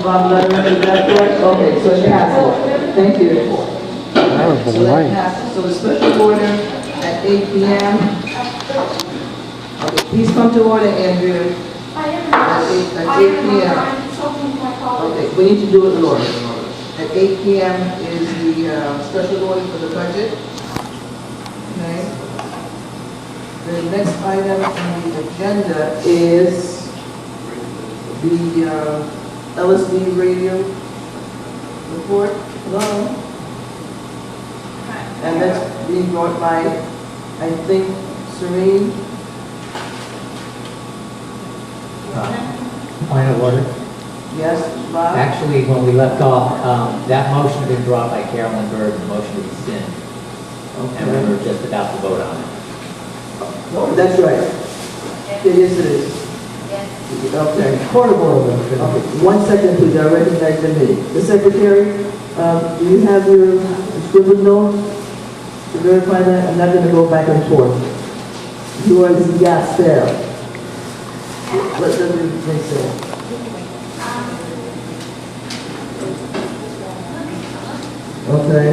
Bob Letterman, is that correct? Okay, so it passes. Thank you. So that passes. So the special order at 8 p.m. Okay, please come to order, Andrew. At 8 p.m. Okay, we need to do it in order. At 8 p.m. is the special order for the budget. Okay. The next item on the agenda is the LSD radio report. Hello? And that's being brought by, I think, Serene. Point of order. Yes, Bob? Actually, when we left off, that motion had been brought by Carolyn Bird, the motion to rescind. And we were just about to vote on it. Oh, that's right. Yes, it is. Okay. Point of order. Okay. 1 second, please. I recognize the meeting. The secretary, do you have your scribbled notes to verify that? I'm not going to go back and forth. You are the gas there. What does it say? Okay.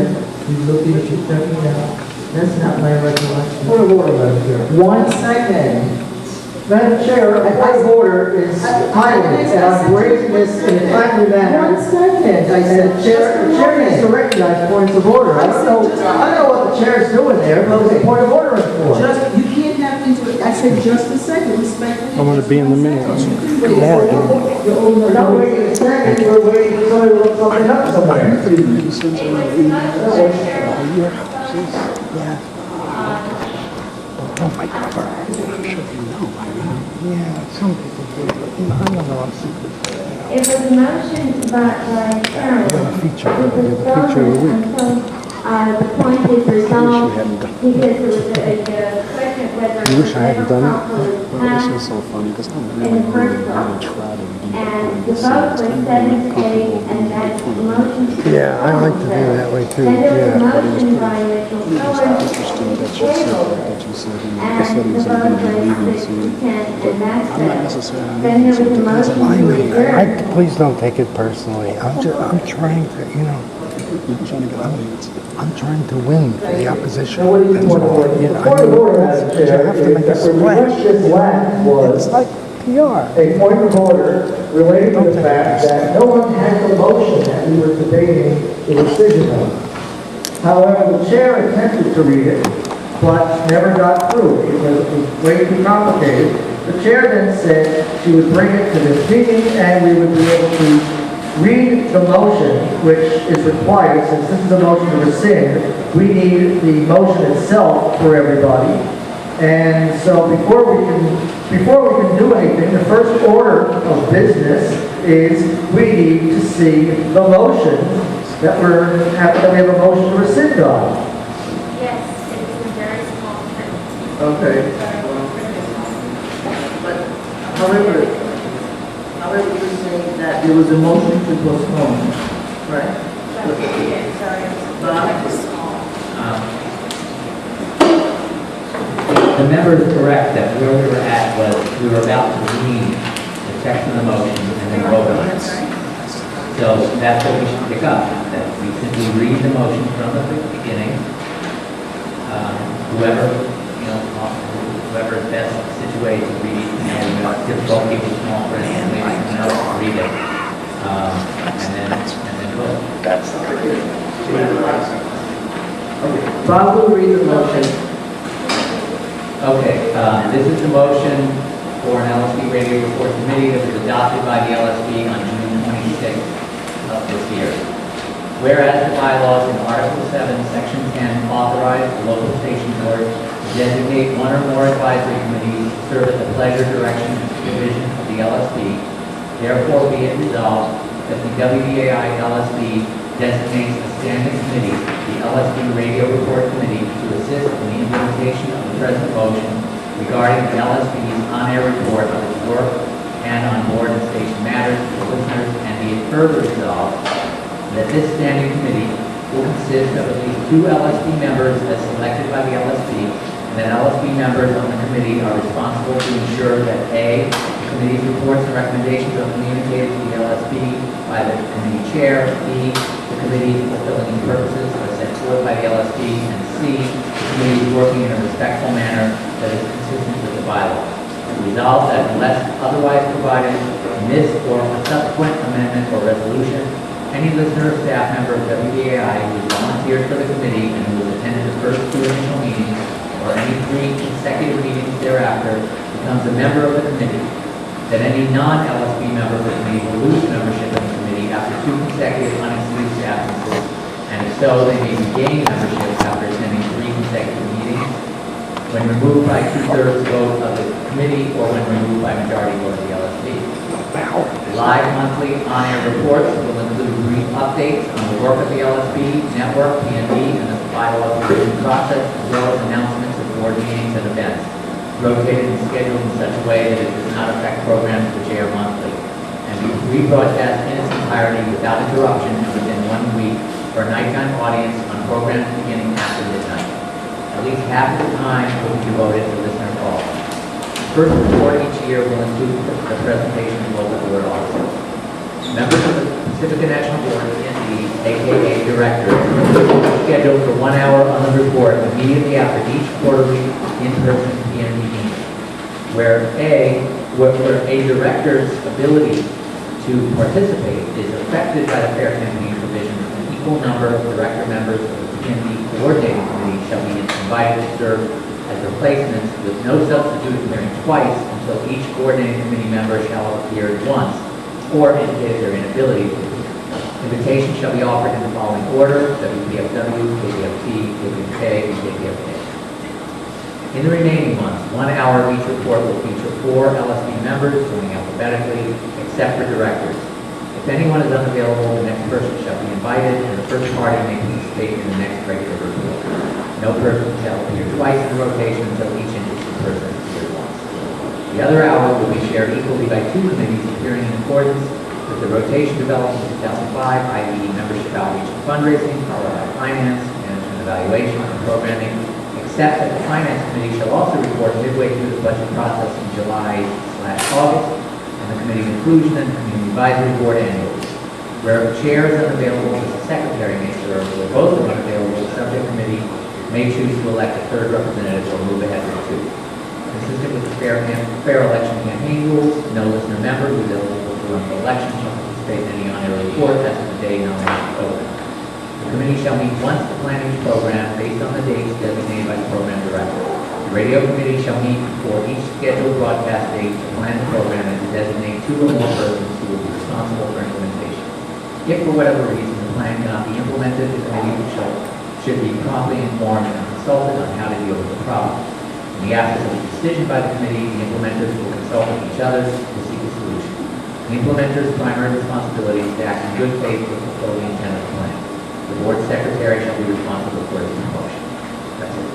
She's looking, she's checking out. That's not my recollection. Point of order, Madam Chair. 1 second. Madam Chair, a point of order is timely, and I'm raising this in a timely manner. 1 second. I said, The chair needs to recognize points of order. I don't know what the chair is doing there, but it's a point of order is for. Just, you can't have into it. I said just a second, respectfully. I want to be in the minutes. We're not waiting a second, we're waiting for somebody to look something up somewhere. Oh my God. Yeah, some people do, but you know, I don't know. It was a motion by Carol. You have a feature. It You was have a feature of the voted week. until the point is resolved, hadn't done. because there was a question whether. You wish I hadn't done it? Well, this is so funny because I'm in the first place. And the vote was 7-8, and that motion. Yeah, I like to do that way too. Then there was a Yeah, but it was motion by Mitchell Miller interesting that you said that you said he and said he the was vote going to be leaving was soon. 6-10, and that's I'm not it. necessarily Then there was a motion to I adjourn. please don't take it personally. I'm trying to, you know. You're trying to get out of it. I'm trying to win for the opposition. Now, what do you That's want to all. order? You The know, point of order, Madam but you Chair, have to make a is that splash. what this last was It's like PR. a point of order relating to the fact that no one had the motion that we were debating the decision on. However, the chair attempted to read it, but never got through. It was way too complicated. The chair then said she would bring it to this meeting and we would be able to read the motion, which is required, since this is a motion to rescind, we need the motion itself for everybody. And so before we can do anything, the first order of business is we need to see the motion that we have a motion to rescind on. Yes, it was a very small print. Okay. But however, you're saying that there was a motion to postpone, right? The member is correct that where we were at was we were about to read the text of the motion and then vote on it. So that's what we should pick up, that we simply read the motion from the beginning. Whoever is best situated to read, it's difficult, people small print, maybe someone else to read it. And then vote. Okay. Bob will read the motion. Okay, this is the motion for an LSP radio report committee that was adopted by the LSP on June 26th of this year. Whereas the bylaws in Article 7, Section 10 authorize the local station board to designate one or more advisory committees to serve at the pleasure, direction, and supervision of the LSP, therefore be it resolved that the WBAI LSP designates a standing committee, the LSP Radio Report Committee, to assist in the implementation of the present motion regarding the LSP's on-air report of its work and on-board and station matters to the listeners, and be it further resolved that this standing committee will consist of at least 2 LSP members as selected by the LSP, and that LSP members on the committee are responsible to ensure that A, the committee's reports and recommendations are communicated to the LSP by the committee chair. B, the committee fulfilling these purposes are set forth by the LSP. And C, the committee is working in a respectful manner that is consistent with the bylaws. Resolved that unless otherwise provided in this or a subsequent amendment or resolution, any listener or staff member of WBAI who has volunteered for the committee and who has attended the first 2 initial meetings or any 3 consecutive meetings thereafter becomes a member of the committee, that any non-LSP member of the committee will lose membership in the committee after 2 consecutive unexcused absences, and if so, they may regain membership after attending 3 consecutive meetings, when removed by 2/3 vote of the committee or when removed by majority vote of the LSP. Live monthly on-air reports will include brief updates on the work of the LSP, network, P&D, and the bylaws revision process, as well as announcements of board meetings and events, rotated and scheduled in such a way that it does not affect programs which air monthly, and be rebroadcast in its entirety without interruption and within 1 week for a nighttime audience on programs beginning after midnight. At least half of the time will be devoted to listener calls. The first report each year will include the presentation of local board officers. Members of the Pacific National Board, PND, aka directors, are scheduled for 1 hour on the report immediately after each quarterly in-person PND meeting, where a director's ability to participate is affected by the fair campaign provisions. An equal number of director members of the PND coordinating committee shall be invited to serve as replacements, with no substitute appearing twice until each coordinating committee member shall have appeared once or indicate their inability to appear. Invitations shall be offered in the following order: WPFW, KPFT, KPFK, and KPFK. In the remaining months, 1 hour of each report will feature 4 LSP members, joining alphabetically, except for directors. If anyone is unavailable, the next person shall be invited, and the first party may participate in the next regular report. No person shall appear twice in the rotation until each interested person appears once. The other hour will be shared equally by 2 committees appearing in accordance with the rotation developed in 2005, i.e. membership outreach and fundraising, followed by finance, management evaluation, and programming, except that the finance committee shall also report midway through the budget process in July/August, and the committee conclusion and the community advisory board annually. Where a chair is unavailable, the secretary may serve, where both are unavailable, the subject committee may choose to elect a 3rd representative or move ahead with 2. Consistent with the fair election campaign rules, no listener member who is eligible to run for election shall participate in any on-air report as of the day nominated open. The committee shall meet once to plan each program based on the dates designated by the program director. The radio committee shall meet before each scheduled broadcast date to plan the program and to designate 2 or more persons who will be responsible for implementation. If for whatever reason the plan cannot be implemented, the committee should be promptly informed and consulted on how to deal with the problem. In the absence of a decision by the committee, the implementers will consult with each other to seek a solution. The implementer's primary responsibility is to act in good faith to fulfill the intent of the plan. The board secretary shall be responsible for its promotion. That's it.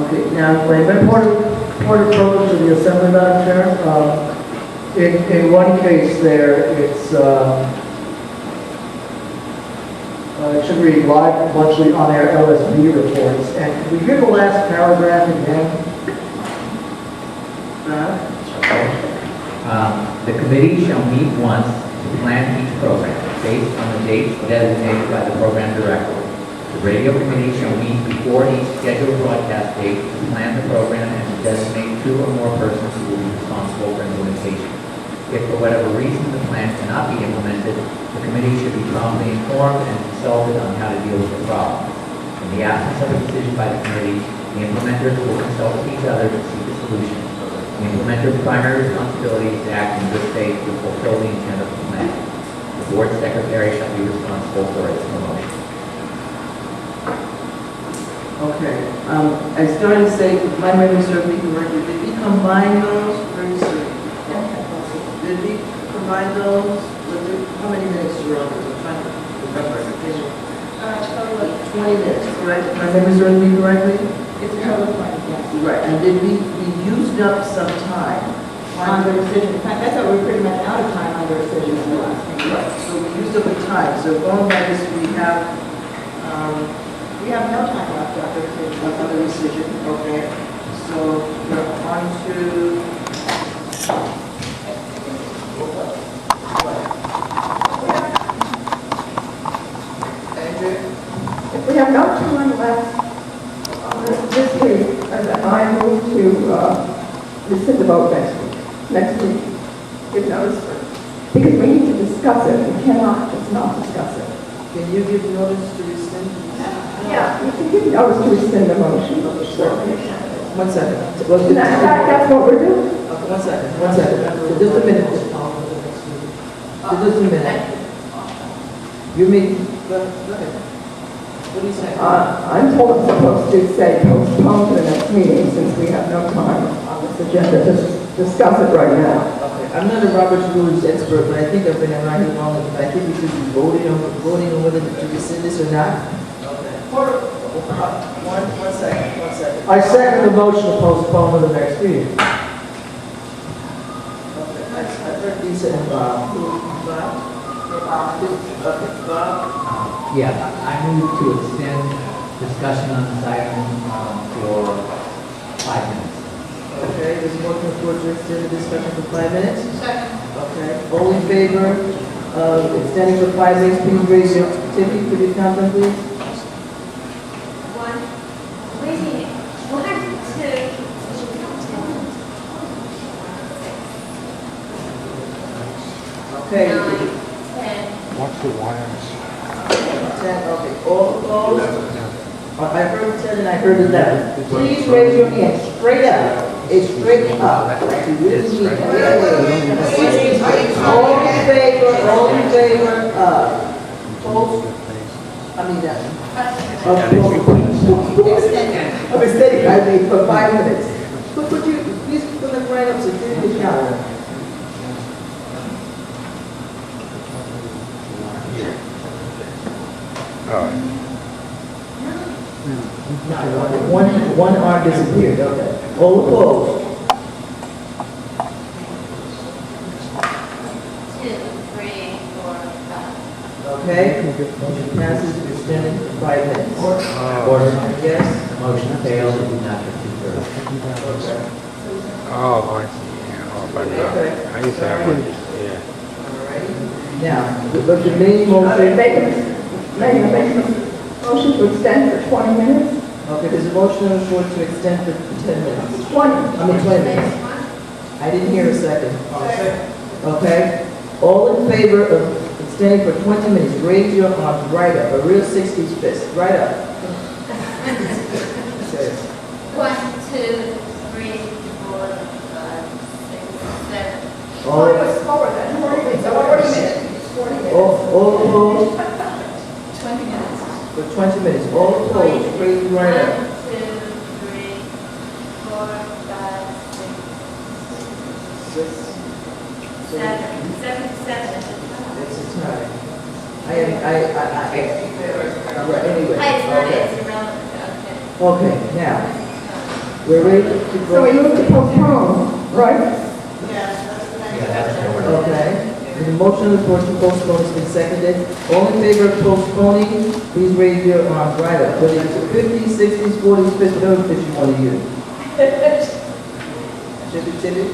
Okay, now, when I point of privilege to the Assembly, Madam Chair, in one case there, it should read live monthly on-air LSB reports. And can we hear the last paragraph again? The committee shall meet once to plan each program based on the dates designated by the program director. The radio committee shall meet before each scheduled broadcast date to plan the program and to designate 2 or more persons who will be responsible for implementation. If for whatever reason the plan cannot be implemented, the committee should be promptly informed and consulted on how to deal with the problem. In the absence of a decision by the committee, the implementers will consult with each other to seek a solution. The implementer's primary responsibility is to act in good faith to fulfill the intent of the plan. The board secretary shall be responsible for its promotion. Okay, I started to say, if my memory serves me correctly, did we combine those? Very soon. Did we combine those? How many minutes were on this? I'm trying to remember. Total of 20 minutes, correct? If my memory serves me correctly? It's a total of 20, yes. Right, and did we used up some time? On the decision, that's what we're pretty much out of time on the decision. Right, so we used up the time. So going by this, we have no time left after the decision. after the decision, okay. So we're on to rescind the vote next week. Give notice for it. Because we need to discuss it, we cannot just not discuss it. Can you give notice to rescind? Yeah, you can give notice to rescind the motion. One second. Well, In fact, that's what we're doing. okay, one second. So just a minute. So just a minute. You mean, go ahead. What do you say? I'm told I'm supposed to say postpone to the next meeting since we have no time on this agenda to discuss it right now. Okay, I'm not a Robert's Rules expert, but I think I've been around here long enough. I think we should be voting on whether to rescind this or not. Okay. One second. I second the motion to postpone to the next meeting. Okay, I heard Lisa and Bob. Bob? Okay, Bob? Yeah, I move to extend discussion on this item for 5 minutes. Okay, there's a motion for to extend the discussion for 5 minutes? Second. Okay, all in favor of extending for 5 minutes, please raise your, Tiffany, could you count them, please? 1, wait a minute, 1, 2, Okay. 9, 10. Watch the wires. 10, okay, all opposed? I heard 10 and I heard 11. Please raise your hand straight up. It's straight up. All in favor of I'm extending, I mean, for 5 minutes. But could you, please put them right up so you can count. One arm disappeared, okay. All opposed? 2, 3, 4, 5. Okay? Motion passes, extended for 5 minutes. Order. Yes? Motion fails if not for 2/3. Okay. Oh, I see. Yeah, oh, but I used to have one. Yeah. Alrighty. Now, but the main motion, Make a motion to extend for 20 minutes? okay, there's a motion on the floor to extend for 10 minutes. 20. I mean, 20 minutes. I didn't hear a second. Okay? All in favor of extending for 20 minutes, raise your arms right up, a real 60s fist, right up. Okay. 1, 2, 3, 4, 5, 6, 7. All, slower than 40 minutes. 40 minutes. 40 minutes. all opposed 20 minutes. for 20 minutes. All opposed, raise your right up. 1, 2, 3, 4, 5, 6, 7. 7. It's a tie. Right, anyway. Okay. It's irrelevant. Okay. Okay, now, we're ready to So we go. move to postpone, right? Yeah, that's the order. Okay. The motion on the floor to postpone has been seconded. All in favor of postponing, please raise your arms right up. Whether it's 50s, 60s, 40s, 50s, whatever fish you want to use. Tippy,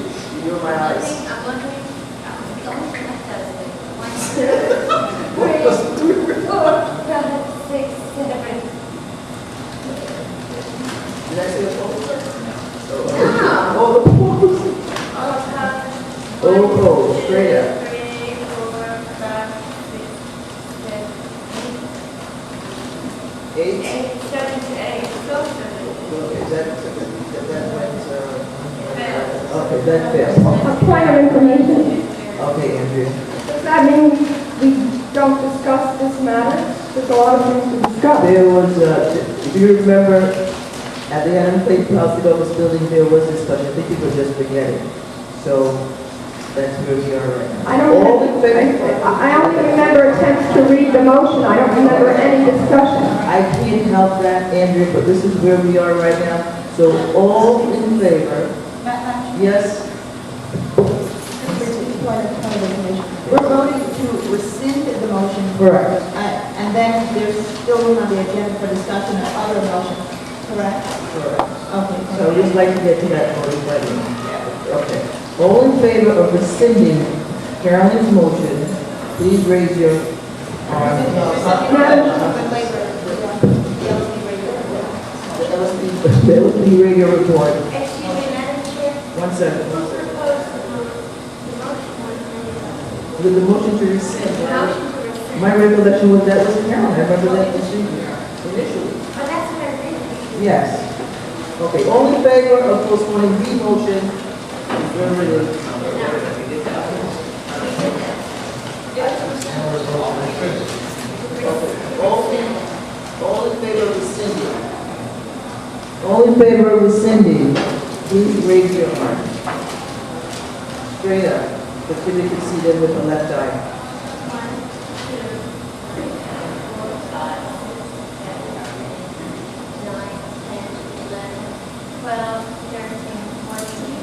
you're my eyes. I'm wondering, the only thing that does it. 1, 2, 3, 4, 5, 6, 7. Did I say opposed? No. All opposed? All opposed, straight up. 3, 4, 5, 6, 7, 8. 8. 8, 7 to 8. Go 7. Okay, that went, Fails. okay, that fails. A point of information. Okay, Andrea. Does that mean we don't discuss this matter? There's a lot of things to discuss. There was, if you remember, at the Adam Clay Public Office Building, there was discussion. I think people just forgetting. So that's where we are right now. I don't All in remember, favor? I only remember attempts to read the motion. I don't remember any discussion. I can't help that, Andrea, but this is where we are right now. So all in favor? Yes? We're voting to rescind the motion. Correct. And then there's still room on the agenda for discussion of other motions, correct? Correct. Okay. So we'd like to get to that motion right now. Okay. All in favor of rescinding Carolyn's motion, please raise your arm. The LSP radio report. Excuse me, Madam Chair. One second. Who proposed the motion was made? With the motion to rescind, The motion to rescind. my recollection was that was Karen, I remember that initially. But that's what I read. Yes. Okay, all in favor of postponing the motion? Very ready. All in favor of rescinding? All in favor of rescinding, please raise your hand. Straight up, the kid can see them with the left eye. 1, 2, 3, 4, 5, 6, 7, 8, 9, 10, 11, 12, 13, 14.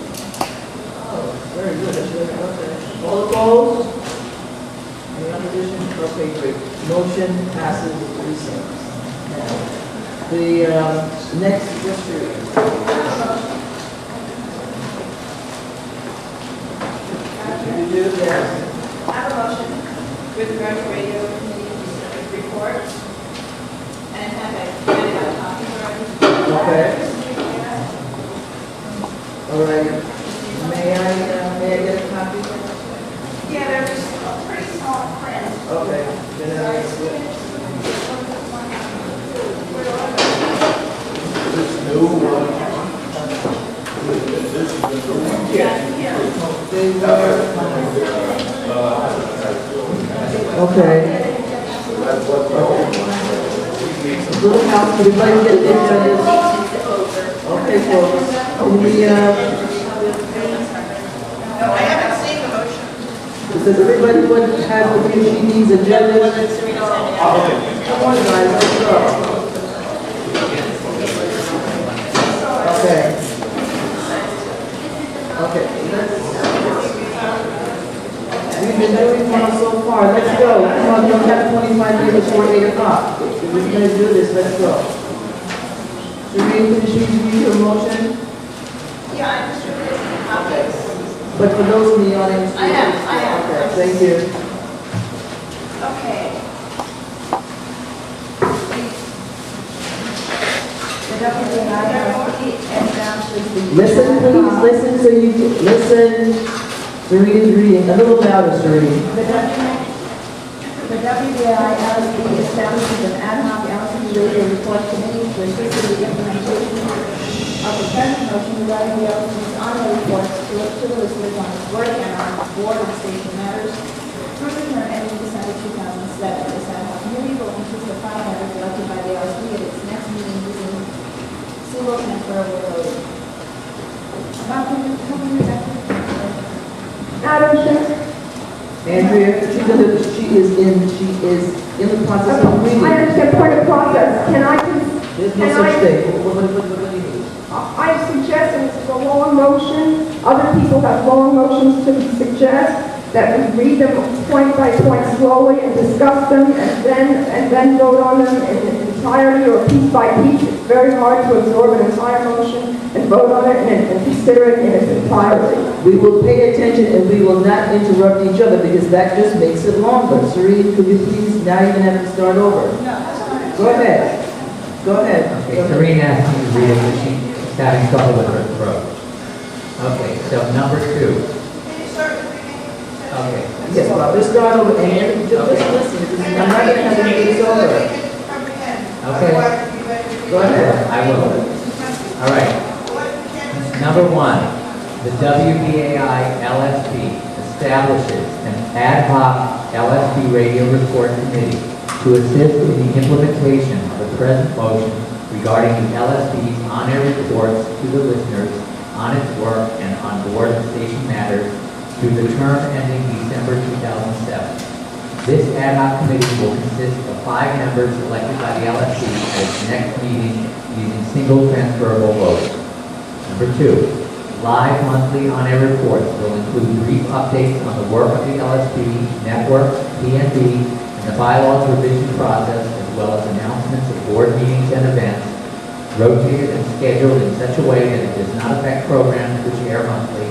Oh, very good, that's really okay. All opposed? Any opposition? Okay, great. Motion passes rescind. Now, the next district. You do, yes. I have a motion with regard to radio committee report. And have a copy already. Okay. All right. May I get a copy? Yeah, there's a pretty small print. Okay. Then I Okay. Little house, everybody get this. Okay, folks. No, I haven't seen the motion. Does everybody what has the she needs agenda? Come on, guys, let's go. Okay. Okay, we've been doing well so far, let's go. Come on, you don't have 25 minutes before 8 o'clock. If we're gonna do this, let's go. Shereen, can you read your motion? Yeah, I distributed copies. But for those in the audience. I am. Okay, thank you. Okay. The WBAI and down to the. Listen, please, listen, so you, listen. Shereen is reading, a little louder, Shereen. The WBAI LSB establishes an ad hoc LSB radio report committee to assist in the implementation of the present motion regarding the LSB's annual reports to the listeners on its work and on board and station matters through the term ending December 2007. This ad hoc committee will consist of 5 members elected by the LSB at its next meeting using single transferable voting. Madam Chair. Andrea, she is in the process of reading. I understand point of process. Can I just, There's no such thing. What do you need? I suggest, and it's a long motion, other people have long motions to suggest, that we read them point by point slowly and discuss them and then vote on them in entirety or piece by piece. It's very hard to absorb an entire motion and vote on it and consider it in its entirety. We will pay attention and we will not interrupt each other because that just makes it longer. Serene, could you please, now you're going to have to start over. No, that's fine. Go ahead. Go ahead. Okay, Serena asked me to read it, but she's having trouble with her throat. Okay, so number 2. Can you start with reading? Okay. Yes, well, just start over and just listen. I'm not going to have to read this over. Okay. Go ahead. I will. All right. Number 1, the WBAI LSP establishes an ad hoc LSP radio report committee to assist in the implementation of the present motion regarding the LSP's on-air reports to the listeners on its work and on board and station matters through the term ending December 2007. This ad hoc committee will consist of 5 members elected by the LSP at its next meeting using single transferable vote. Number 2, live monthly on-air reports will include brief updates on the work of the LSP, network, PNB, and the bylaws revision process, as well as announcements of board meetings and events, rotated and scheduled in such a way that it does not affect programs which air monthly,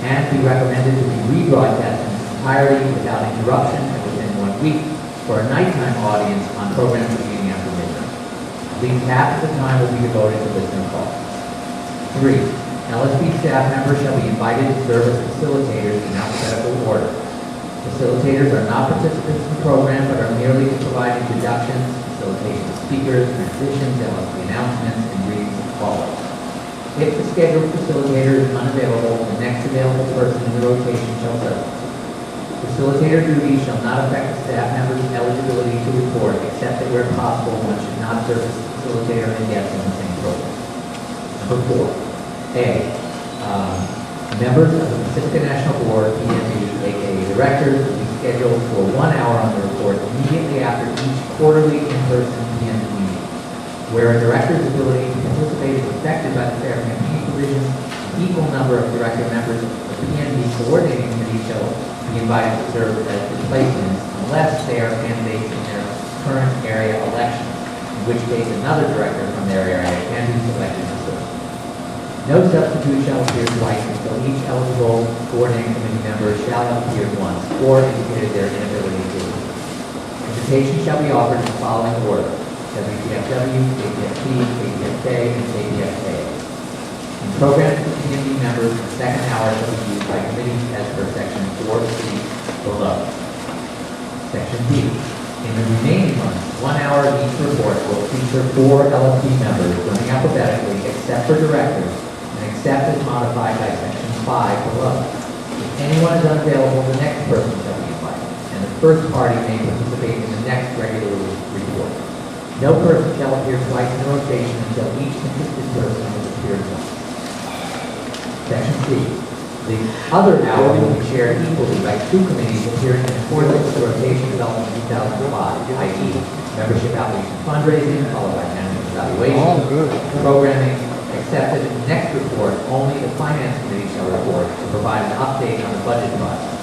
and be recommended to be rebroadcast in its entirety without interruption and within 1 week for a nighttime audience on programs beginning after midnight. At least half of the time will be devoted to listener calls. 3, LSB staff members shall be invited to serve as facilitators in alphabetical order. Facilitators are not participants in the program, but are merely to provide introductions, facilitation of speakers, transitions, LSB announcements, and readings of callers. If the scheduled facilitator is unavailable, the next available person in the rotation shall serve. Facilitator duties shall not affect the staff member's eligibility to report, except that where possible, one should not serve as facilitator and guest on the same program. Number 4. A, members of the Pacific National Board, PNB, aka directors, will be scheduled for 1 hour on the report immediately after each quarterly in-person PNB meeting. Where a director's ability to participate is affected by the fair campaign provisions, an equal number of director members of the PNB coordinating committee shall be invited to serve as replacements unless they are candidates in their current area elections, in which case another director from their area can be selected to serve. No substitute shall appear twice until each eligible coordinating committee member shall have appeared once or indicated their inability to. Invitations shall be offered in the following order: WPFW, KPFT, KPFK, and KPFK. In programs for PNB members, the second hour shall be used by committees as per section 4C below. Section B. In the remaining months, 1 hour of each report will feature 4 LFP members running alphabetically except for directors, except as modified by section 5 below. If anyone is unavailable, the next person shall be invited, and the first party may participate in the next regular report. No person shall appear twice in a rotation until each consistent person has appeared once. Section C. The other hour will be shared equally by 2 committees appearing in accordance with the rotation development 2005, i.e. membership outreach and fundraising, followed by management evaluation, programming, except that in the next report, only the Finance Committee shall report to provide an update on the budget process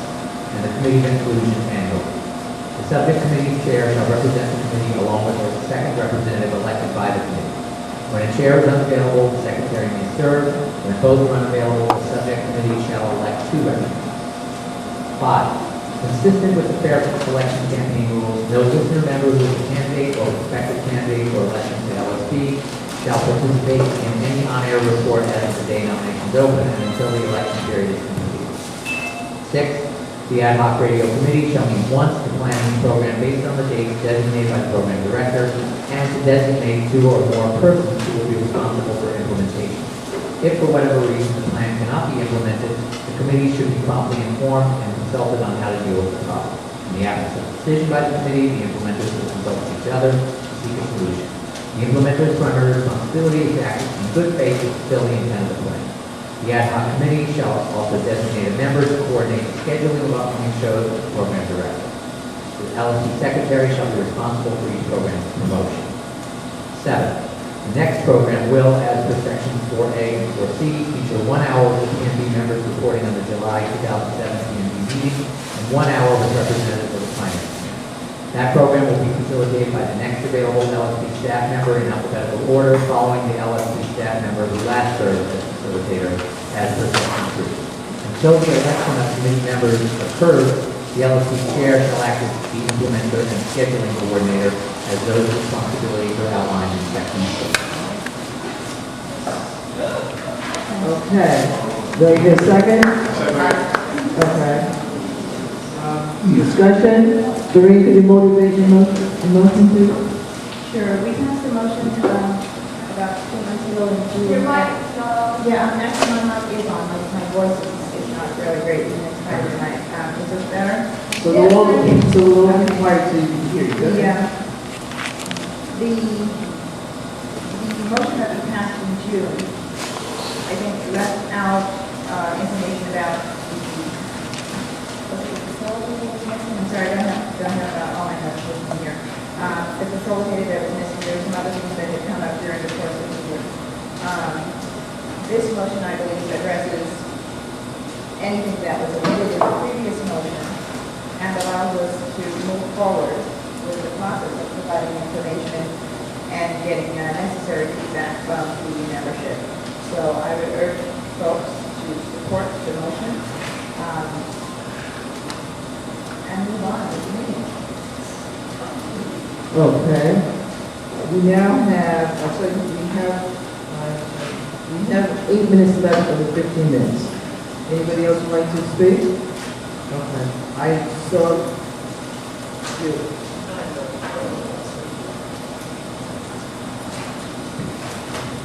and the Committee of Inclusion annually. The subject committee's chair shall represent the committee along with a second representative elected by the committee. When a chair is unavailable, the secretary may serve. When both are unavailable, the subject committee shall elect 2 representatives. 5. Consistent with the fair selection campaign rules, no listener member who is a candidate or prospective candidate for election to LSP shall participate in any on-air report as of the day nominations open and until the election period is completed. 6. The ad hoc radio committee shall meet once to plan the program based on the dates designated by the program director and to designate 2 or more persons who will be responsible for implementation. If for whatever reason the plan cannot be implemented, the committee should be promptly informed and consulted on how to deal with the problem. In the absence of decision by the committee, the implementers will consult with each other to seek a solution. The implementer's primary responsibility is to act in good faith to fulfill the intent of the plan. The ad hoc committee shall also designate a member to coordinate the scheduling of upcoming shows with the program director. The LSP secretary shall be responsible for each program's promotion. 7. The next program will, as per sections 4A and 4C, feature 1 hour with PNB members reporting on the July 2007 PNB meeting and 1 hour with representatives of the finance committee. That program will be facilitated by the next available LSP staff member in alphabetical order, following the LSP staff member who last served as facilitator as per section 3. Until the election of committee members occurs, the LSP chair shall act as the implementer and scheduling coordinator as those responsibilities are outlined in section 6. Okay. Do I get a second? Okay. Discussion? Doreen, could you motivate your motion, please? Sure, we passed a motion about 2 months ago in June. Your mic, Yeah, actually my mic is on, my voice is not really great and it's hard tonight. Is this better? So the little quiet so you can hear you. Go ahead. Yeah. The motion that we passed in June, I think left out information about the facility that was missing. I'm sorry, I don't have all my notes in here. The facilitator that was missing, there were some other things that had come up during the course of the year. This motion, I believe, addresses anything that was omitted in the previous motion and allows us to move forward with the process of providing information and getting necessary feedback from the membership. So I would urge folks to support the motion and move on with the meeting. Okay. We now have, we We have 8 minutes left of the 15 minutes. Anybody else would like to speak? Okay. I saw you.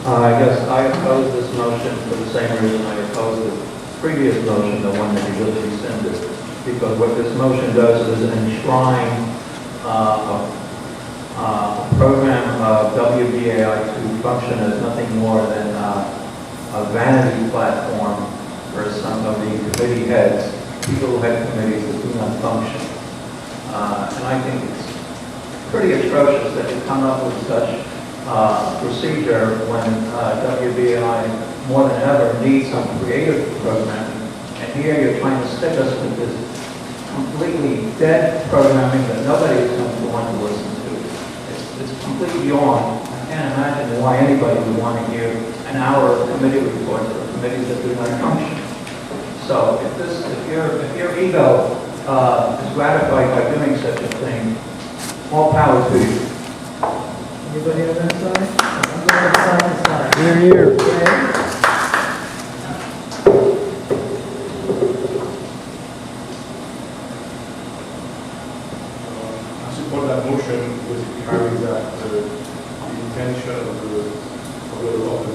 I guess I oppose this motion for the same reason I opposed the previous motion, the one that you just rescinded. Because what this motion does is enshrine a program of WBAI to function as nothing more than a vanity platform for some of the committee heads, people who head committees that do not function. And I think it's pretty atrocious that you come up with such procedure when WBAI more than ever needs some creative programming. And here you're trying to stick us with this completely dead programming that nobody is going to want to listen to. It's completely beyond. I can't imagine why anybody would want to hear an hour of committee reports for committees that do not function. So if your ego is gratified by doing such a thing, all power to you. Anybody on that side? I'm going to side. Here, here. Okay. I support that motion because it carries that the intention of the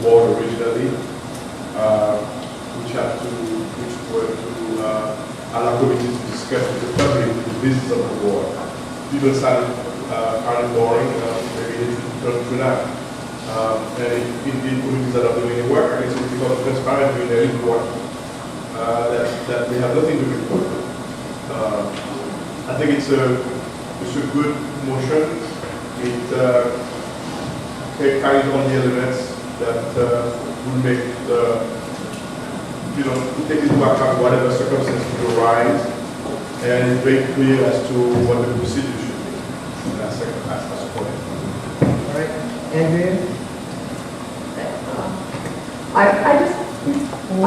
board originally, which were to allow committees to discuss with the public the business of the board. People started finding boring, maybe they should turn to that. And if indeed committees that are doing the work, and it's because transparent in their report, that they have nothing to report. I think it's a good motion. It carries on the elements that will make take into account whatever circumstances will arise, and it's very clear as to what the procedure should be. And that's I support it. All right. Andrea? I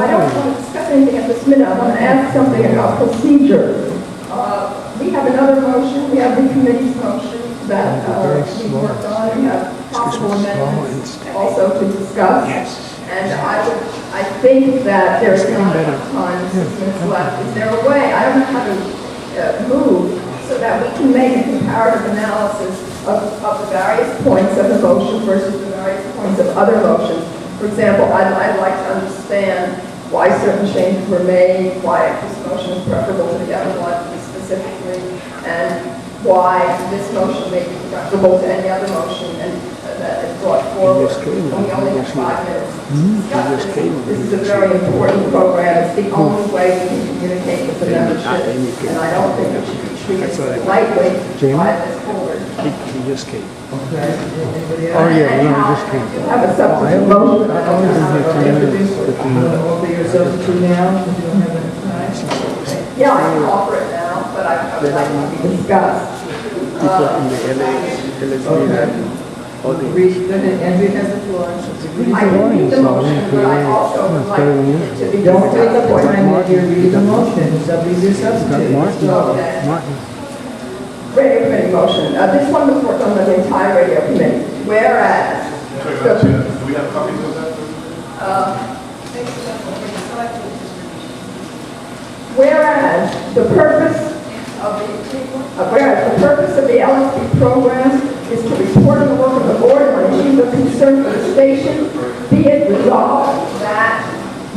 don't want to discuss anything at this minute. I want to ask something about procedure. We have another motion. We have the committee's motion that we worked on. We have possible amendments also to discuss. And I think that there's not enough time, 6 minutes left. Is there a way, I don't know how to move, so that we can make a comparative analysis of the various points of the motion versus the various points of other motions? For example, I'd like to understand why certain changes were made, why this motion is preferable to the other one specifically, and why this motion may be preferable to any other motion and that is brought forward. And we only have 5 minutes to discuss this. This is a very important program. It's the only way we can communicate with the membership, and I don't think it should be treated lightly by this board. He just came. Okay. Anybody else? Oh, yeah, no, he just came. Have a substitute motion. I only been here 2 minutes. Offer your substitute now, if you don't have any time. Yeah, I can offer it now, but I would like it to be discussed. People in the LSB Read, go ahead, Andrea has the floor. I can read the motion, but I also would like it to be Don't take up the discussed. time that you're reading the motion, somebody's your substitute. Martin. Okay. Martin. Radio committee motion. This one was worked on by the entire radio committee. Whereas, Do we have copies of that? whereas the purpose of the LSP program is to report on the work of the board on issues of concern for the station, be it resolved that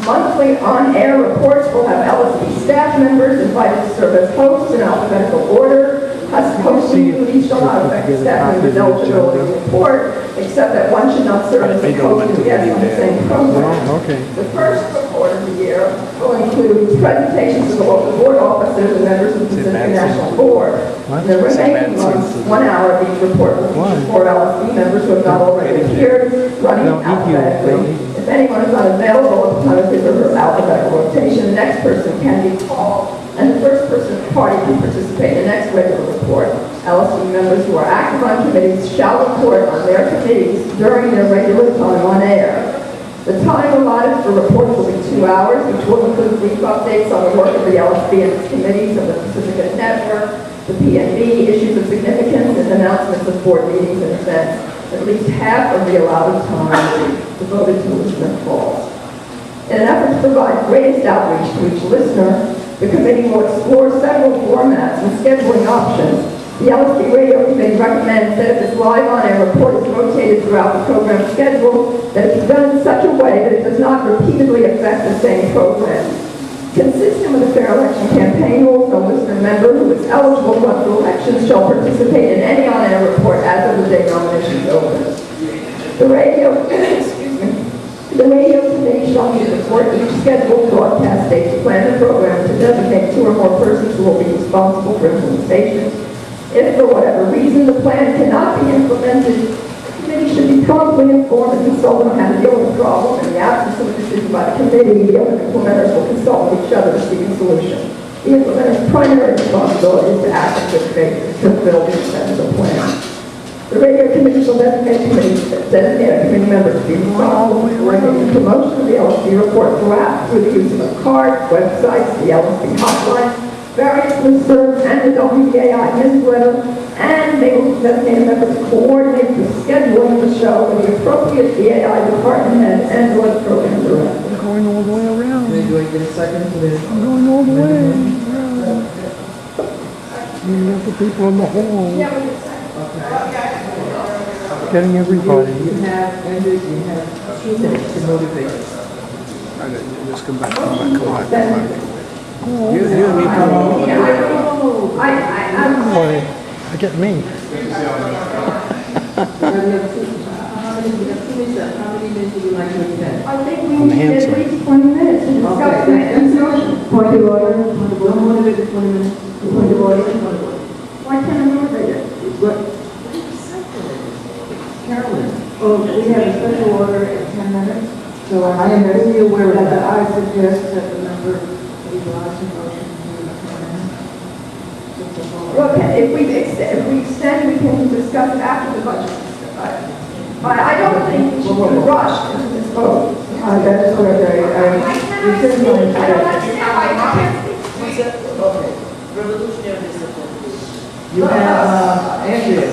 monthly on-air reports will have LSP staff members invited to serve as hosts in alphabetical order. Hosting duties shall not affect staff members' eligibility to report, except that one should not serve as a host and guest on the same program. The first report of the year will include presentations of the local board officers and members of the Pacific National Board. In the remaining months, 1 hour of each report will feature 4 LSP members who have not already appeared, running alphabetically. If anyone is not available at the time of his or her alphabetical rotation, the next person can be called, and the first person party can participate in the next regular report. LSP members who are active on committees shall report on their committees during their regular time on air. The time allotted for reports will be 2 hours, which will include brief updates on the work of the LSP and its committees of the Pacific Network, the PNB, issues of significance, and announcements of board meetings and events. At least half of the allotted time devoted to listener calls. In an effort to provide greatest outreach to each listener, the committee will explore several formats and scheduling options. The LSD Radio Committee recommends that if its live on-air report is rotated throughout the program schedule, that it be done in such a way that it does not repeatedly affect the same program. Consistent with the Fair Election Campaign rules, no listener member who is eligible to run for election shall participate in any on-air report as of the day nominations open. The radio committee shall meet before each scheduled broadcast date to plan the program to designate 2 or more persons who will be responsible for implementation. If for whatever reason the plan cannot be implemented, the committee should be promptly informed and consult on how to deal with the problem. In the absence of a decision by the committee, the other implementers will consult with each other to seek a solution. The implementer's primary responsibility is to act in good faith to fulfill the intent of the plan. The radio committee shall designate a committee member to be responsible for coordinating the promotion of the LSD report through the use of a card, websites, the LSD hotline, various listservs, and the WBAI newsletter, and they will designate a member to coordinate the scheduling of the show with the appropriate BAI department head and or the program director. I'm going all the way around. Do I get a second to this? I'm going all the way around. You have the people in the hall. Yeah, we just Getting everybody. You have, Andrew, you have 2 minutes to motivate us. Just come back. You and me come on. I get me. How many minutes would you like to extend? I think we need at least 20 minutes to discuss Okay. the motion. Point of order. Don't motivate the 20 minutes. Point of order. Why can't I motivate it? What? Carolyn. Oh, we have a special order in 10 minutes. So I am fully aware of that. I suggest that the member utilize the motion to 10 minutes. Look, if we extend, we can discuss it after the budget. I don't think we should be rushed into this vote. That's what I don't understand why I can't speak. Okay. Revolutionary discipline. You have, Andrea.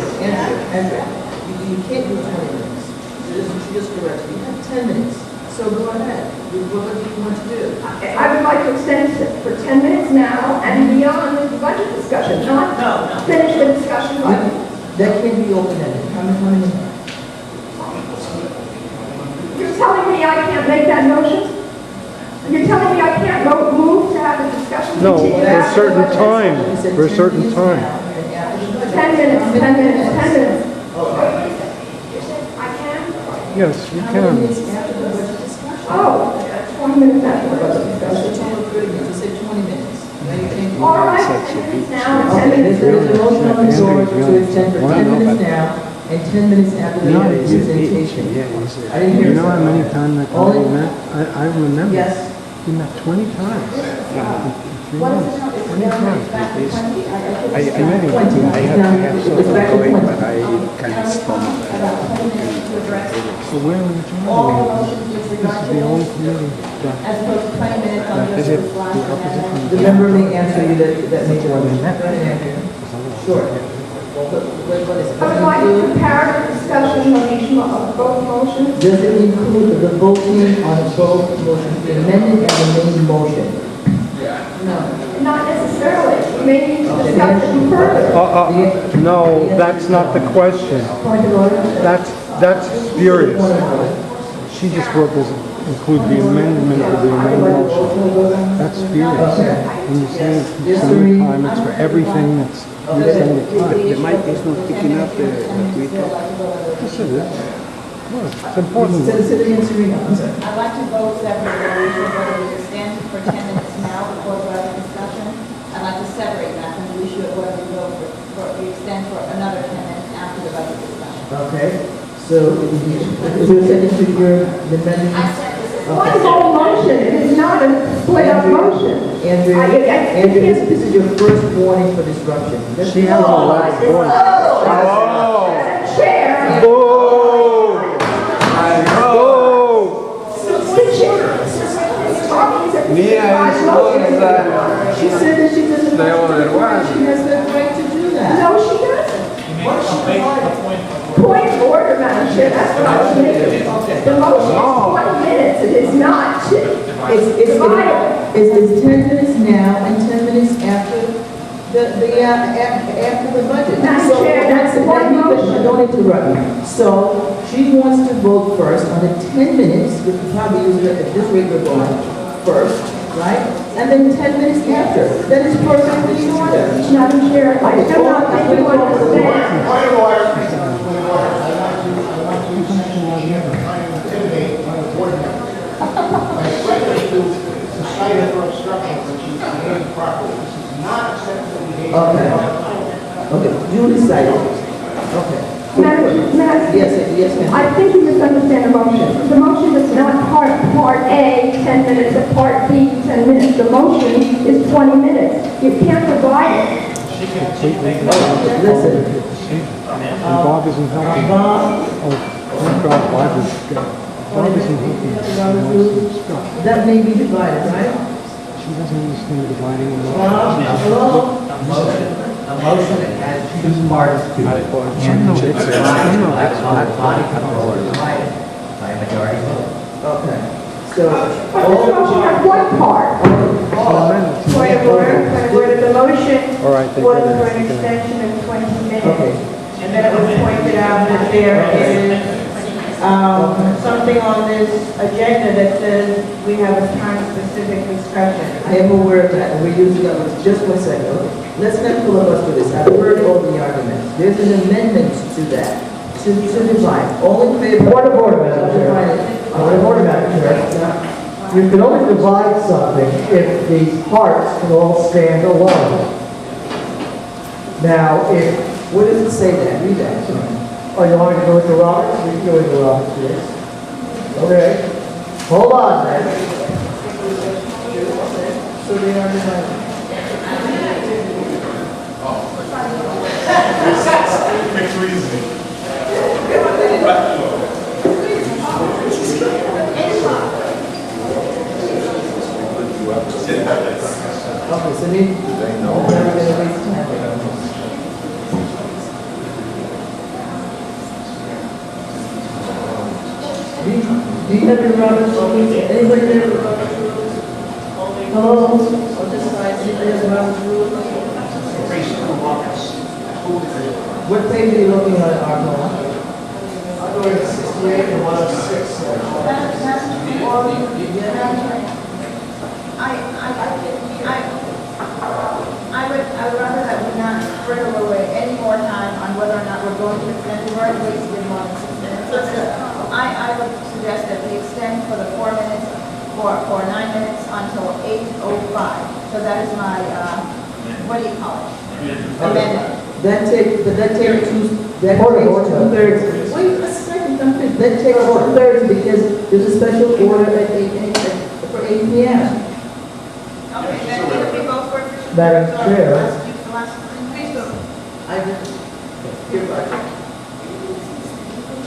You can't do 20 minutes. She just corrects me. You have 10 minutes. So go ahead. What do you want to do? I would like to extend it for 10 minutes now and beyond the budget discussion, not finish the discussion. That can be open-ended. How many minutes? You're telling me I can't make that motion? You're telling me I can't move to have a discussion? No, continue for a after the certain budget? time. For a certain time. 10 minutes, 10 minutes, 10 minutes. I can? Yes, you How many can. minutes after the budget discussion? Oh, 20 minutes after the budget discussion. That's all 30 minutes. I said 20 minutes. Now you think. All right, 10 minutes now, and 10 Okay, minutes. there's a motion on the floor to extend for 10 minutes now and 10 minutes after the presentation. I didn't hear You know how many times I called you, Only- Matt? I remember. Yes. You met 20 times. In 3 months. 20 times. I had to have something going, but I kind of stumbled. So where are we trying? This is the only committee that As opposed to 20 minutes on is just it this last the opposition? The member may answer you that may go on. Go ahead, Andrea. Sure. What is it? I would like a comparative discussion of both motions. Does it include the voting on both motions, the amended and the main motion? Not necessarily. We may need to discuss it further. No, that's not the question. Point of order. That's spurious. She just wrote this, include the amendment of the amended motion. That's spurious. When you say it's so many time, it's for everything that's using the time. The mic is not picking up the Twitter. Yes, it is. Well, it's important. Citizen Serena, I'm sorry. I'd like to vote separately, whether we extend for 10 minutes now before the budget discussion. I'd like to separate that from the issue of whether we vote we extend for another 10 minutes after the budget discussion. Okay, so is there a second to your amendment? I said this is One whole motion. It is not a split up motion. Andrea, this is your first warning for disruption. She has a loud voice. Chair. She said that she doesn't. She has the right to do that. No, she doesn't. Point of order, Madam Chair, that's what I was making. The motion It's 10 minutes now and 10 minutes after after the budget. Madam So, Chair, that's one motion. Don't interrupt me. So, she wants to vote first on the 10 minutes, which we probably use it at this rate we're going first, right? And then 10 minutes after. That is perfectly in order. Madam Chair, I do not think you understand. Point of order. Point of order. I want to intimidate my board member. By threatening to cite her for obstruction when she's behaving properly. This is not acceptable behavior. Okay, you decided. Okay. Madam, Yes, ma'am. I think you misunderstand the motion. The motion is not part A, 10 minutes, and part B, 10 minutes. The motion is 20 minutes. You can't divide it. Listen. And Bob isn't helping. Bob, Oh, God, Bob isn't helping. that may be divided, right? She doesn't understand dividing and Bob, hello? A motion that has two parts to it. And No, it's- body control is divided by a majority vote. Okay. So, But this motion has one part. Point of order, the motion All right, they was did it. for an extension of 20 minutes. okay. And then it was pointed out that there is something on this agenda that says we have a time-specific discussion. I am aware of that, and we're using that, just one second, okay? Let's not filibuster this, I've heard all the arguments. There's an amendment to that, to divide, all in favor? Point of order, Madam Chair. Point of order, Madam Chair. You can only divide something if the parts can all stand alone. Now, if, Where does it say that? Read that. oh, you want me to go into Roberts? We can go into Roberts, yes. Okay. Hold on, then. So they are divided. Makes it easy. Okay, so then, we're never gonna waste time. Do you have your Robert's rules? Anybody there with Robert's rules? Hello? On this side, anybody has Robert's rules? What page are you looking at, Arnold? I'm going to 68 and 106. I would rather that we not fritter away any more time on whether or not we're going to extend. We've already wasted more than 6 minutes. I would suggest that we extend for the 4 minutes, for 9 minutes until 8:05. So that is my, what do you call it? Amendment. That takes two-thirds. Wait a second, I'm finished. That takes two-thirds because there's a special order at 8 for 8 p.m. Okay, then if we go for it. Madam Chair. Please go. I just, hereby.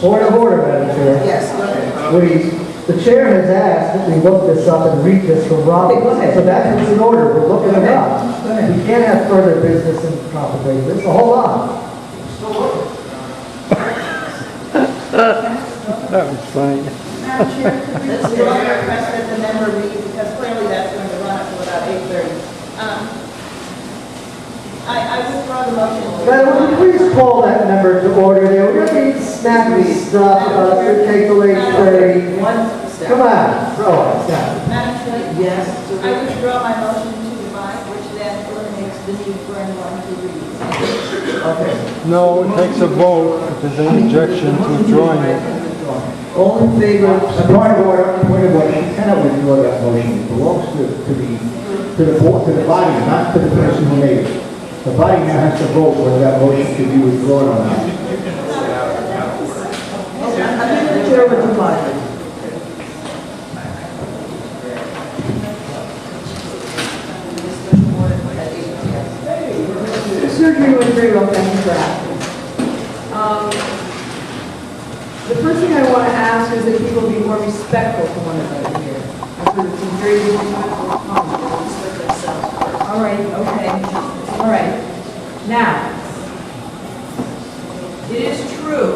Point of order, Madam Chair. Yes, go ahead. The chair has asked that we look this up and read this from Roberts. Okay, go ahead. So that's what's in order, we're looking it up. Go ahead. We can't have further business and complicate this, so hold on. That was funny. Madam Chair, could we strongly request that the member read, because clearly that's going to run up to about 8:30. I withdraw the motion. Madam, would you please call that member to order there? We're going to be snappy stuff, it take till 8:30. One step. Come on, throw it, snap. Madam Chair? Yes. I withdraw my motion to divide, which then eliminates the need for anyone to read. Okay. No, it takes a vote if there's any objection to withdrawing it. All in favor? Point of order, she cannot withdraw that motion. It belongs to the board, to the body, not to the person who made it. The body now has to vote whether that motion should be withdrawn or not. I think the chair would divide. Surgery was very well, thank you for asking. The first thing I want to ask is that people be more respectful to one another here. I've heard some very respectful comments, respect themselves first. All right, okay, all right. Now, it is true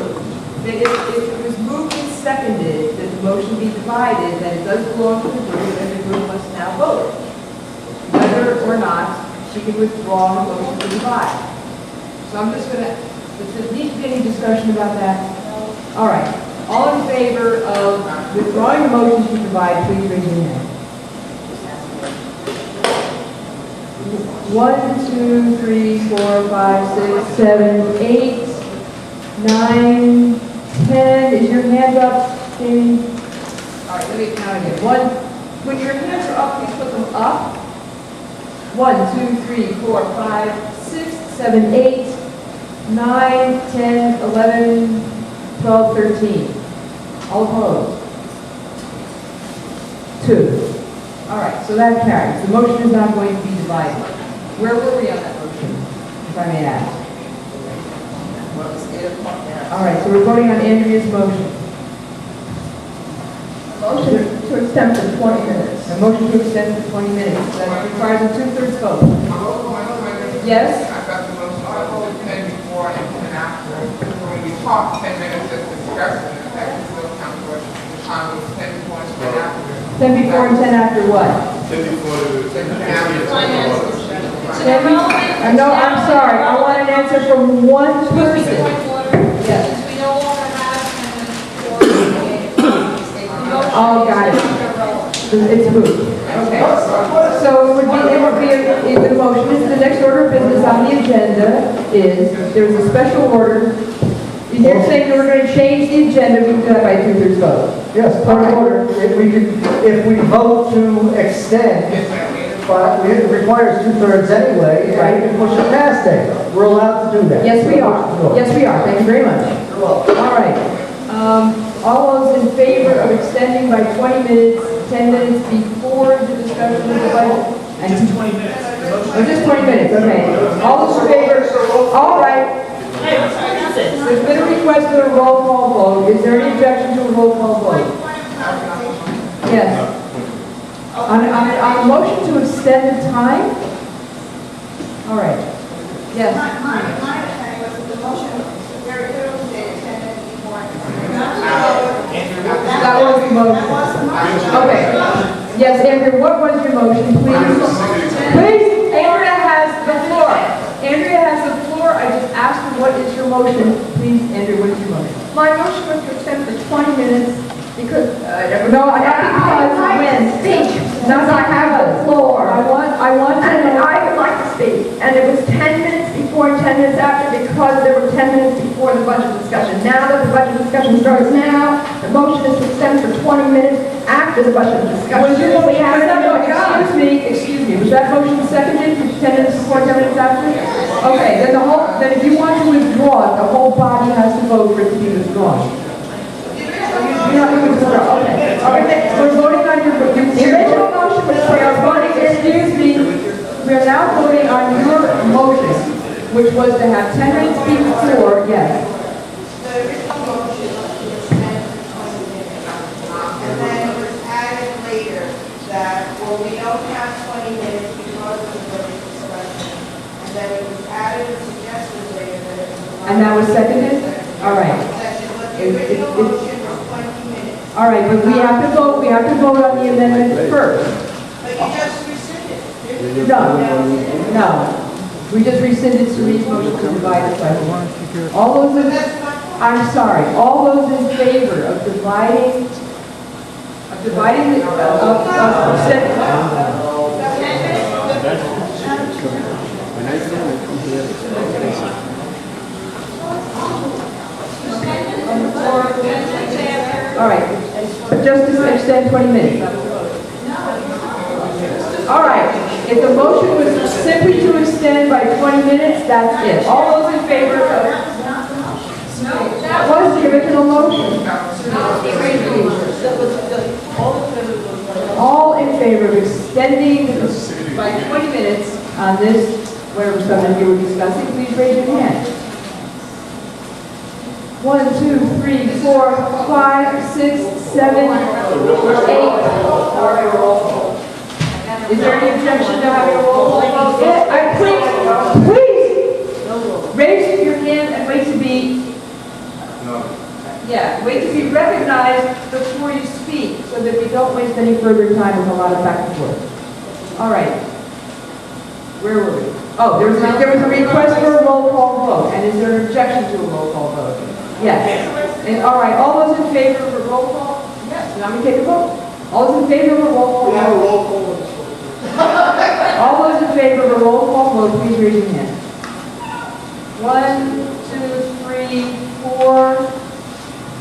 that if it was moved and seconded that the motion be divided, then it does belong to the group, and the group must now vote. Whether or not she can withdraw the motion to divide. So I'm just gonna, does there need to be any discussion about that? All right. All in favor of withdrawing the motion to divide, please raise your hand. 1, 2, 3, 4, 5, 6, 7, 8, 9, 10. Is your hand up, Jamie? All right, let me count again. When your hands are up, please put them up. 1, 2, 3, 4, 5, 6, 7, 8, 9, 10, 11, 12, 13. All opposed? 2. All right, so that carries. The motion is not going to be divided. Where were we on that motion, if I may ask? All right, so we're voting on Andrea's motion. Motion to extend for 20 minutes. A motion to extend for 20 minutes. That requires a 2/3 vote. Yes? I got the motion to 10 before and 10 after. When we talk 10 minutes of discussion, that can still count for the time was 10 before and 10 after. 10 before and 10 after what? 10 before the... 10 after. No, I'm sorry. I want an answer from one person. Yes. We no longer have Oh, got it. It's moved. Okay. So it would be in the motion, the next order of business on the agenda is, there's a special order. You're saying that we're going to change the agenda, we can do that by a 2/3 vote. Yes, point of order, if we vote to extend, but it requires 2/3 anyway, and you can push it past that. We're allowed to do that. Yes, we are. Yes, we are. Thank you very much. All right. All those in favor of extending by 20 minutes, 10 minutes before the discussion of the budget? And just 20 minutes. Oh, just 20 minutes, okay. All those in favor? All right. There's been a request for a roll call vote. Is there any objection to a roll call vote? Yes. On a motion to extend the time? All right. Yes. My understanding was that the motion very clearly stated 10 minutes before. That was the motion. Okay. Yes, Andrew, what was your motion, please? Please, Andrea has the floor. Andrea has the floor. I just asked her, what is your motion? Please, Andrea, what is your motion? My motion was to extend for 20 minutes because, No, I when. speak, since I have the floor. I want to And know. I would like to speak, and it was 10 minutes before and 10 minutes after because there were 10 minutes before the budget discussion. Now that the budget discussion starts now, the motion is to extend for 20 minutes after the budget discussion. Was your motion, We have excuse me, was that motion seconded, 10 minutes before, 10 minutes after? Okay, then then if you want to withdraw it, the whole body has to vote for it to be withdrawn. You have to withdraw, okay. All right, we're voting on the original motion, which we are voting, excuse me, we are now voting on your motion, which was to have 10 minutes before, yes. The original motion was to extend for 20 minutes. And then it was added later that, well, we don't have 20 minutes because of the budget discussion. And then it was added and suggested later that it was. And that was seconded? All right. But the original motion was 20 minutes. All right, but we have to vote on the amendment first. But you just rescinded. No. We just rescinded Sari's motion to divide the question. All those in, I'm sorry, all those in favor of dividing the, all right, just to extend 20 minutes. All right, if the motion was simply to extend by 20 minutes, that's it. All those in favor of... That was the original motion. All in favor of extending by 20 minutes on this, whatever subject you were discussing, please raise your hand. 1, 2, 3, 4, 5, 6, 7, 8. Is there any objection to having a roll call vote? Yeah, please, raise your hand and wait to be. Yeah, wait to be recognized before you speak, so that we don't waste any further time with a lot of back and forth. All right. Where were we? Oh, there was a request for a roll call vote, and is there an objection to a roll call vote? Yes. And, all right, all those in favor of a roll call? Yes. You want me to take a vote? All those in favor of a roll call? We have a vote? roll call on this one. All those in favor of a roll call vote, please raise your hand. 1, 2, 3, 4,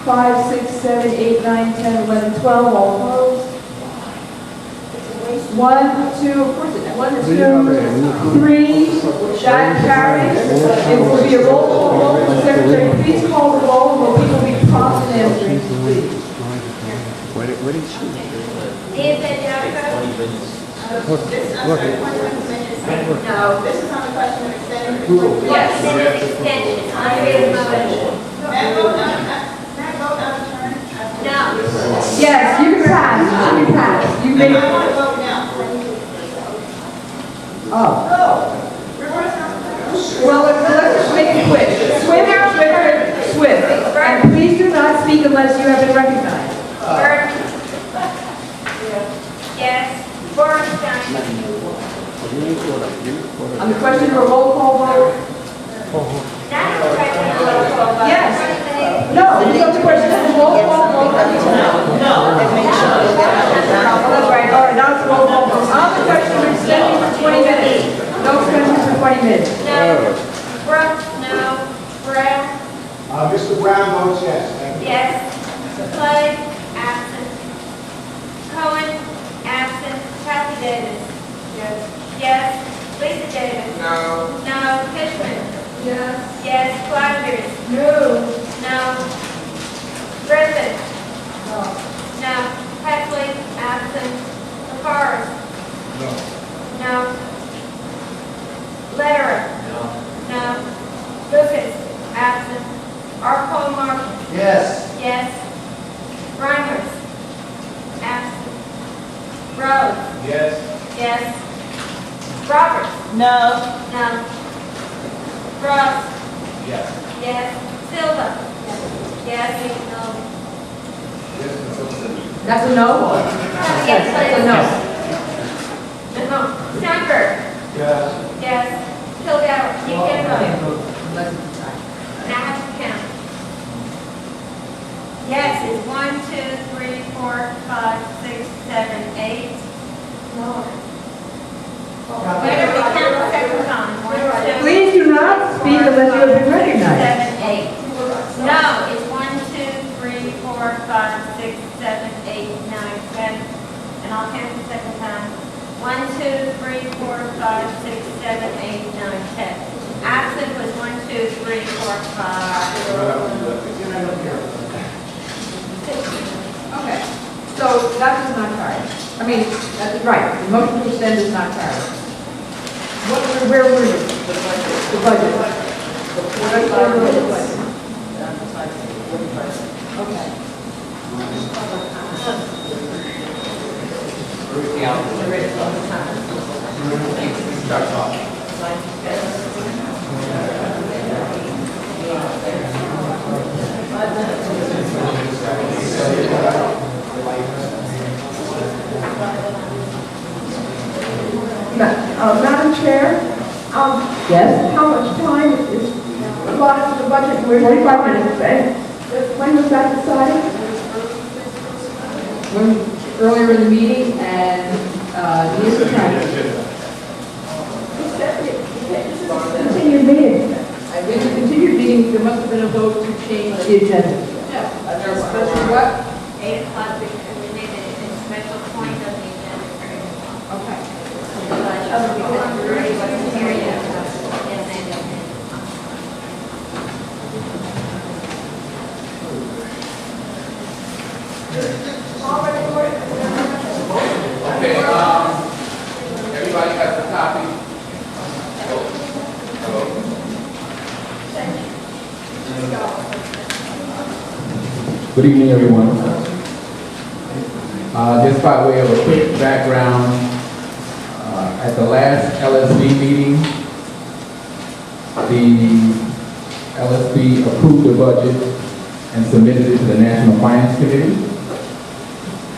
5, 6, 7, 8, 9, 10, 11, 12, all opposed. 1, 2, of course it is. 1, 2, 3, that carries. It will be a roll call vote. Will the secretary please call the roll, and will people be prompt in answering, please? What did she? David Jaffe? Look. No, this is on the question of extending the 20 minutes. Yes, extension, Andrea's motion. May I vote on the turn? No. Yes, you can pass. You can pass. You may. I want to vote now. Oh. Well, let's just make it quick. Swift. And please do not speak unless you have been recognized. Burton. Yes. Borstein. On the question of a roll call vote? Not the question of roll call vote. Yes. No, it's not the question of a roll call vote. No, that makes sure that Oh, that's right. All right, now it's roll call vote. On the question of extending for 20 minutes. No extension for 20 minutes. No. Brooks, no. Brown, Mr. Brown votes yes. Thank you. yes. Clay, absent. Cohen, absent. Kathy Davis. Yes. Yes. Lisa Davis. No. No. Fishman. Yes. Yes. Flanders. No. No. Griffin. No. No. Heffley, absent. LaForest. No. No. Lederer. No. Lucas, absent. Arcole Marshall. Yes. Yes. Reimers, absent. Rose. Yes. Yes. Roberts. No. No. Ross. Yes. Yes. Silva. Yes. No. That's a no? Yes, That's a no. No. Sandberg. Yes. Yes. Kilgore. You can Can't vote. vote unless it's assigned. Now I have to count. Yes is 1, 2, 3, 4, 5, 6, 7, 8. No. Better we count the second time. 1, 2. Please do not speak unless you have been recognized. 7, 8. No is 1, 2, 3, 4, 5, 6, 7, 8, 9, 10. And I'll count the second time. 1, 2, 3, 4, 5, 6, 7, 8, 9, 10. Absent was 1, 2, 3, 4, 5. Okay, so that does not carry. I mean, that's right, the motion to extend does not carry. Where were you? The budget. Where were the budget? Okay. Madam Chair, Yes? how much time is allotted to the budget? 45 minutes. And when was that decided? Earlier in the meeting, and this is time. This is a continued meeting. With the continued meeting, there must have been a vote to change the agenda. Yeah. Special what? 8 o'clock, we made it a special point of the agenda for 8 o'clock. Okay. Because Rudy wasn't here yet. Yes, I did. Okay, everybody has a copy? Good evening, everyone. Just by way of a quick background, at the last LSB meeting, the LSB approved the budget and submitted it to the National Finance Committee.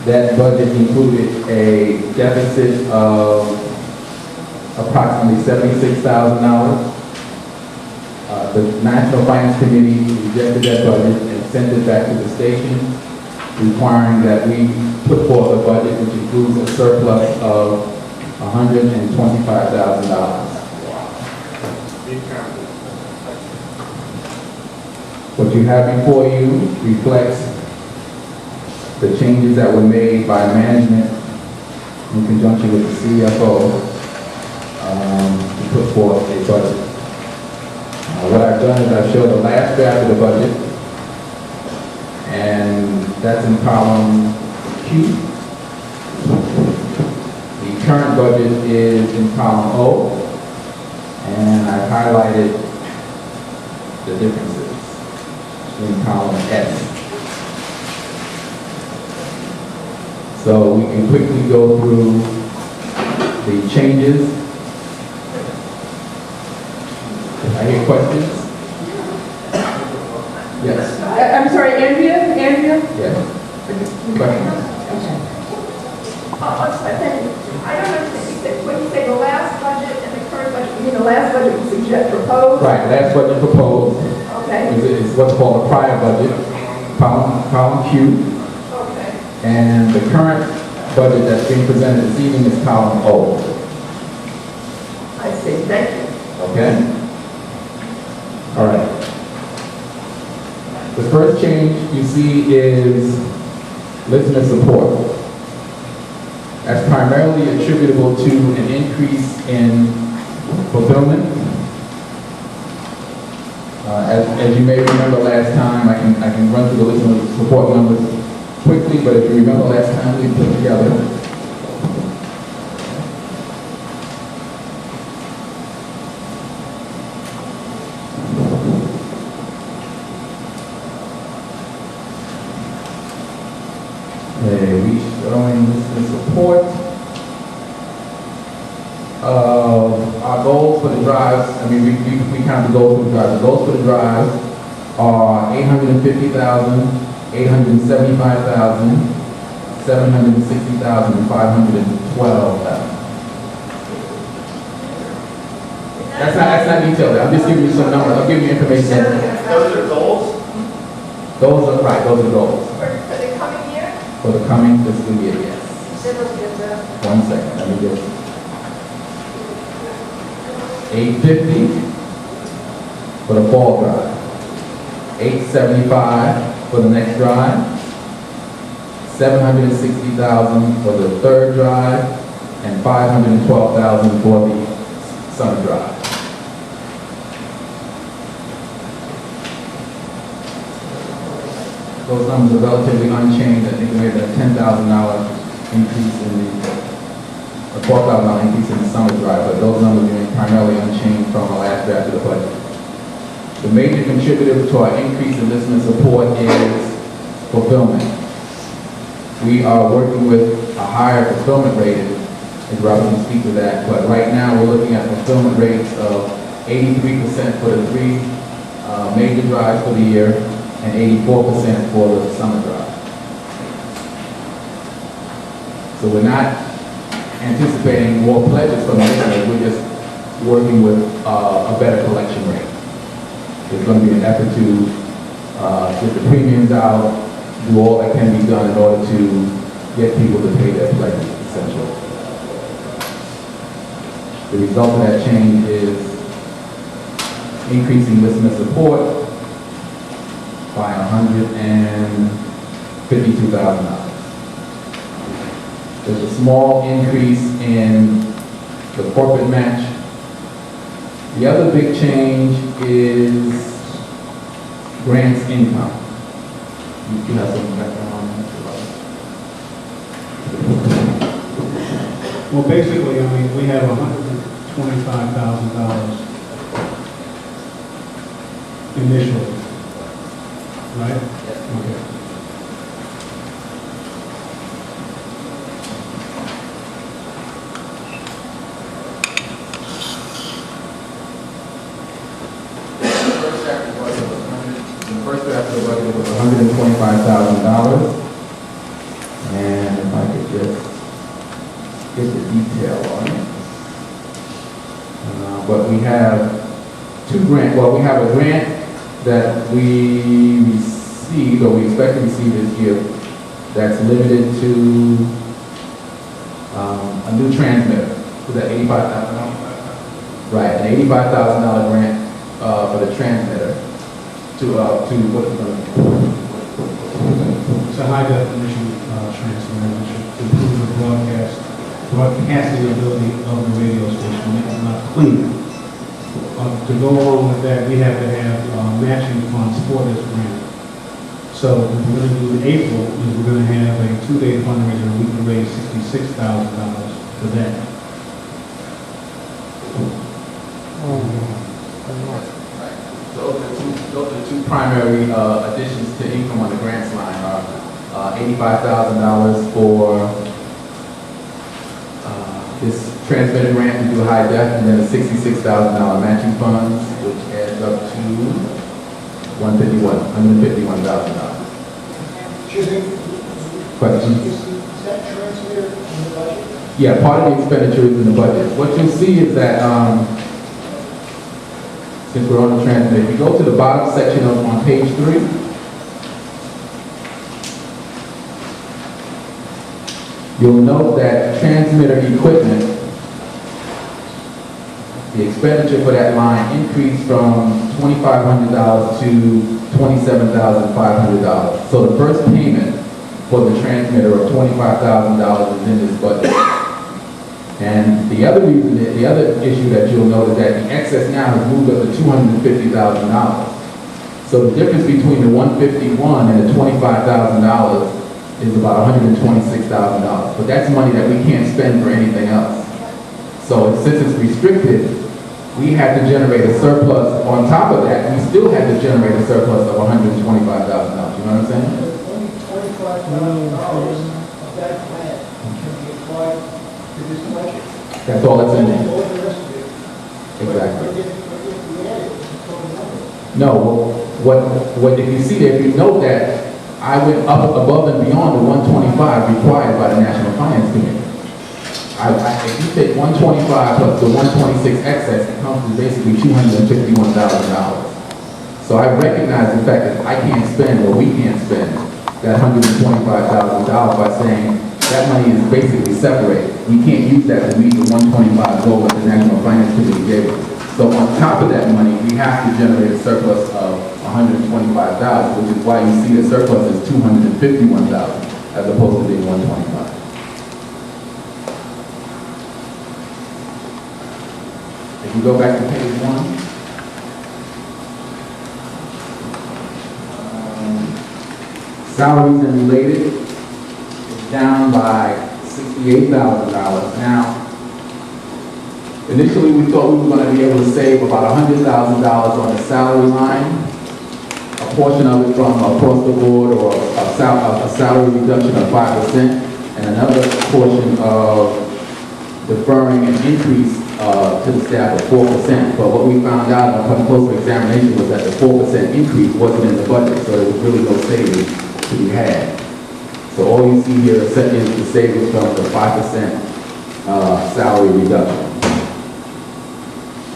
That budget included a deficit of approximately $76,000. The National Finance Committee rejected that budget and sent it back to the station, requiring that we put forth a budget which includes a surplus of $125,000. What you have before you reflects the changes that were made by management in conjunction with the CFO to put forth a budget. What I've done is I've showed the last draft of the budget, and that's in column Q. The current budget is in column O, and I've highlighted the differences in column S. So we can quickly go through the changes. I hear questions? Yes. I'm sorry, Andrea? Yes. Questions? I don't understand. When you say the last budget and the current budget, you mean the last budget was proposed? Right, last budget proposed Okay. is what's called the prior budget, column Q. Okay. And the current budget that's being presented this evening is column O. I see, thank you. Okay? All right. The first change you see is listener support. That's primarily attributable to an increase in fulfillment. As you may remember last time, I can run through the listener support numbers quickly, but if you remember last time we put together we showing listener support. Our goals for the drives, I mean, we count the goals for the drives. The goals for the drives are 850,000, 875,000, 760,000, and 512,000. That's not detailed. I'm just giving you some numbers. I'm giving you information. Those are goals? Those are right. Those are goals For the coming year? for the coming fiscal year. Yes. Say those again, sir. 1 second. Let me get 850 for the fall drive. 875 for the next drive. 760,000 for the third drive, and 512,000 for the summer drive. Those numbers are relatively unchanged. I think we had a $10,000 increase in a $12,000 increase in the summer drive, but those numbers remain primarily unchanged from the last draft of the budget. The major contributor to our increase in listener support is fulfillment. We are working with a higher fulfillment rate, and Robert can speak to that, but right now we're looking at fulfillment rates of 83% for the three major drives for the year and 84% for the summer drive. So we're not anticipating more pledges from listeners, we're just working with a better collection rate. There's going to be an effort to get the premiums out, do all that can be done in order to get people to pay their pledges, essentially. The result of that change is increasing listener support by $152,000. There's a small increase in the corporate match. The other big change is grants income. You have some background on that? Well, basically, I mean, we have $125,000 initially, right? Okay. The first draft of the budget was $125,000. And if I could just get the detail on it. But we have two grants. Well, we have a grant that we received, or we expect to receive this year, that's limited to a new transmitter. Was that $85,000? Right, an $85,000 grant for the transmitter to what is it going to do? It's a high definition transmitter, which should improve the broadcasting ability of the radio station, make it not cleaner. To go along with that, we have to have matching funds for this grant. So what we're going to do in April is we're going to have a 2-day fundraiser, and we can raise $66,000 for that. So those are the two primary additions to income on the grants line are $85,000 for this transmitter grant to do high def, and then a $66,000 matching funds, which adds up to $151,000. Excuse me? Question? Is that transmitter in the budget? Yeah, part of the expenditure is in the budget. What you'll see is that, since we're on the transmitter, if you go to the bottom section on page 3, you'll note that transmitter equipment, the expenditure for that line increased from $2,500 to $27,500. So the first payment for the transmitter of $25,000 is in this budget. And the other reason, the other issue that you'll note is that the excess now has moved up to $250,000. So the difference between the $151 and the $25,000 is about $126,000. But that's money that we can't spend for anything else. So since it's restricted, we had to generate a surplus. On top of that, we still had to generate a surplus of $125,000. You know what I'm saying? Only $25,000 of that grant can be applied to this budget. That's all that's in there. All the rest of it. Exactly. But if we add it, it's a total number. No, what if you see there, if you note that I went up above and beyond the 125 required by the National Finance Committee. If you take 125 plus the 126 excess, it comes to basically $251,000. So I recognize the fact that I can't spend, or we can't spend, that $125,000 by saying that money is basically separated. We can't use that to meet the 125 goal that the National Finance Committee gave us. So on top of that money, we have to generate a surplus of $125,000, which is why you see the surplus is $251,000 as opposed to being $125,000. If you go back to page 1, salaries and related is down by $68,000. Now, initially we thought we were going to be able to save about $100,000 on the salary line, a portion of it from across the board, or a salary reduction of 5%, and another portion of deferring an increase to the staff of 4%. But what we found out upon closer examination was that the 4% increase wasn't in the budget, so there was really no savings to be had. So all you see here is the savings from the 5% salary reduction.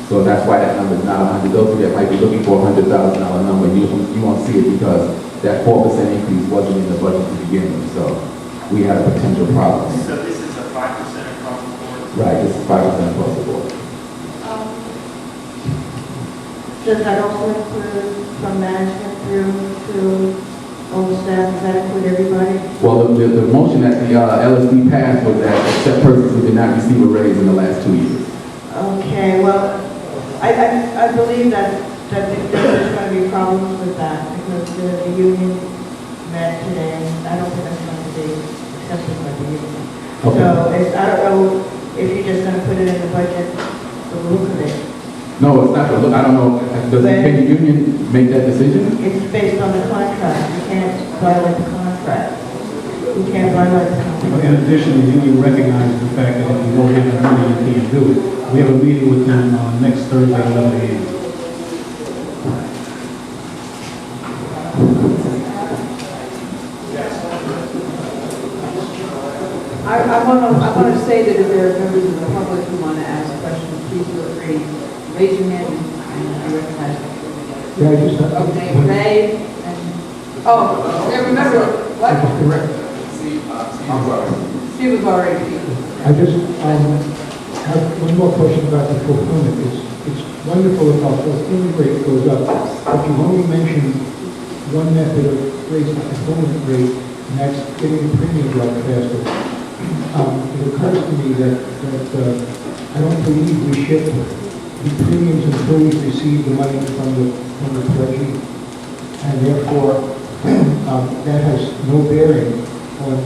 So that's why that number is not 100. Those of you that might be looking for a $100,000 number, you won't see it because that 4% increase wasn't in the budget to begin with. So we had a potential problem. So this is a 5% across the board? Right, this is 5% across the board. Does that also include from management through to all the staff? Does that include everybody? Well, the motion that the LSD passed was that except persons who did not receive a raise in the last 2 years. Okay, well, I believe that there's going to be problems with that because the union met today. I don't think that's going to be accepted by the union. Okay. So I don't know if you're just going to put it in the budget for the look of it. No, it's not. I don't know. Can the union make that decision? It's based on the contract. You can't violate the contract. You can't violate the contract. In addition, the union recognizes the fact that if you don't have the money, you can't do it. We have a meeting with them next Thursday at 11 a.m. I want to say that if there are members of the public who want to ask questions, please feel free. Raise your hand and I recognize you. Yeah, I just, Okay, Ray, and, oh, yeah, remember, what? correct. Steve was already. I just have one more question about the fulfillment. It's wonderful if our fulfillment rate goes up, but you only mentioned one method of raising the fulfillment rate, and that's getting the premium drop faster. It occurs to me that I don't believe we ship the premiums until we receive the money from the pledgee, and therefore that has no bearing on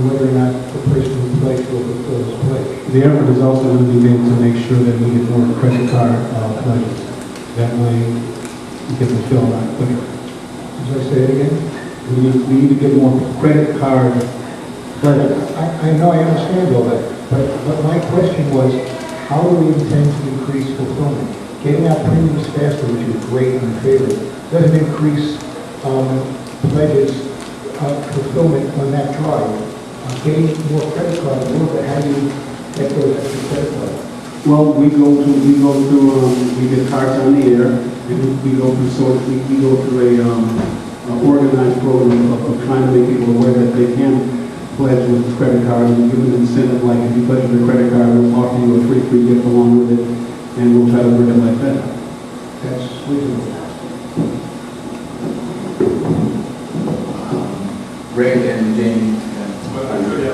whether or not the person who pledged will fulfill his pledge. The effort is also going to be made to make sure that we get more credit card pledges. That way, we can fulfill that quicker. As I say it again? We need to get more credit card pledges. I know, I understand all that, but my question was, how do we intend to increase fulfillment? Getting our premiums faster, which is great and in favor, doesn't increase pledges fulfillment on that drive. Getting more credit cards, a little bit, how do you get those extra credit cards? Well, we get cards on the air, and we go through a organized program of trying to make people aware that they can pledge with the credit card and give them an incentive, like if you pledge with a credit card, we'll offer you a free gift along with it, and we'll try to bring it like that. That's reasonable. Ray and Jamie. Well, actually,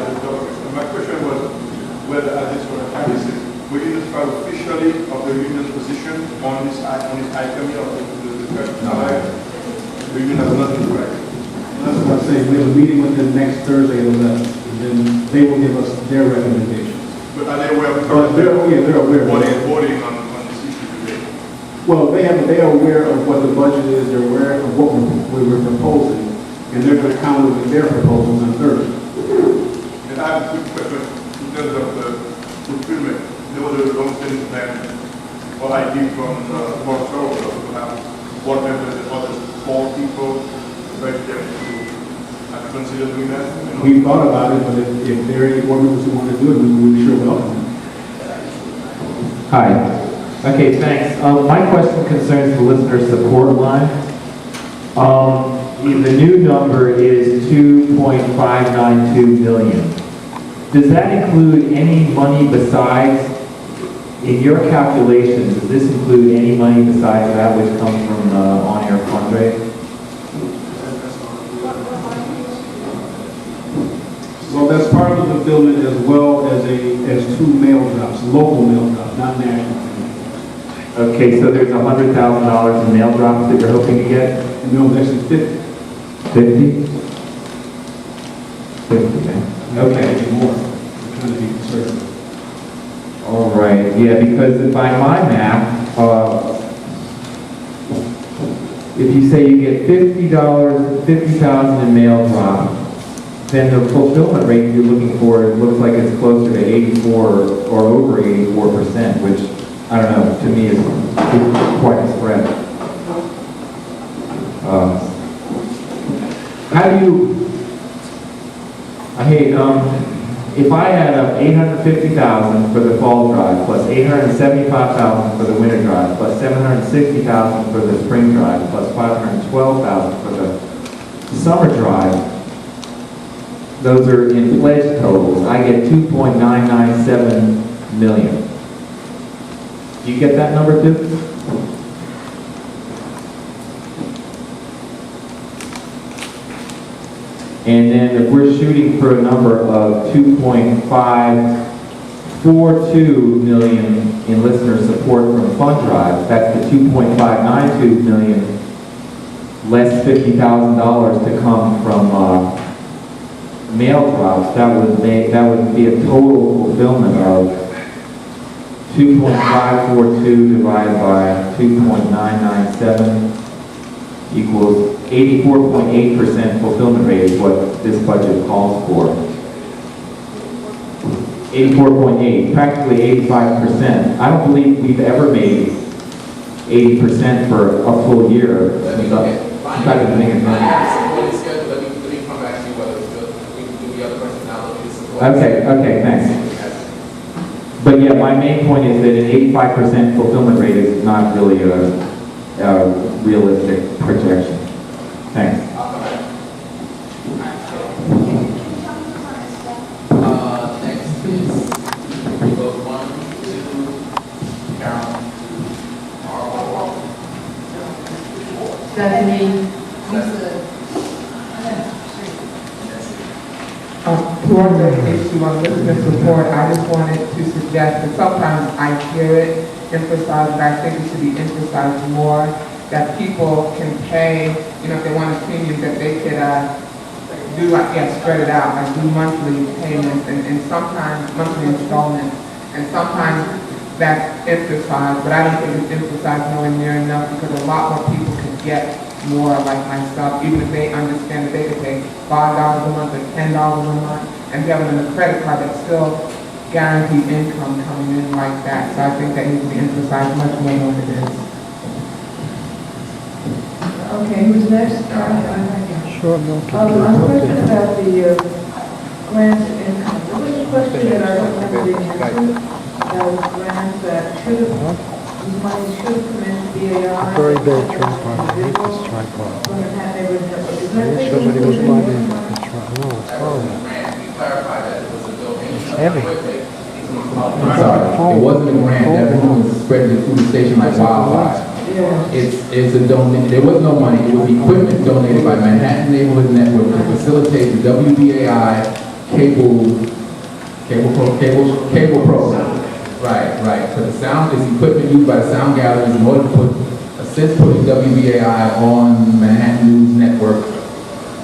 my question was whether at this point of time, will you notify officially of the union's position on this item of the discussion? No. The union has nothing to write. That's what I'm saying. We have a meeting with them next Thursday at 11, and then they will give us their recommendations. But are they aware of They're aware. voting on this issue today? Well, they are aware of what the budget is. They're aware of what we're proposing, and they're going to counter with their proposals on Thursday. And I have a quick question in terms of the fulfillment. There was a long-standing plan, or idea from Mark Sorrell, to have board members and other small people, invite them to consider doing that. We thought about it, but if there are any board members who want to do it, we would sure welcome them. Hi. Okay, thanks. My question concerns the listener support line. The new number is 2.592 million. Does that include any money besides, in your calculations, does this include any money besides that which comes from on-air fundraising? Well, that's part of the fulfillment as well as two mail drops, local mail drops, not national. Okay, so there's $100,000 in mail drops that you're hoping to get? No, actually 50. 50? 50, man. Okay, more. I'm trying to be conservative. All right, yeah, because by my math, if you say you get $50,000 in mail drop, then the fulfillment rate you're looking for, it looks like it's closer to 84 or over 84%, which, I don't know, to me is quite a spread. How do you, if I add up 850,000 for the fall drive, plus 875,000 for the winter drive, plus 760,000 for the spring drive, plus 512,000 for the summer drive, those are in pledge totals. I get 2.997 million. Do you get that number too? And then if we're shooting for a number of 2.542 million in listener support from fund drive, that's the 2.592 million less $50,000 to come from mail drops. That would be a total fulfillment of 2.542 divided by 2.997 equals 84.8% fulfillment rate is what this budget calls for. 84.8, practically 85%. I don't believe we've ever made 80% for a full year. Let me come back to you whether we do the other question now, look at the Okay, thanks. But yeah, my main point is that an 85% fulfillment rate is not really a realistic projection. Thanks. Next, please. We go 1, 2, Carol. Stephanie, Towards the issue of listener support, I just wanted to suggest that sometimes I hear it emphasized, but I think it should be emphasized more, that people can pay, if they want a premium, that they could do spread it out, like do monthly payments and sometimes monthly installments. And sometimes that's emphasized, but I don't think it's emphasized nowhere near enough because a lot more people could get more like myself, even if they understand that they could pay $5 a month or $10 a month and be having a credit card that's still guaranteed income coming in like that. So I think that needs to be emphasized much more than it is. Okay, who's next? Sure, no. On the question about the grants income, there was a question that I don't remember the answer. Grants that should have, money should have come in BAI. Very bad tripod. I hate this tripod. Somebody was buying the tripod. No, it's horrible. It's heavy. I'm sorry, it wasn't a grant, that room was spreading through the station like wildfire. It's a donation, there was no money, it was equipment donated by Manhattan Neighborhood Network to facilitate the WBAI cable program. Right. So the sound is equipment used by the sound galleries in order to assist putting WBAI on Manhattan News Network.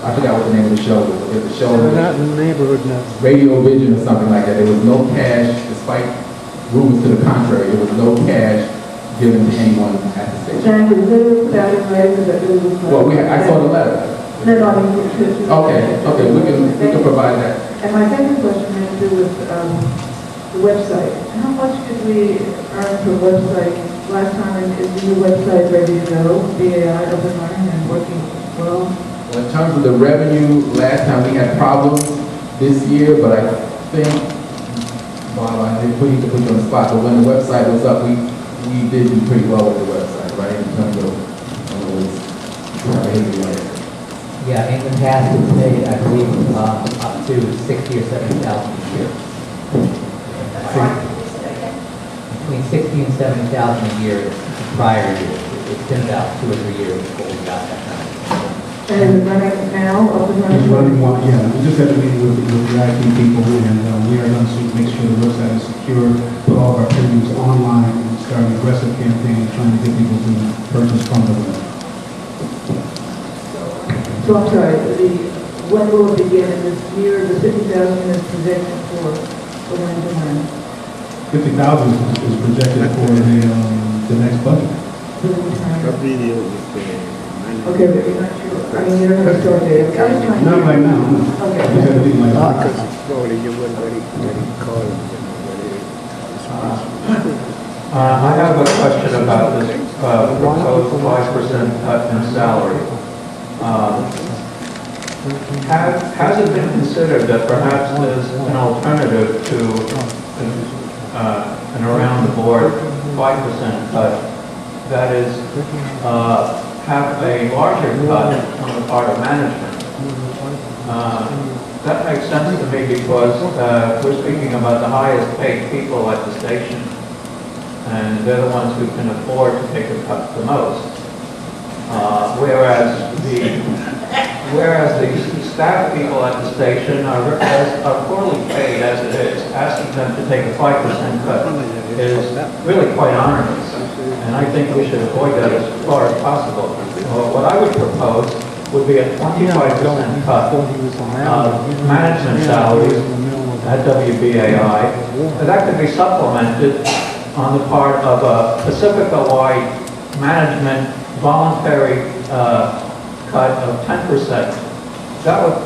I forgot what the name of the show was. The show was Manhattan Neighborhood Network. Radio Vision or something like that. There was no cash, despite rumors to the contrary. There was no cash given to anyone at the station. And was it put out in writing that it was? Well, I saw the letter. No, I mean, Okay, we can provide that. And my second question has to do with the website. How much did we earn per website last time? Is the new website ready to go? BAI up and running and working well? Well, in terms of the revenue, last time we had problems this year, but I think, well, I didn't put you on the spot, but when the website was up, we did do pretty well with the website, right? In terms of, Yeah, in the past, it's made, I believe, up to 60 or 70,000 a year. Between 60 and 70,000 a year prior years. It's been about 2 or 3 years before we got that kind of. And is it running now, up and running? It's running one, yeah, we just had a meeting with the IT people, and we are going to make sure the website is secure, put all of our premiums online, and start an aggressive campaign trying to get people to purchase from the web. So I'm sorry, when will it begin in this year? The 50,000 is projected for when? 50,000 is projected for the next budget. Okay, but you're not sure. I mean, you're not sure date. Not right now, no. Okay. We had a meeting like that. I have a question about this proposed 5% cut in salary. Has it been considered that perhaps there's an alternative to an around-the-board 5% cut, that is, have a larger cut on the part of management? That makes sense to me because we're speaking about the highest paid people at the station, and they're the ones who can afford to take a cut the most. Whereas the staff people at the station are poorly paid as it is. Asking them to take a 5% cut is really quite onerous, and I think we should avoid that as far as possible. What I would propose would be a 25% cut of management salaries at WBAI. That could be supplemented on the part of a Pacifica-wide management voluntary cut of 10%. That would,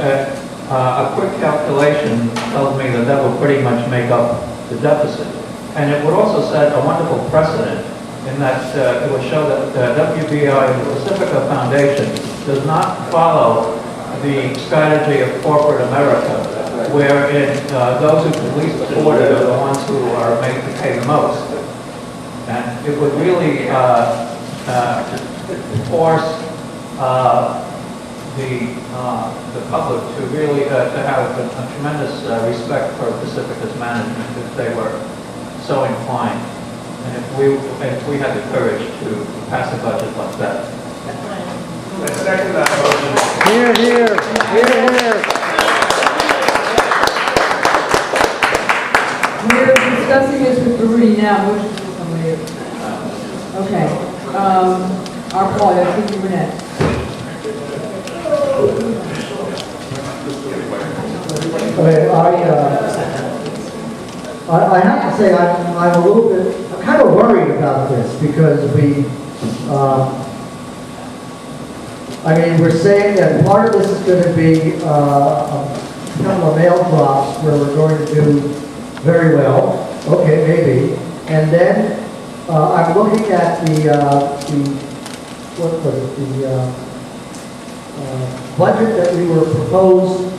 a quick calculation tells me that that would pretty much make up the deficit. And it would also set a wonderful precedent in that it would show that WBAI and the Pacifica Foundation does not follow the strategy of corporate America, wherein those who can least afford it are the ones who are made to pay the most. And it would really force the public to really to have a tremendous respect for Pacifica's management if they were so inclined, and if we had the courage to pass a budget like that. I second that motion. Here, here, here, here. We're discussing this with Rudy now, motion for somebody. Okay, our Paul, I think you were next. Okay, I have to say, I'm a little bit, I'm kind of worried about this because I mean, we're saying that part of this is going to be a couple of mail drops where we're going to do very well. Okay, maybe. And then I'm looking at what was it, the budget that we were proposed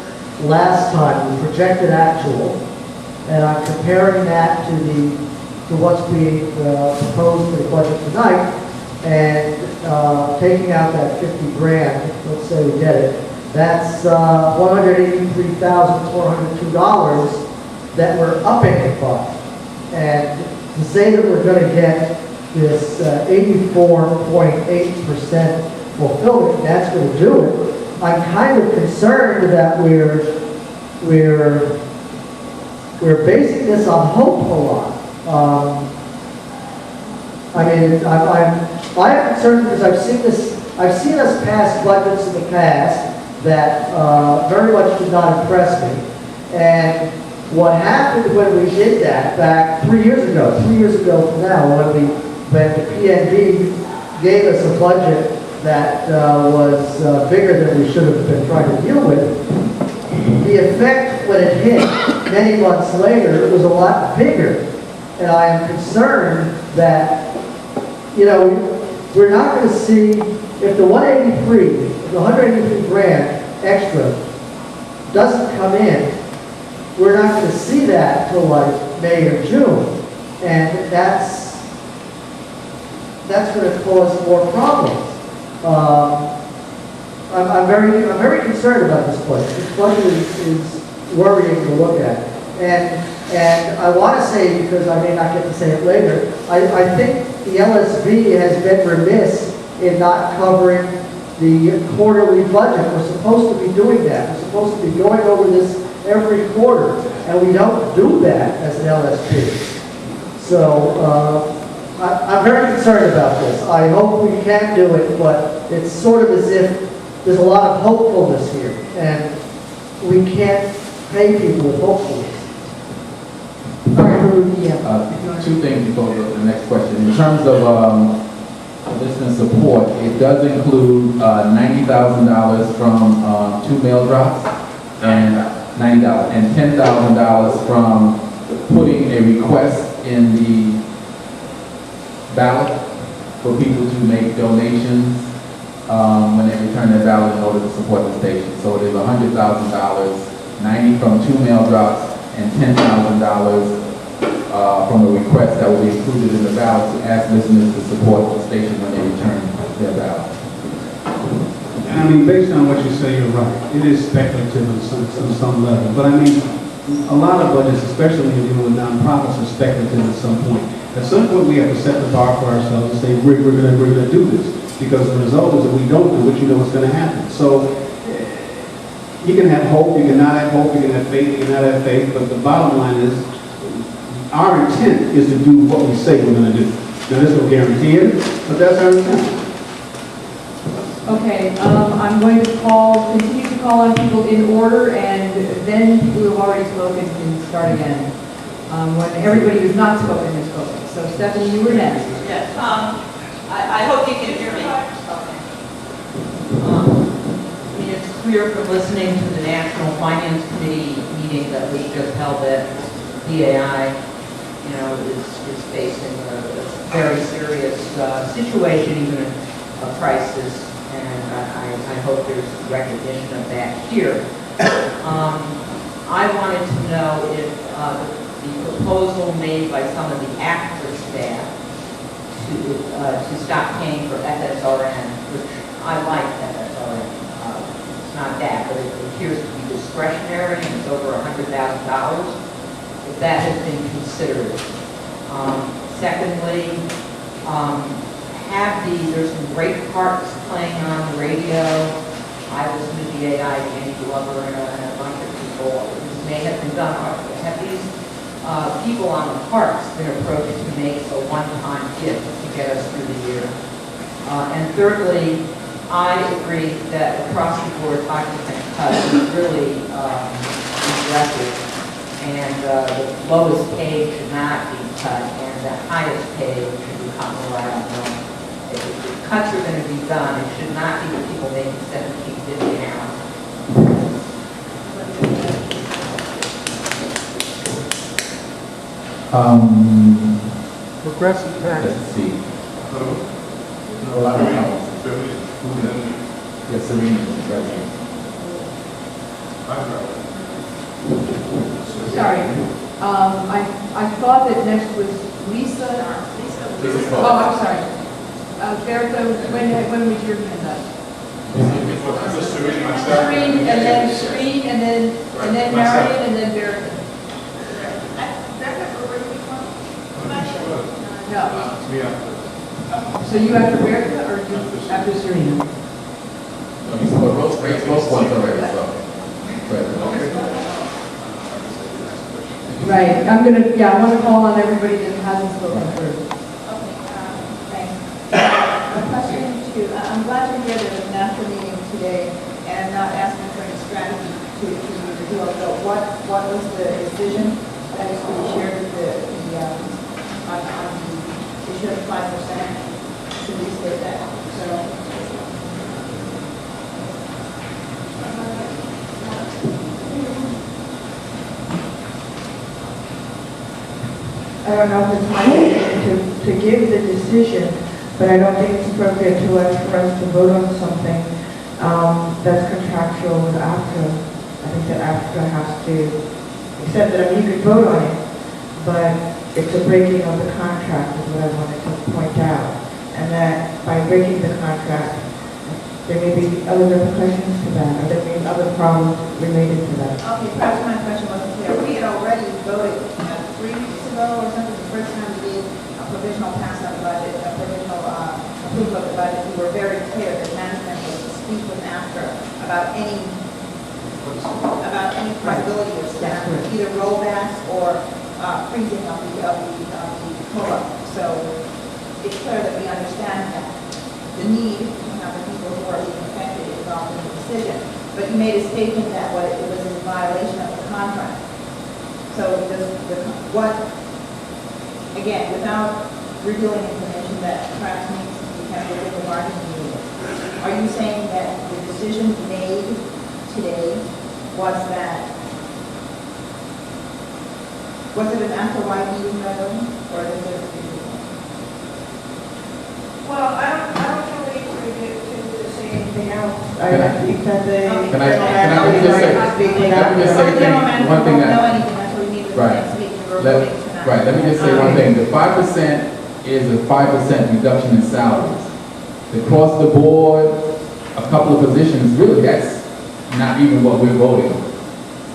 last time, the projected actual, and I'm comparing that to what's being proposed for the budget tonight, and taking out that 50 grand, let's say we get it, that's $183,402 that we're upping it by. And to say that we're going to get this 84.8% fulfillment, that's going to do it, I'm kind of concerned that we're basing this on hope a lot. I mean, I'm concerned because I've seen us pass budgets in the past that very much did not impress me. And what happened when we did that back 3 years ago from now, when the PNB gave us a budget that was bigger than we should have been trying to deal with, the effect when it hit many months later was a lot bigger. And I am concerned that, you know, we're not going to see, if the 183 grand extra doesn't come in, we're not going to see that till like May or June. And that's going to cause more problems. I'm very concerned about this budget. This budget is worrying to look at. And I want to say, because I may not get to say it later, I think the LSB has been remiss in not covering the quarterly budget. We're supposed to be doing that. We're supposed to be going over this every quarter, and we don't do that as an LSB. So I'm very concerned about this. I hope we can do it, but it's sort of as if there's a lot of hopefulness here, and we can't pay people with hopefulness. Two things before we go to the next question. In terms of listener support, it does include $90,000 from 2 mail drops, and $90 and $10,000 from putting a request in the ballot for people to make donations when they return their ballot in order to support the station. So there's $100,000, 90 from 2 mail drops, and $10,000 from a request that will be included in the ballot to ask listeners to support the station when they return their ballot. And I mean, based on what you say, you're right. It is speculative on some level. But I mean, a lot of budgets, especially when you're dealing with nonprofits, are speculative at some point. At some point, we have to set the bar for ourselves and say, we're going to do this. Because the result is that we don't do it, you know what's going to happen. So you can have hope, you can not have hope, you can have faith, you can not have faith, but the bottom line is, our intent is to do what we say we're going to do. Now, there's no guarantee it, but that's our intent. Okay, I'm going to continue to call on people in order, and then people who have already spoken can start again. When everybody who's not spoken has spoken. So Stephanie, you were next. Yes, I hope you can hear me. Okay. I mean, it's clear from listening to the National Finance Committee meeting that was just held that BAI, you know, is facing a very serious situation, even a crisis, and I hope there's recognition of that here. I wanted to know if the proposal made by some of the actor staff to stop paying for FSRN, which I like FSRN. It's not that, but it appears to be discretionary and it's over $100,000. If that has been considered. Secondly, there's some great parts playing on the radio. I listen to WBAI, Danny Glover, and a bunch of people. This may have been done. Have these people on the parks been approached to make a one-time gift to get us through the year? And thirdly, I agree that across the board 5% cut is really aggressive, and the lowest paid should not be cut, and the highest paid should become more out. If cuts are going to be done, it should not be the people making $17.50 an hour. Progressive tax. Let's see. A lot of comments. Yes, Serena, Mr. President. Sorry. I thought that next was Lisa. Oh, I'm sorry. Bertha, when was your hand up? Serene, and then Marion, and then Bertha. No. So you after Bertha, or you after Serena? No, you spoke both ones already, so. Right, I want to call on everybody that hasn't spoken first. A question to, I'm glad to hear there's a national meeting today, and I'm not asking for any strategy to reveal, but what was the decision that is to be shared with on the issue of 5%? Should we state that? So. I don't know if it's my decision to give the decision, but I don't think it's appropriate for us to vote on something that's contractual with AFTRA. I think that AFTRA has to accept that. I mean, you could vote on it, but it's a breaking of the contract is what I wanted to point out. And that by breaking the contract, there may be other repercussions to that, or there may be other problems related to that. Okay, perhaps my question wasn't clear. We had already voted 3 weeks ago or something, the first time we did a provisional pass on the budget, a provisional approval of the budget. We were very clear that management was to speak with AFTRA about any possibility of staff, either rollbacks or freezing of the COLA. So it's clear that we understand that the need to have the people who are being affected involved in the decision. But you made a statement that it was in violation of the contract. So again, without revealing information that perhaps needs to be kept within the bargaining unit, are you saying that the decision made today was it an after-wide meeting, or is it? Well, I don't really agree to say anything else. I think that they... Can I just say one thing that... Right, let me just say one thing. The 5% is a 5% reduction in salaries. Across the board, a couple of positions, really, that's not even what we're voting on.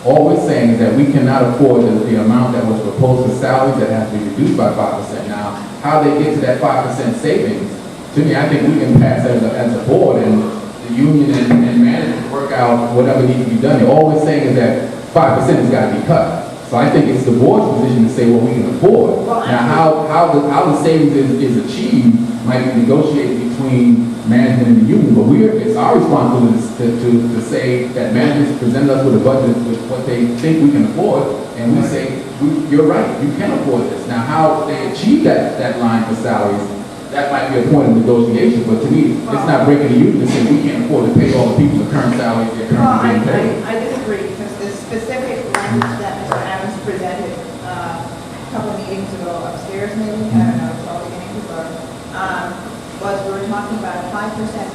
All we're saying is that we cannot afford the amount that was proposed for salaries that has to be reduced by 5%. Now, how they get to that 5% savings, to me, I think we can pass as a board, and the union and management work out whatever needs to be done. All we're saying is that 5% has got to be cut. So I think it's the board's position to say what we can afford. Now, how the savings is achieved might be negotiated between management and the union, but it's our responsibility to say that management presented us with a budget with what they think we can afford, and we say, you're right, you can afford this. Now, how they achieve that line for salaries, that might be a point of negotiation, but to me, it's not breaking the union to say we can't afford to pay all the people the current salaries they're currently being paid. I disagree, because the specific language that Mr. Adams presented a couple of meetings ago upstairs, maybe, I don't know, it's all beginning to blur, was we were talking about a 5%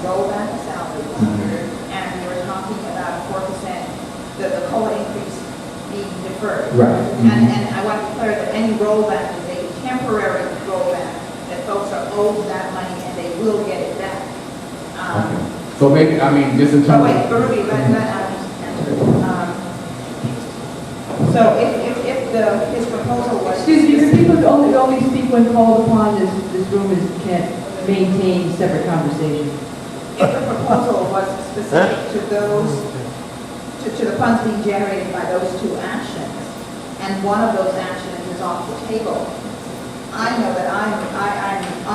rollback of salaries, and we were talking about 4%, the COLA increase deferred. Right. And I want to be clear that any rollback is a temporary rollback, that folks are owed that money and they will get it back. So maybe, I mean, just in So terms wait, of. Ruby, let so if his proposal was. Excuse me, your people only speak when called upon. This room can't maintain separate conversations. If the proposal was specific to those, to the funds being generated by those two actions, and one of those actions is off the table, I know that I'm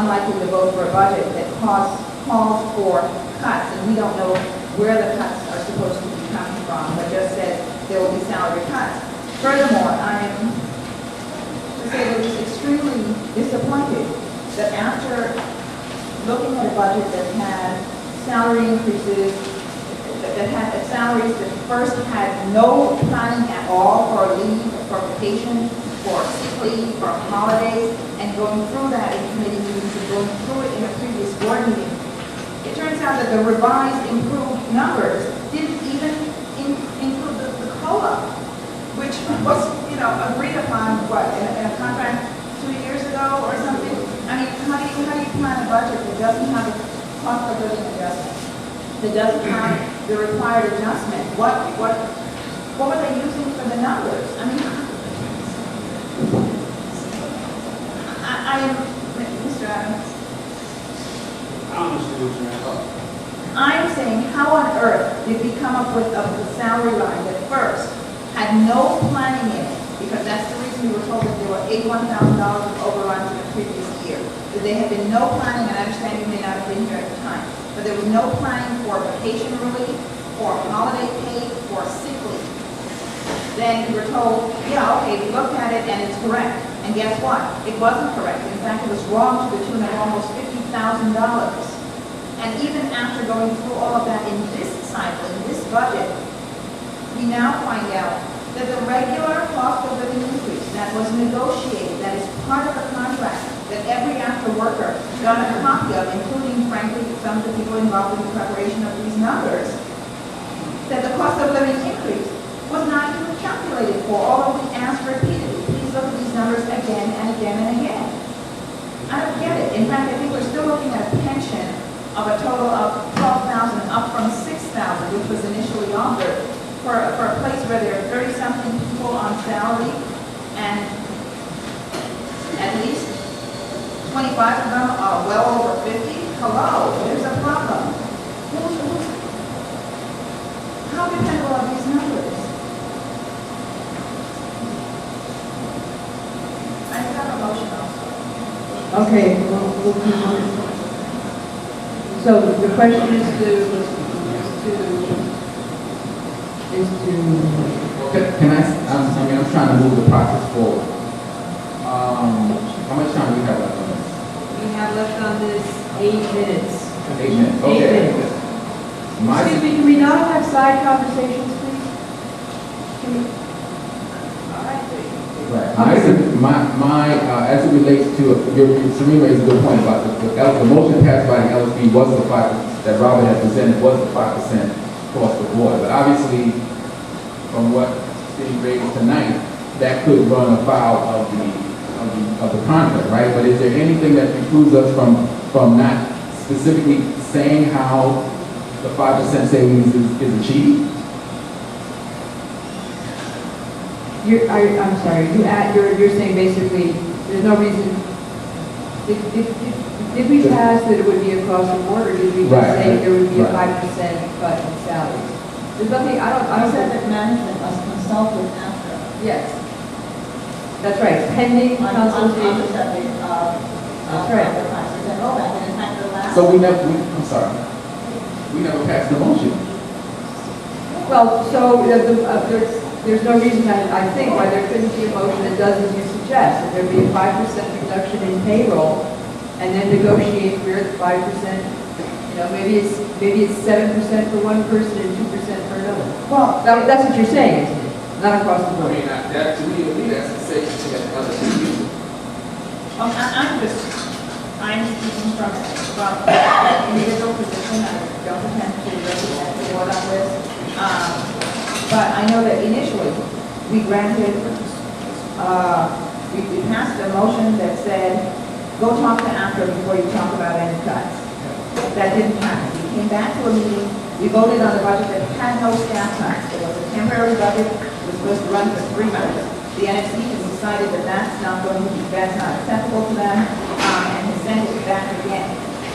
unlikely to vote for a budget that calls for cuts, and we don't know where the cuts are supposed to be coming from, but just says there will be salary cuts. Furthermore, I am, to say the least, extremely disappointed that after looking at a budget that had salary increases, that had salaries that first had no planning at all for leave, for vacation, for sick leave, for holidays, and going through that in committee meetings and going through it in a previous board meeting. It turns out that the revised improved numbers didn't even include the COLA, which was, agreed upon, in a contract 2 years ago or something. I mean, how do you plan a budget that doesn't have a cost of living adjustment, that doesn't have the required adjustment? What were they using for the numbers? I mean, I am, Mr. Adams. I don't understand what you're talking. I'm saying, how on earth did we come up with a salary line that first had no planning in it? Because that's the reason we were told that there were $81,000 of overruns in the previous year. That there had been no planning, and I understand you may not have been here at the time, but there was no planning for vacation relief, for holiday pay, for sick leave. Then we were told, yeah, okay, we looked at it and it's correct. And guess what? It wasn't correct. In fact, it was wrong to the tune of almost $50,000. And even after going through all of that in this cycle, in this budget, we now find out that the regular cost of living increase that was negotiated, that is part of the contract, that every after worker got a copy of, including, frankly, some of the people involved in the preparation of these numbers, that the cost of living increase was not even calculated for, although we asked repeatedly, please look at these numbers again and again and again. I don't get it. In fact, I think we're still looking at a pension of a total of $12,000, up from $6,000, which was initially offered, for a place where there are 30-something people on salary, and at least 25 of them are well over 50. Hello, there's a problem. How dependable are these numbers? I have a motion also. Okay, we'll keep on. So the question is Can I'm trying to move the process forward. How much time do we have left on this? we have left on this 8 minutes. 8 minutes, 8 okay. minutes. My- Excuse me, can we not have side conversations, please? Can we? Right. As it relates to, Serena raised a good point about the motion passed by the LSB was the 5%, that Robert had presented was the 5% across the board. But obviously, from what's being raised tonight, that could run afoul of the contract, right? But is there anything that precludes us from not specifically saying how the 5% savings is achieved? I'm sorry, you're saying basically, there's no reason, did we pass that it would be across the board, or did we just say there would be a 5% cut in salaries? There's nothing, I don't said that management must consult with AFTRA. Yes. That's right, pending consultation. That's right. So I'm sorry, we never passed the motion. Well, so there's no reason, I think, why there couldn't be a motion that does as you suggest, that there be a 5% reduction in payroll, and then negotiate where the 5%, maybe it's 7% for one person and 2% for another. Well, that's what you're saying, isn't it? Not across the board. I mean, that to me, that's the same thing as other people. I'm speaking from an individual position. I don't intend to represent the board on this. But I know that initially, we granted, we passed a motion that said, go talk to AFTRA before you talk about any cuts. That didn't happen. We came back to a meeting, we voted on a budget that had no staff cuts. It was a temporary budget, it was supposed to run for 3 months. The NFC has decided that that's not acceptable to them, and has sent it back again.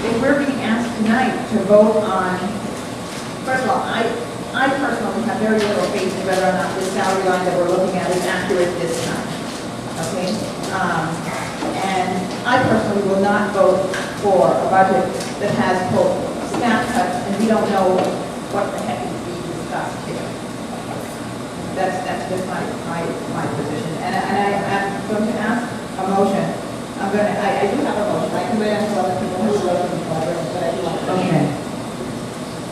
If we're being asked tonight to vote on, first of all, I personally have very little faith in whether or not this salary line that we're looking at is accurate this time. Okay? And I personally will not vote for a budget that has both staff cuts, and we don't know what the heck is being discussed here. That's just my position. And I'm going to ask a motion. I do have a motion. I can wait until other people who are looking for it, but I do want to. Okay.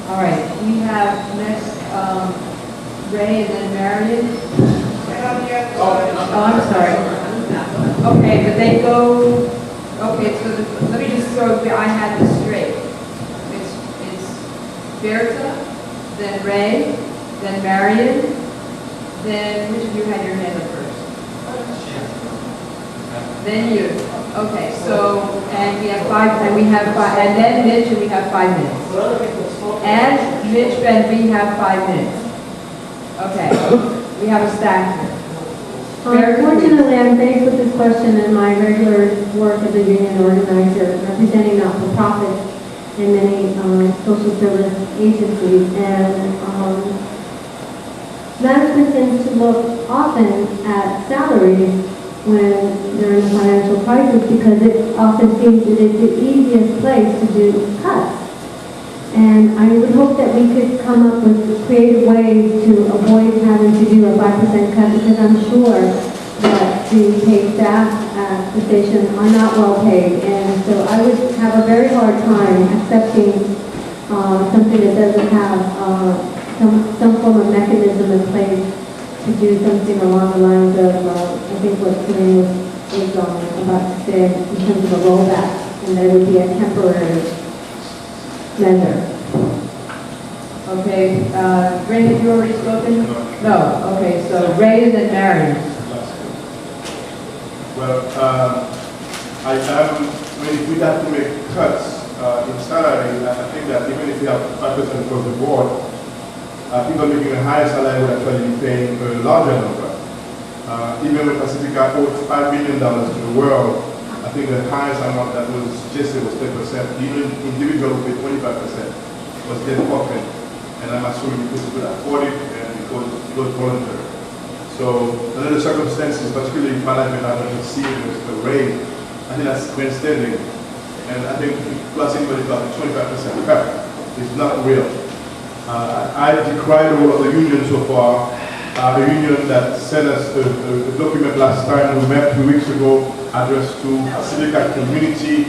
All right, we have next, Ray and then Marion. Oh, I'm sorry. Okay, but they go, okay, so let me just throw, I had this straight. It's Bertha, then Ray, then Marion, then, which of you had your hand up first? Then you. Okay, so, and we have 5, and then Mitch, and we have 5 minutes. And Mitch, and we have 5 minutes. Okay, we have a stack here. Unfortunately, I'm faced with this question in my regular work as a union organizer, representing not-for-profits and many social service agencies. And management tends to look often at salaries when they're in a financial crisis because it often seems that it's the easiest place to do cuts. And I would hope that we could come up with creative ways to avoid having to do a 5% cut because I'm sure that the paid staff at the station are not well paid. And so I would have a very hard time accepting something that doesn't have some form of mechanism in place to do something along the lines of, I think what Celine was about to say in terms of a rollback, and that it would be a temporary measure. Okay, Ray, have you already spoken? No. Okay, so Ray and then Marion. Well, if we have to make cuts in salary, I think that even if we have 5% across the board, people making a higher salary would actually be paying a larger number. Even when Pacifica owed $5 million to the world, I think the highest amount that was suggested was 10%. Even individual who paid 25% was then offered. And I'm assuming because we could afford it and because it was voluntary. So under the circumstances, particularly if management hasn't received the rate, I think that's grandstanding. And I think plus anybody got 25% cut is not real. I decry the role of the union so far. The union that sent us a document last time we met 2 weeks ago addressed to Pacifica community.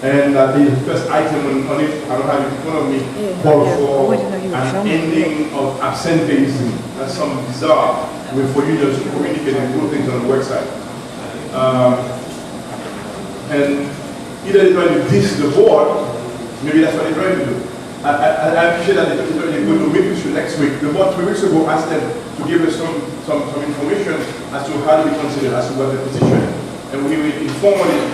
And the first item on it, I don't have it in front of me, called for an ending of absenteeism. That's something bizarre for unions to communicate and put things on the website. And either they're trying to diss the board, maybe that's what they're trying to do. I appreciate that they're going to meet with you next week. The board 3 weeks ago asked them to give us some information as to how do we consider as to what the position. And we informed on it,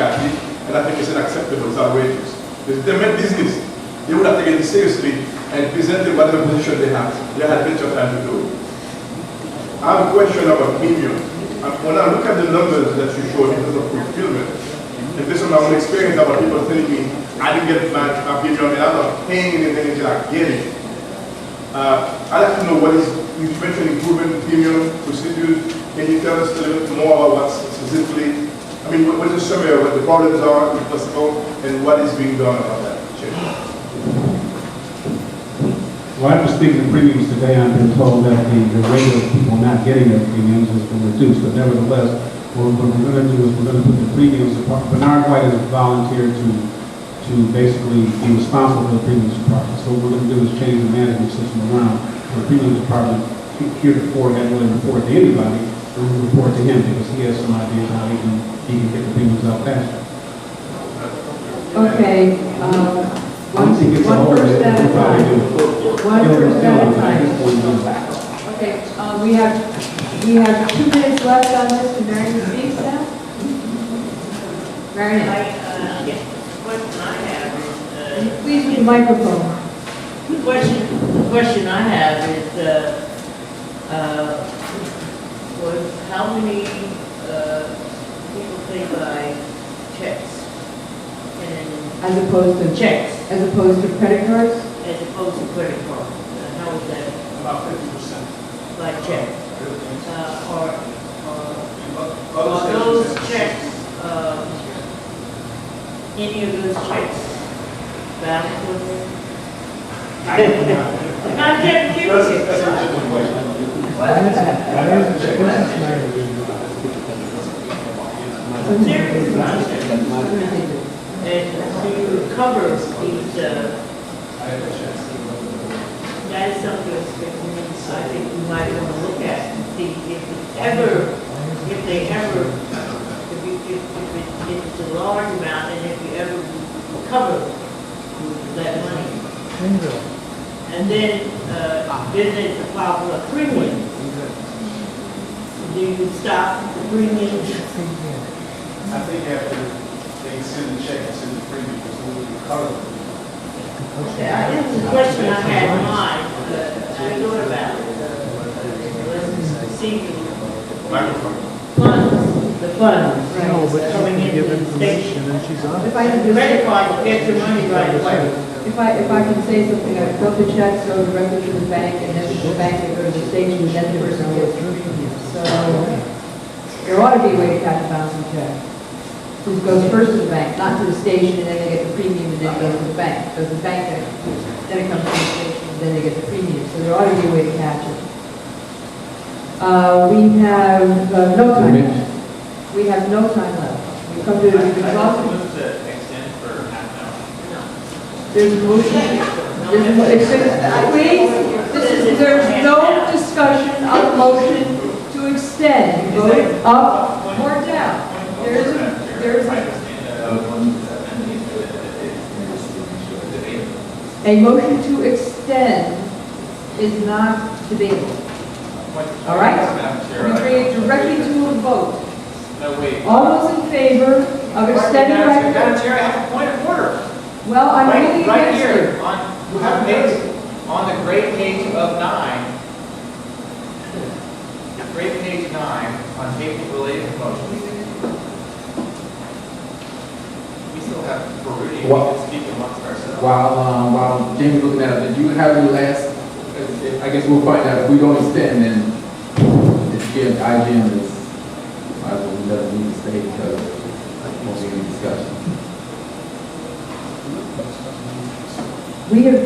and I think it's unacceptable, it's outrageous. If they meant business, they would have taken it seriously and presented whatever position they had. They had plenty of time to do it. I have a question about premium. When I look at the numbers that you showed in terms of fulfillment, and based on my own experience about people telling me, I didn't get my premium and I'm not paying anything until I get it. I'd like to know what is, you mentioned improvement premium procedures. Can you tell us a little bit more about what's specifically, I mean, what's the summary of what the problems are, if possible, and what is being done about that change? Well, after speaking to premiums today, I've been told that the rate of people not getting their premiums has been reduced, but nevertheless, what we're going to do is we're going to put the premiums, Bernard White has volunteered to basically be responsible for the premiums department. So what we're going to do is change the management system around. The premiums department heretofore hadn't really reported to anybody, but we report to him because he has some ideas how he can get the premiums out faster. Okay, one person at a time. One person at a time. Okay. We have 2 minutes left on this, and Marion speaks now. Marion, Yes, the question I have is, please with the microphone. the question I have is, was how many, people pay by checks? And As opposed to checks, As opposed to credit cards? as opposed to credit cards? How is that? About 50%. By check? Or Other are those stations- checks, any of those checks valid for them? I'm just curious. That's a different question. I'm serious about it. And to cover these, that is something that I think we might want to look at and see if it's ever, if they ever, if it's a large amount and if you ever cover that money. And then, it's a problem of premium. Do you stop the premium? I think after they send the check and send the premium, because we will cover it. This is a question I had in mind, I thought about it. Let's see, the funds No, but coming she can give into the station. information and she's on it. If I can The just, credit card, you get your money right away. if I can say something, I wrote the checks, go directly to the bank, and then from the bank, they go to the station, and then the person gets the premium. So, there ought to be a way to catch a bouncing check. It goes first to the bank, not to the station, and then they get the premium, and then it goes to the bank. So the bank, then it comes to the station, and then they get the premium. So there ought to be a way to catch it. We have no time. We have no time left. We come to the exhaustion. extend for half an hour. There's a motion. There's no discussion on the motion to extend. You vote up or down. A motion to extend is not debatable. All right? We bring it directly to a vote. No, wait. All those in favor of extending Madam right... Chair, I have a point of order. Well, I'm really Right against here, it. on the great page of 9, great page 9, on table related to motions. We still have Baruti, we can speak amongst ourselves. While Jamie's looking at it, did you have your last, I guess we'll find out if we don't extend, then it's again, IGM is, I will let me stay because it won't be any discussion. We have,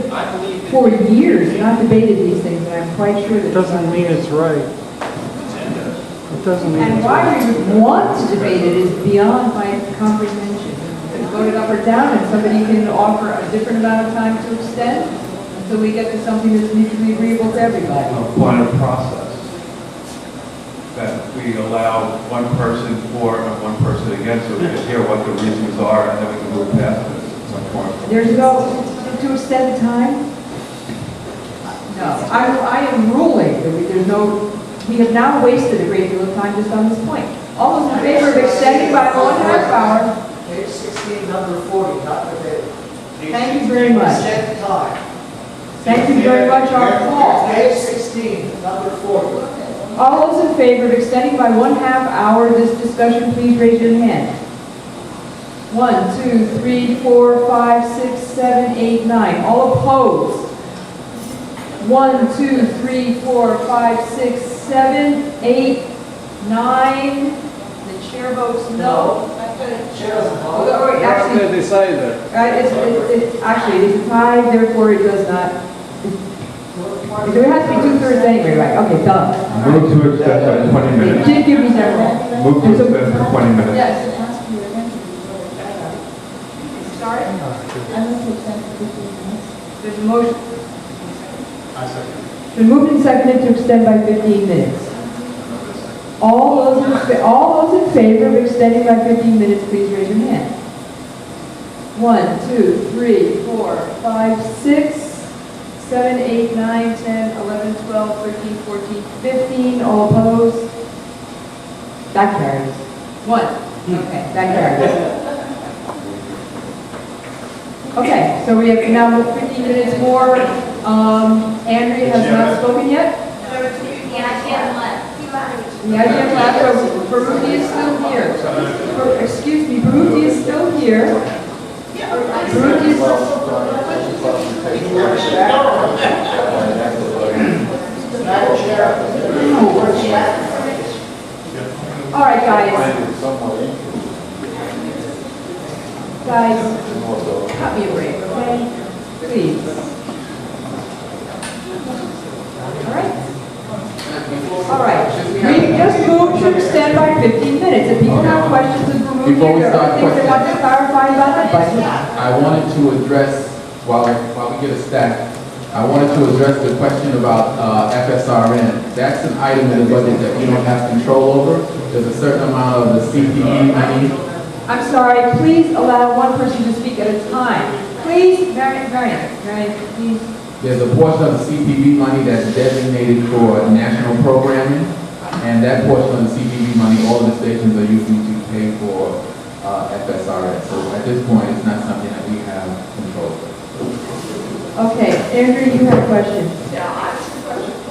for years, not debated these things, and I'm quite sure that... Doesn't mean it's right. It doesn't mean And it's why right. we would want to debate it is beyond my comprehension. And vote it up or down, and somebody can offer a different amount of time to extend until we get to something that's mutually agreeable to everybody. Apply a process that we allow one person for and one person against, so we can hear what the reasons are, and then we can move past this. It's much more. There's no, to extend the time? No, I am ruling that there's no, we have now wasted a great deal of time just on this point. All those in favor of extending by 1.5 hour? Page 16, number 40, not the date. Thank you very much. Set time. Thank you very much, our call. Page 16, number 40. All those in favor of extending by 1/2 hour this discussion, please raise your hand. 1, 2, 3, 4, 5, 6, 7, 8, 9. All opposed? 1, 2, 3, 4, 5, 6, 7, 8, 9. The chair votes no. Chair doesn't vote. Oh, actually, actually, it is a tie, therefore it does not. It has to be 2/3 anyway, right? Okay, done. Move to extend by 20 minutes. Did give me that. Move to extend for 20 minutes. Yes. Sorry? There's a motion. It's been moved and seconded to extend by 15 minutes. All those in favor of extending by 15 minutes, please raise your hand. 1, 2, 3, 4, 5, 6, 7, 8, 9, 10, 11, 12, 13, 14, 15, all opposed? That carries. 1. Okay, that carries. Okay, so we have now 15 minutes more. Andrea has not spoken yet? Yeah, Jim left. Yeah, Jim left, so Baruti is still here. Excuse me, Baruti is still here. Baruti is... All right, guys. Guys, cut me a break, okay? Please. All right. We just moved to extend by 15 minutes. If people have questions of Baruti, Before we or start things they want to clarify about the budget. I wanted to address, while we get a stack, I wanted to address the question about FSRN. That's an item in the budget that we don't have control over. There's a certain amount of the CPE money. I'm sorry, please allow one person to speak at a time. Please, Marion, please. There's a portion of the CPB money that's designated for national programming, and that portion of the CPB money, all of the stations are using to pay for FSRS. So at this point, it's not something that we have control over. Okay, Andrew, you have a question. Yeah, I have two questions.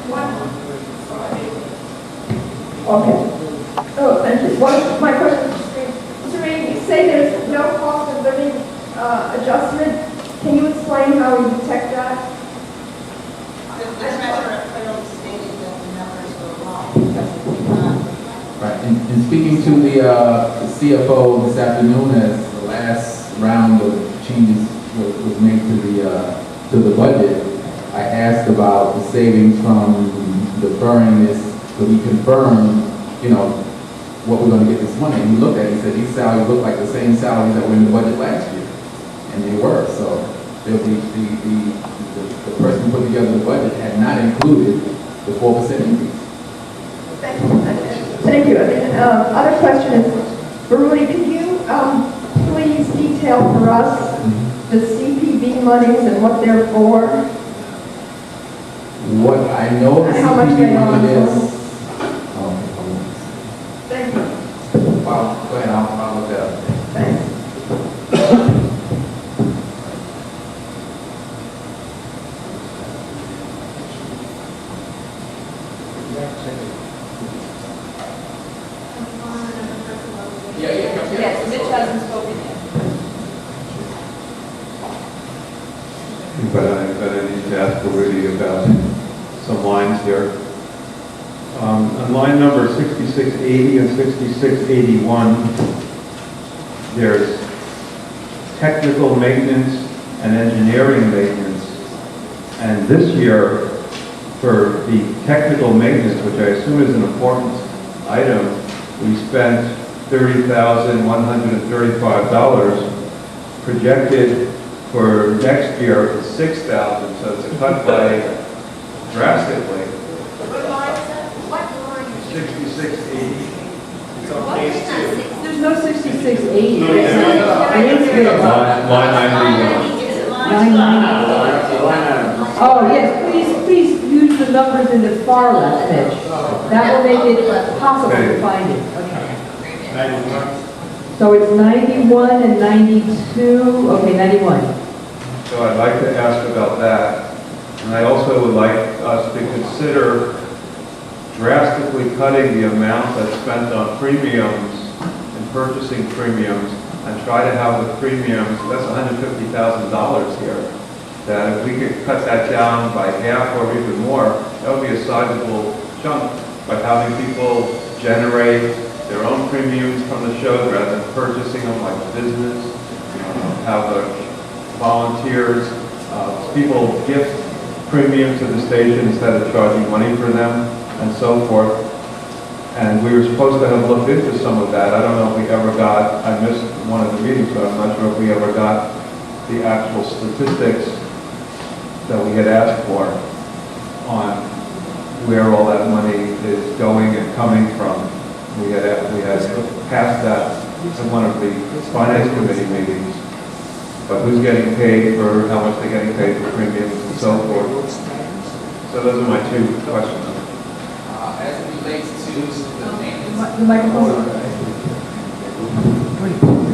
One is, okay. Oh, thank you. My question is, Mr. Reed, you say there's no cost of living adjustment. Can you explain how we detect that? The treasurer clearly stated that the numbers were wrong. Right, in speaking to the CFO this afternoon, as the last round of changes was made to the budget, I asked about the savings from deferring this, so we confirmed, what we're going to get this money. And he looked at it, he said, these salaries look like the same salaries that were in the budget last year. And they were, so the person who put together the budget had not included the 4% increase. Thank you. Other question is, Baruti, could you please detail for us the CPB monies and what they're for? What I know the How much CPB they are money is. Thank you. Well, go ahead, I'll look that up. Thanks. Yes, Mitch hasn't spoken yet. But I need to ask already about some lines here. On line number 6680 and 6681, there's technical maintenance and engineering maintenance. And this year, for the technical maintenance, which I assume is an important item, we spent $30,135. Projected for next year is $6,000, so it's a cut by drastically. What line is that? What line? 6680. It's on page 2. There's no 6680. No, yeah. Line 91. 990. Oh, yes, please use the numbers in the far left edge. That will make it possible to find it. Okay. 91. So it's 91 and 92, okay, 91. So I'd like to ask about that. And I also would like us to consider drastically cutting the amount that's spent on premiums and purchasing premiums, and try to have the premiums, that's $150,000 here, that if we could cut that down by half or even more, that would be a sizable chunk, by having people generate their own premiums from the shows rather than purchasing them like a business, have the volunteers, people gift premium to the station instead of charging money for them, and so forth. And we were supposed to have looked into some of that. I don't know if we ever got, I missed one of the meetings, so I'm not sure if we ever got the actual statistics that we had asked for on where all that money is going and coming from. We had passed that in one of the finance committee meetings. but who's getting paid for how much they're getting paid for premiums and so forth. So those are my two questions. As it relates to the maintenance. The microphone.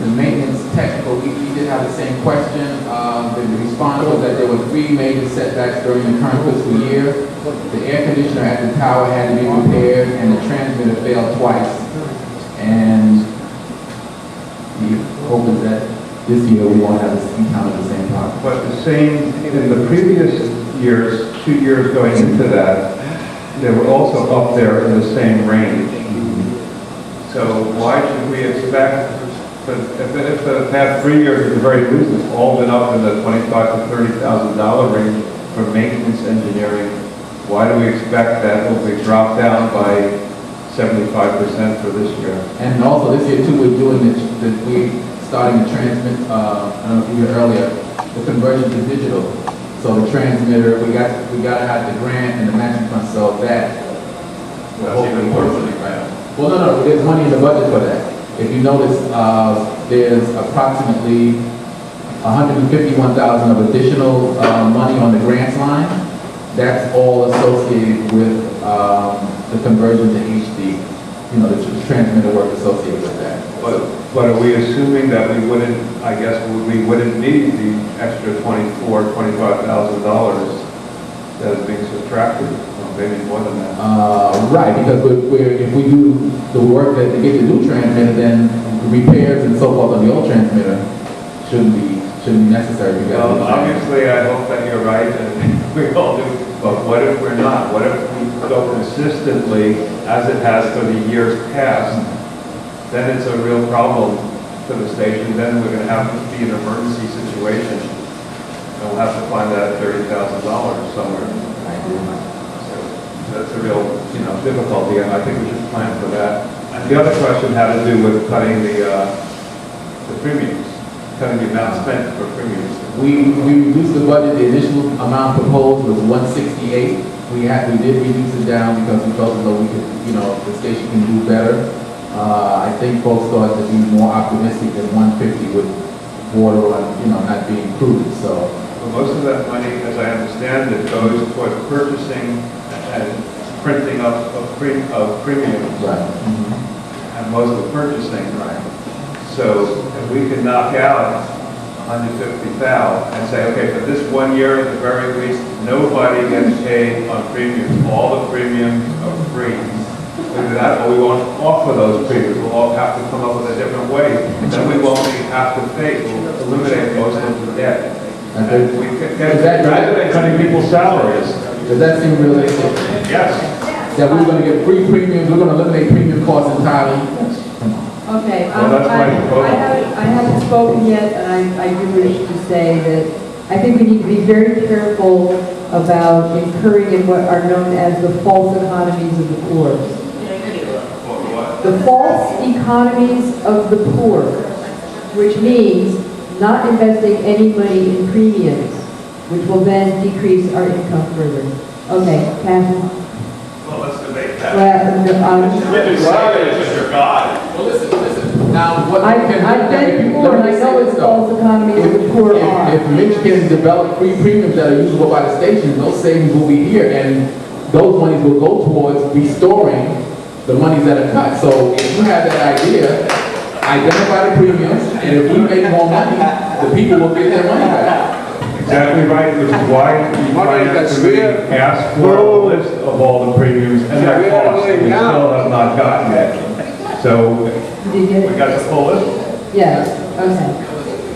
The maintenance technical, we did have the same question. The response was that there were 3 major setbacks during the current fiscal year. The air conditioner at the tower had to be repaired, and the transmitter failed twice. And the hope is that this year we won't have this encounter the same problem. But the same, in the previous years, 2 years going into that, they were also up there in the same range. So why should we expect, if the past 3 years at the very least, it's all been up in the $25,000 to $30,000 range for maintenance engineering, why do we expect that will be dropped down by 75% for this year? And also this year too, we're doing we're starting to transmit, I don't know if you heard earlier, the conversion to digital. So the transmitter, we got to have the grant and the matching funds, so that will hopefully work. Well, no, there's money in the budget for that. If you notice, there's approximately $151,000 of additional money on the grants line. That's all associated with the conversion to HD. You know, the transmitter work associated with that. But are we assuming that we wouldn't, I guess, we wouldn't need the extra $25,000 that is being subtracted? Well, maybe more than that. Right, because if we do the work that to get the new transmitter, then repairs and so forth on the old transmitter shouldn't be necessary. Well, obviously, I hope that you're right, and we all do. But what if we're not? What if we go consistently as it has for the years past? Then it's a real problem for the station. Then we're going to have to be in an emergency situation. And we'll have to find that $30,000 somewhere. So that's a real, difficulty, and I think we should plan for that. And the other question had to do with cutting the premiums, cutting the amount spent for premiums. We reduced the budget. The initial amount proposed was 168. We did reduce it down because we felt as though we could, the station can do better. I think folks thought to be more optimistic than 150 would border on, not being prudent. So most of that money, as I understand it, goes towards purchasing and printing of premiums. Right. And most of the purchasing. Right. So if we could knock out 150,000 and say, okay, for this 1 year at the very least, nobody gets paid on premiums. All the premiums are free. Either that, or we won't offer those premiums. We'll all have to come up with a different way. Then we won't have to pay. We'll eliminate most of the debt. And we can rather than cutting people's salaries. Does that seem realistic? Yes. That we're going to get free premiums, we're going to eliminate premium costs entirely? Okay, Well, that's my proposal. I haven't spoken yet, and I do wish to say that I think we need to be very careful about incurring in what are known as the false economies of the poor. The false economies of the poor, which means not investing any money in premiums, which will then decrease our income further. Okay, Kathy? Well, let's debate that. Mr. God. Well, listen. Now, what I've been poor, and I know what the false economies of the poor are. If Mitch can develop free premiums that are usable by the station, those savings will be here, and those monies will go towards restoring the monies that are cut. So if you have that idea, identify the premiums, and if we make more money, the people will get their money back. Exactly right, which is why the finance committee asked for a list of all the premiums and their costs. We still have not gotten it. So we got the full list. Yes, okay.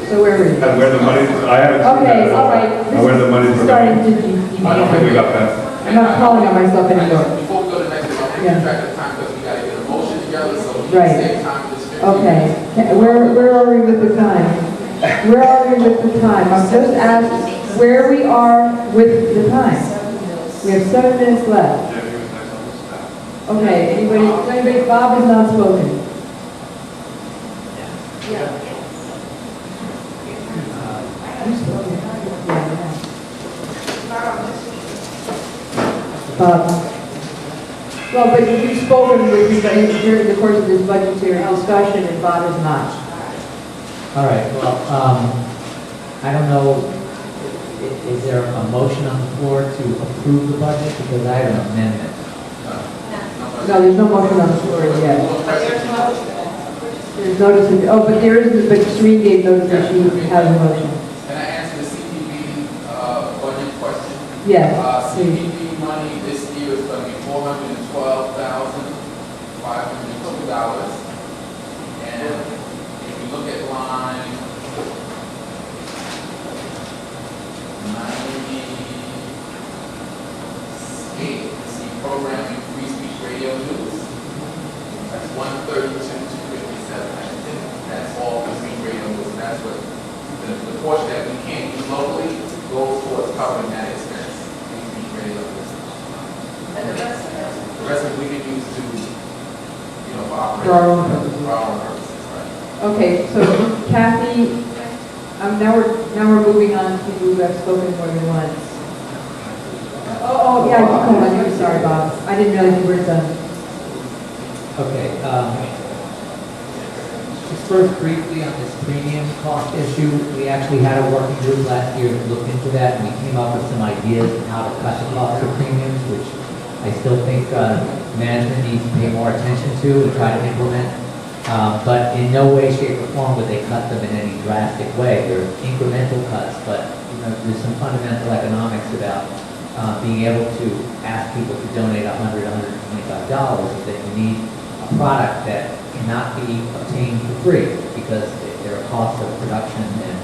So where are we? And where the money, I haven't seen that. Okay, all right. And where the money's Starting going. to I don't think we got that. I'm not calling on myself anymore. Before we go to the next one, I'm going to track the time because we got to get a motion together, so we Right. can save time for this. Okay, where are we with the time? Where are we with the time? I'm just asked where we are with the time. We have 7 minutes left. Okay, anybody, Bob has not spoken. Well, but you've spoken during the course of this budgetary discussion, and Bob has not. All right, well, I don't know, is there a motion on the floor to approve the budget? Because I have an amendment. No, there's no motion on the floor yet. There's notice, but there is, but Serene gave notice that she has a motion. Can I answer the CPB budget question? Yes, please. CPB money this year is going to be $412,502. And if you look at line 98, you see programming free speech radio news. That's 132 to 57. I think that's all free speech radio news. And that's what the portion that we can't use locally goes towards covering that expense. Free speech radio news. And the rest of it? The rest of it we can use to, for our own purposes, right? Okay, so Kathy, now we're moving on to who I've spoken more than once. Oh, yeah, you come on, I'm sorry, Bob. I didn't realize you were done. Okay, just first briefly on this premium cost issue, we actually had a working group last year that looked into that, and we came up with some ideas on how to cut the cost of premiums, which I still think management needs to pay more attention to and try to implement. But in no way, shape, or form would they cut them in any drastic way. They're incremental cuts, but there's some fundamental economics about being able to ask people to donate $100, $125 that you need a product that cannot be obtained for free because there are costs of production and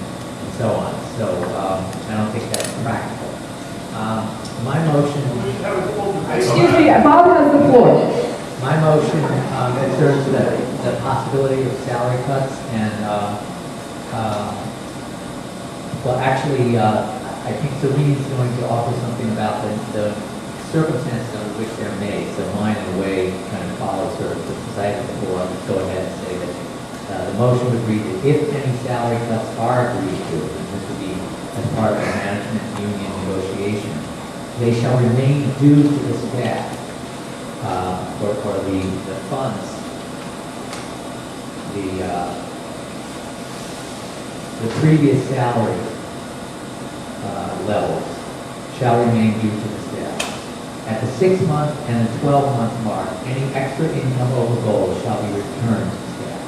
so on. So I don't think that's practical. My motion... Excuse me, Bob has the floor. My motion concerns the possibility of salary cuts and, well, actually, I think Serene's going to offer something about the circumstances under which they're made. So mine, in a way, kind of follows her, because I have before. I'll just go ahead and say that the motion would read that if any salary cuts are agreed to, and this would be as part of the management union negotiation, they shall remain due to the staff. For the funds, the previous salary levels shall remain due to the staff. At the 6-month and the 12-month mark, any extra income over goals shall be returned to staff.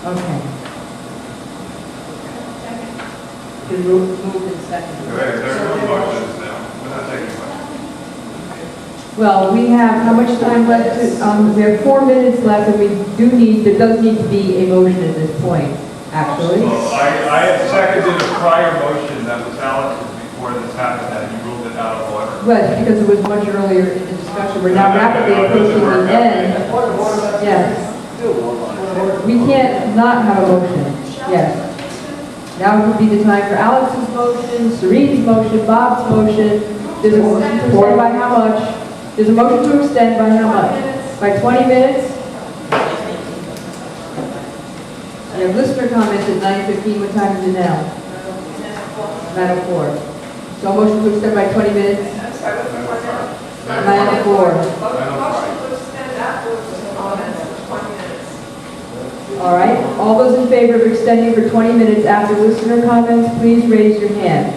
Okay. Been moved and seconded. There are no motions now. We're not taking questions. Well, we have, how much time left? We have 4 minutes left, and there does need to be a motion at this point, actually. Well, I had seconded a prior motion that was Alex's before this happened, and you ruled it out of order. Well, because it was much earlier in the discussion. We're now rapidly approaching the end. Yes. We can't not have a motion. Yes. Now would be the time for Alex's motion, Serene's motion, Bob's motion. There's a motion to extend by how much? There's a motion to extend by how much? By 20 minutes? We have listener comments at 9:15. What time is it now? 9:04. So a motion to extend by 20 minutes? 9:04. All right. All those in favor of extending for 20 minutes after listener comments, please raise your hand.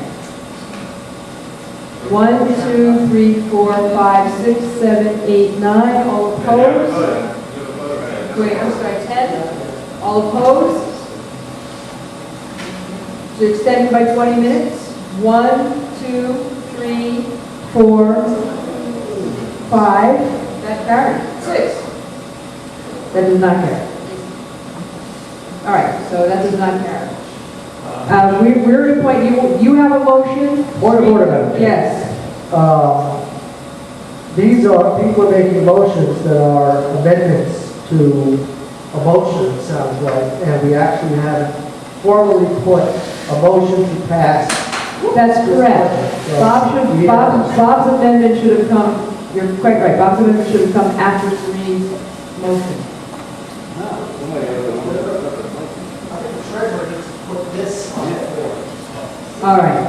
1, 2, 3, 4, 5, 6, 7, 8, 9. All opposed? Wait, I'm sorry, 10? All opposed? To extend by 20 minutes? 1, 2, 3, 4, 5. That carried. 6. That does not carry. All right, so that does not carry. We're at a point, you have a motion? Order. Yes. These are, people are making motions that are amendments to a motion, it sounds like, and we actually haven't formally put a motion to pass. That's correct. Bob's amendment should have come, you're quite right, Bob's amendment should have come after Serene's motion. All right.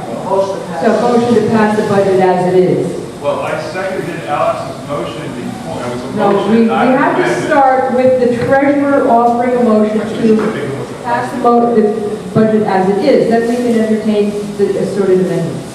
So motion to pass the budget as it is. Well, I seconded Alex's motion before. It was a No, motion. we have to start with the treasurer offering a motion to pass the budget as it is, then we can entertain the assorted amendments.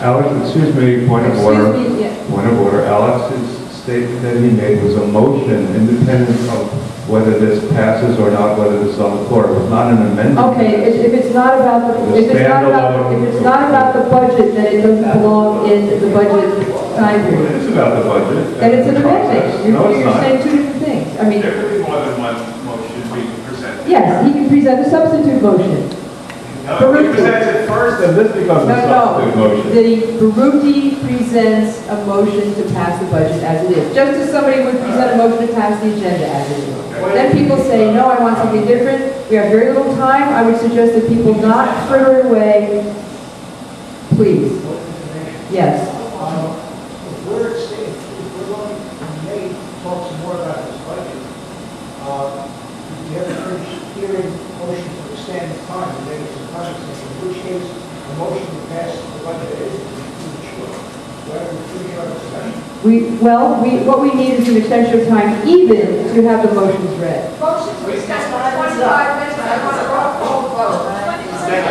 Alex, excuse me, point of order. Excuse me, yeah. Point of order. Alex's statement that he made was a motion independent of whether this passes or not, whether this is on the floor. It was not an amendment. Okay, if it's not about the, if it's not about the budget, then it doesn't belong in the budget time period. It's about the budget. Then it's an amendment. No, it's You're not. saying two different things. I mean, There could be more than one motion being presented. yes, he can present a substitute motion. No, if he presents it first, Then this becomes a substitute motion. The Baruti presents a motion to pass the budget as it is, just as somebody would present a motion to pass the agenda as it is. Then people say, no, I want something different. We have very little time. I would suggest that people not fritter it away. Please. Yes. If we're going to talk some more about this budget, we have a hearing motion to extend the time, and then it's a time extension, in which case the motion to pass the budget is premature. Whether we finish our discussion. What we need is an extension of time even to have the motions read. Motion to extend for 25 minutes, I want a roll call vote.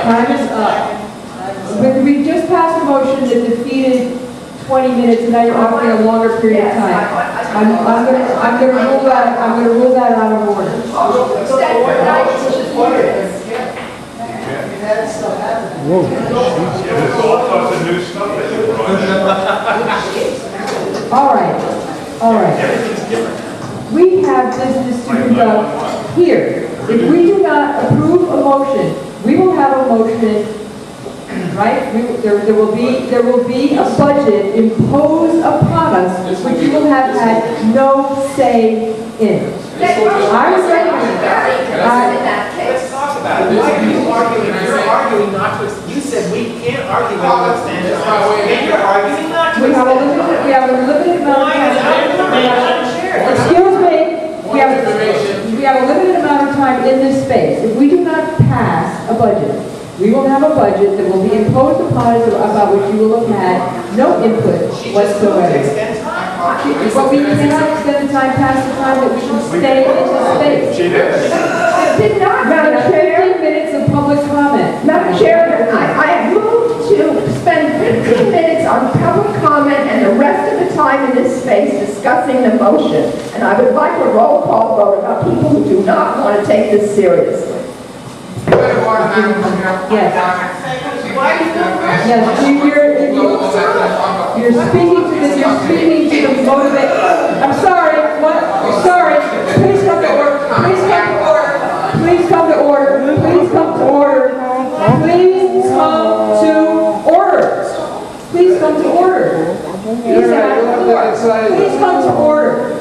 Time is up. We just passed a motion that defeated 20 minutes, and now you're offering a longer period of time. I'm going to rule that out of order. Motion to extend for 19 minutes. Whoa. yeah, there's all sorts of new stuff that you brought. All right. Everything's different. We have business to conduct here. If we do not approve a motion, we will have a motion, right? There will be a budget imposed upon us, which you will have had no say in. I was Let's talk about it. Why are you arguing? You're arguing not to, you said we can't argue about what's standing on. And you're arguing not to. We have a limited amount of time. Excuse me, we have a limited amount of time in this space. If we do not pass a budget, we will have a budget that will be imposed upon us about which you will have had no input whatsoever. But we cannot extend the time past the time that we can stay in this space. She did. Did not, Madam Madam Chair. 15 minutes of public comment. Madam Chair, I have moved to spend 15 minutes on public comment and the rest of the time in this space discussing the motion. And I would like a roll call vote about people who do not want to take this seriously. Yes. Yes, you're speaking to the motivate. I'm sorry, what? Sorry. Please come to order. Please come to order. Please come to order. Please come to order. Please come to order. Please come to order. Please come to order.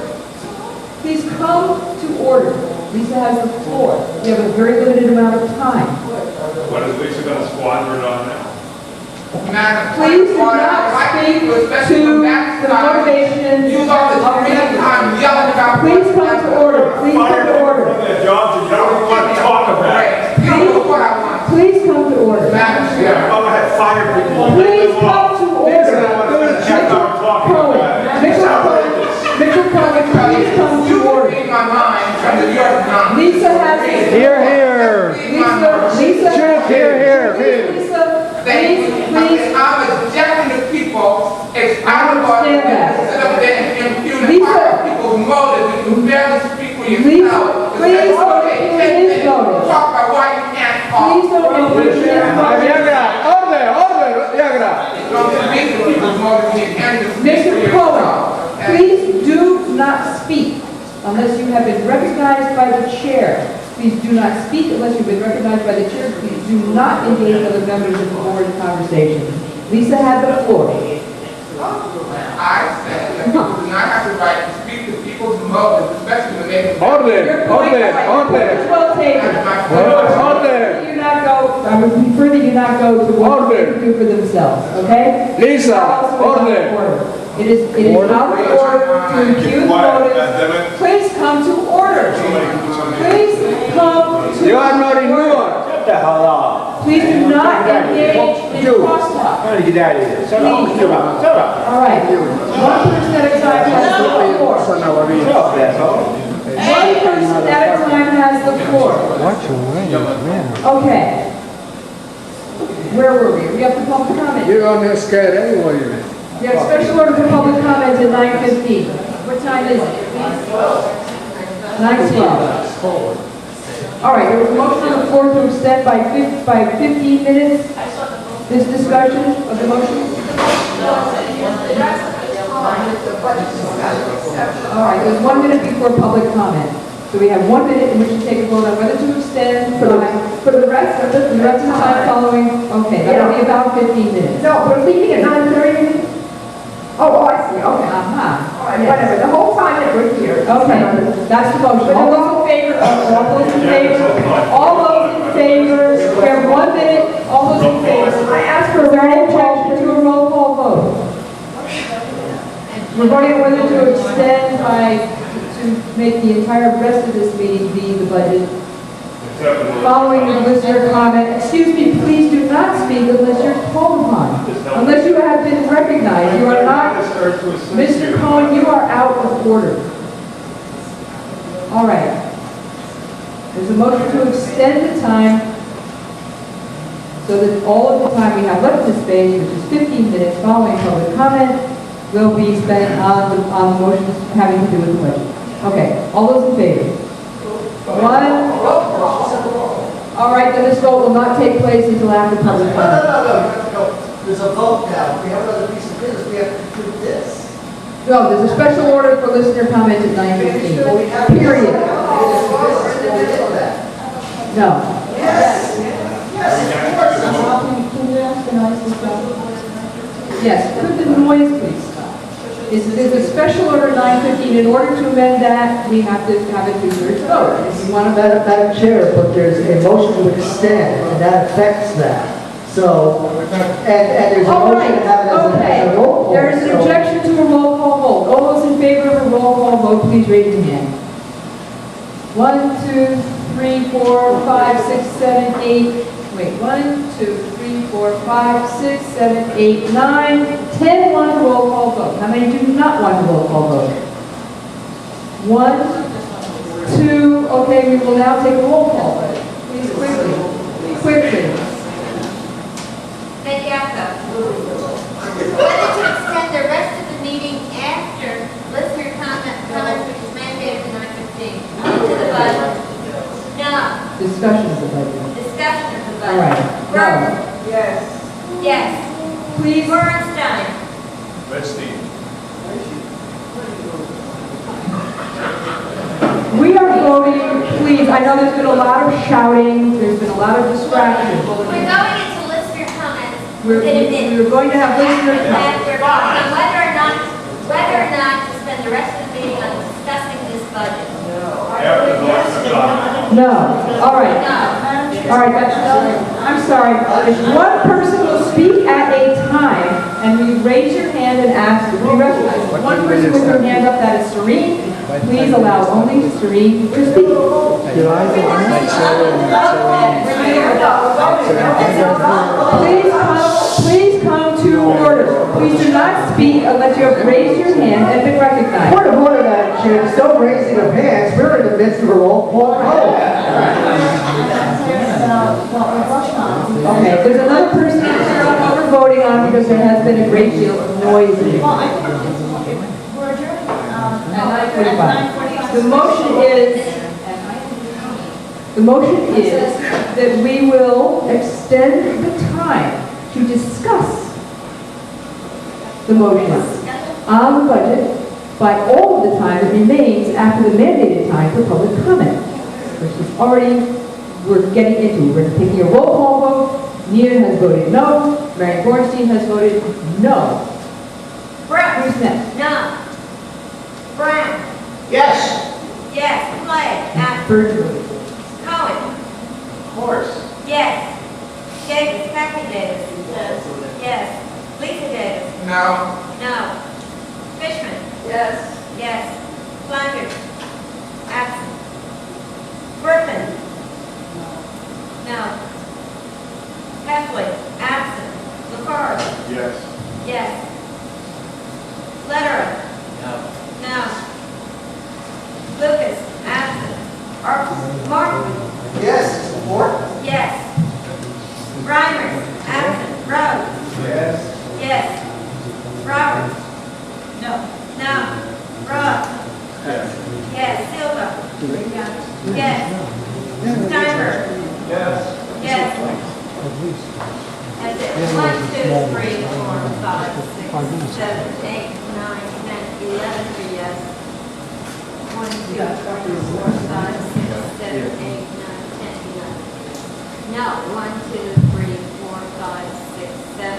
Please come to order. Lisa has the floor. We have a very limited amount of time. What is Lisa going to squander it on now? Please do not speak to the motivations of the Please come to order. Please come to order. Their jobs and you don't want to talk about it. Please come to order. Go ahead, fire people. Please come to order. Mitchell Cohen, please come to order. Lisa has... Here. Lisa, Here. Please. I'm objecting to people, it's out of order. People's motives, you can barely speak for yourself. Please don't talk about why you can't talk. Please don't influence this Mr. Cohen, please do not speak unless you have been recognized by the chair. Please do not speak unless you've been recognized by the chair. Please do not engage other members of the board in conversation. Lisa had the floor. I said that people do not have the right to speak to people's motives, especially when they... Well taken. You not go, I would prefer that you not go to what they do for themselves, okay? Lisa, order. It is out of order to accuse motives. Please come to order. Please come to You are not in order. order. Get the hell out. Please do not engage in crosstalk. I'm gonna get out of here. Shut up. All right. One person at a time has the floor. One person at a time has the floor. Watch your language, man. Okay. Where were we? We have the public comment. You're on this guy anyway. We have special order for public comments at 9:15. What time is it? 9:12. All right, there was a motion on the floor to extend by 15 minutes this discussion of the motion. All right, there's 1 minute before public comment. So we have 1 minute in which to take a vote on whether to extend For the rest of the rest of the time following. Okay, that'll be about 15 minutes. No, we're leaving at 9:30? Oh, I see, okay. Uh-huh. All right, whatever, the whole time that we're here. Okay, that's the motion. All those in favor, all those in favor, all those in favor, we have 1 minute, all those in favor. I asked for Is a there any roll call, objection to a roll call vote? We're voting on whether to extend to make the entire rest of this meeting be the budget. Following the listener comment, excuse me, please do not speak unless you're called upon. Unless you have been recognized. You are not, Mr. Cohen, you are out of order. All right. There's a motion to extend the time so that all of the time we have left this space, which is 15 minutes following public comment, will be spent on the motions having to do with the budget. Okay, all those in favor? 1. All right, then this vote will not take place until after public comment. No. There's a vote now. We have another piece of business. We have to do this. No, there's a special order for listener comments at 9:15. Period. No. Yes. Can you ask the noise to stop? Yes, could the noise please stop? There's a special order 9:15. In order to amend that, we have to have a 2/3 vote. If you want to Madam Chair, but there's a motion to extend, and that affects that. So, and there's a All motion right, to have it as okay. a roll call. There is an so- objection to a roll call vote. All those in favor of a roll call vote, please raise your hand. 1, 2, 3, 4, 5, 6, 7, 8. Wait, 1, 2, 3, 4, 5, 6, 7, 8, 9, 10 want a roll call vote. How many do not want a roll call vote? 1, 2, okay, we will now take a roll call vote. Please quickly. Mediaco. Whether to extend the rest of the meeting after listener comment time, which is mandated in 9:15. To the budget. No. Discussion of the budget. Discussion of the budget. All right. Burton. Yes. Yes. Please. Bernstein. Redstein. We are voting, please, I know there's been a lot of shouting, there's been a lot of distraction. We're going into listener comments We're going to have listener and comments. we're voting on whether or not to spend the rest of the meeting on discussing this budget. After the listener comment. No, all right. No. All right, I'm sorry. If one person will speak at a time, and you raise your hand and ask to be recognized. One person with their hand up, that is Serene. Please allow only Serene to speak. Please come to order. Please do not speak unless you have raised your hand and been recognized. Point of order, Madam Chair, there's no raising of hands. We're in the midst of a roll call vote. Okay, there's another person here on what we're voting on because there has been a great deal of noise in here. Well, I think we're adjourned. At 9:45. The motion is that we will extend the time to discuss the motion on the budget by all of the time that remains after the mandated time for public comment, which is already, we're getting into. We're taking a roll call vote. Nina has voted no. Mary Bornstein has voted no. Brooks. Who's next? No. Brown. Yes. Yes. Clay. Virtually. Cohen. Morris. Yes. Davis. Kathy Davis. Yes. Lisa Davis. No. No. Fishman. Yes. Yes. Flanders. Absent. Griffin. No. Heffley. Absent. LaFarge. Yes. Yes. Lederer. No. No. Lucas. Absent. Martin. Yes. Support. Yes. Reimers. Ross? No. No. Ross? Yes. Silva? Yes. Steinberg? Yes. Yes. That's it. 1, 2, 3, 4, 5, 6, 7, 8, 9, 10, 11 for yes. 1, 2, 3, 4, 5, 6, 7, 8, 9, 10, 11. No. 1, 2, 3, 4, 5, 6, 7.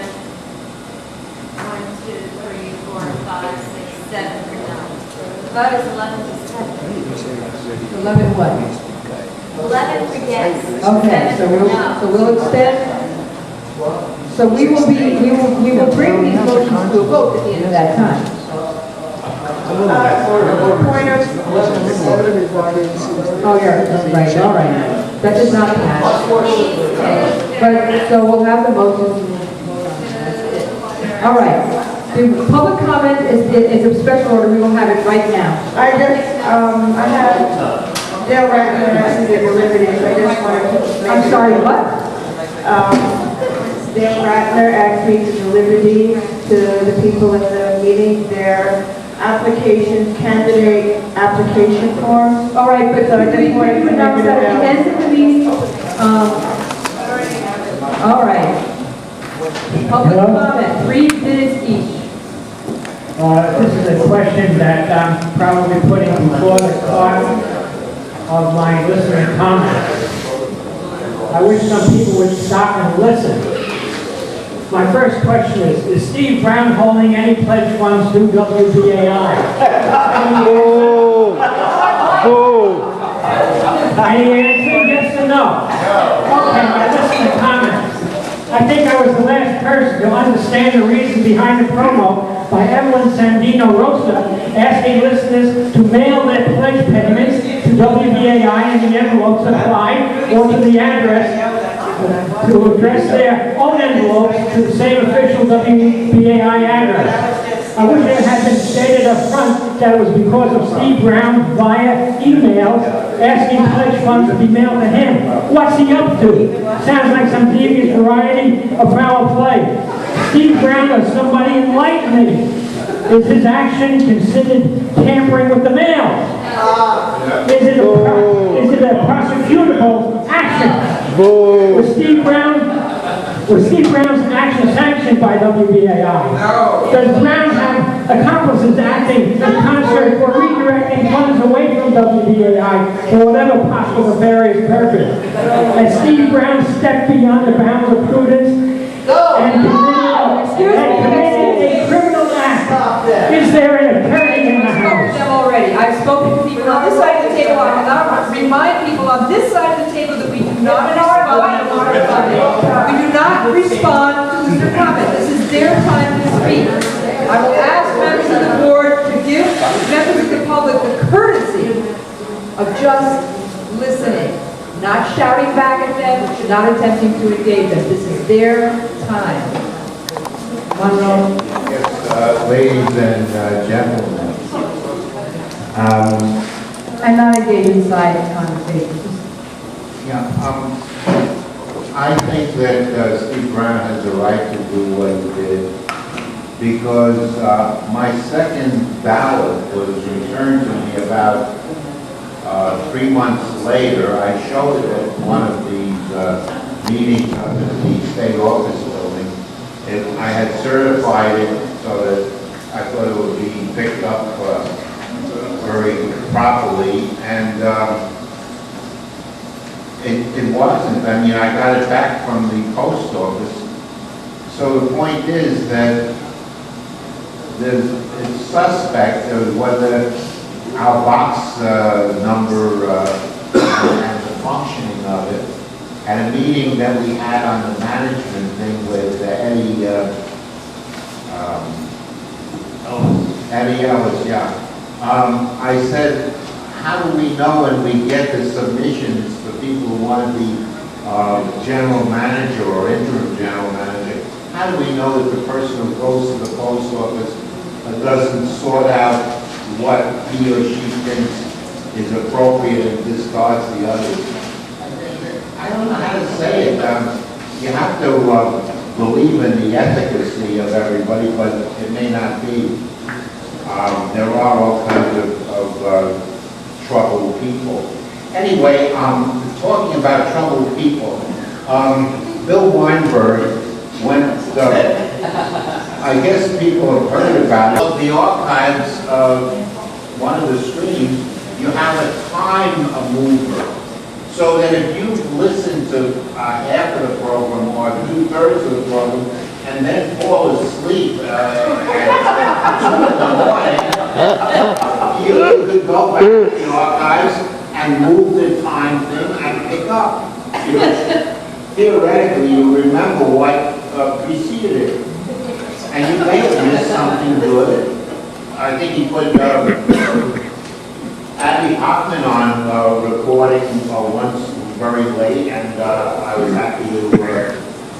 1, 2, 3, 4, 5, 6, 7 for no. The vote is 11 to 7. 11 what? 11 for yes. Okay, 7 for no. so we'll extend. So we will bring these motions to a vote at the end of that time. Point of, Oh, yeah, right, all right. That does not pass. But, so we'll have the motion. All right. The public comment is a special order. We will have it right now. I had Dale Ratner asked me to deliver these, I just wanted to. I'm sorry, what? Dale Ratner asked me to deliver these to the people in the meeting, their applications, candidate application forms. All right, but So I just wanted to announce make it that at the end of these, all right. Public comment, 3 minutes each. This is a question that I'm probably putting before the cause of my listening comments. I wish some people would stop and listen. My first question is Steve Brown holding any pledge funds through WBAI? Any answer, yes or no? Okay, my listening comments. I think I was the last person to understand the reason behind the promo by Evelyn Sandino Rosa asking listeners to mail their pledge payments to WBAI in the envelopes supplied or to the address to address their own envelopes to the same official WBAI address. I wish it had been stated up front that it was because of Steve Brown via emails asking pledge funds to be mailed to him. What's he up to? Sounds like some devious variety of foul play. Steve Brown or somebody enlighten me. Is his action considered tampering with the mail? Is it a prosecutable action? Was Steve Brown's action sanctioned by WBAI? No. Does Brown have accomplices acting in concert for redirecting funds away from WBAI for whatever possible nefarious purpose? Has Steve Brown stepped beyond the bounds of prudence and committed a criminal act? Is there an attorney in the house? Them already. I've spoken to people on this side of the table. I cannot remind people on this side of the table that we do not respond to listener comment. This is their time to speak. I will ask members of the board to give members of the public the courtesy of just listening, not shouting back at them, not attempting to engage them. This is their time. Monroe. Yes, ladies and gentlemen. And not engage inside conversations. Yeah, I think that Steve Brown has a right to do what he did because my second ballot was returned to me about 3 months later. I showed it at one of these meetings under the state office building. I had certified it so that I thought it would be picked up very properly, and it wasn't. I mean, I got it back from the post office. So the point is that it's suspect of whether our box number and the functioning of it. At a meeting that we had on the management thing with Eddie Ellis, yeah. I said, how do we know when we get the submissions for people who want to be general manager or interim general manager? How do we know that the person who goes to the post office doesn't sort out what he or she thinks is appropriate and discards the others? I don't know how to say it. You have to believe in the efficacy of everybody, but it may not be. There are all kinds of troubled people. Anyway, talking about troubled people, Bill Weinberg went, I guess people have heard about it. The archives of one of the streams, you have a time mover. So that if you listen to half of the program or 2/3 of the program and then fall asleep at 2 in the morning, you could go back to the archives and move the time thing and pick up. Theoretically, you remember what preceded it. And you may have missed something good. I think he put Abby Hoffman on recording once very late, and I was happy to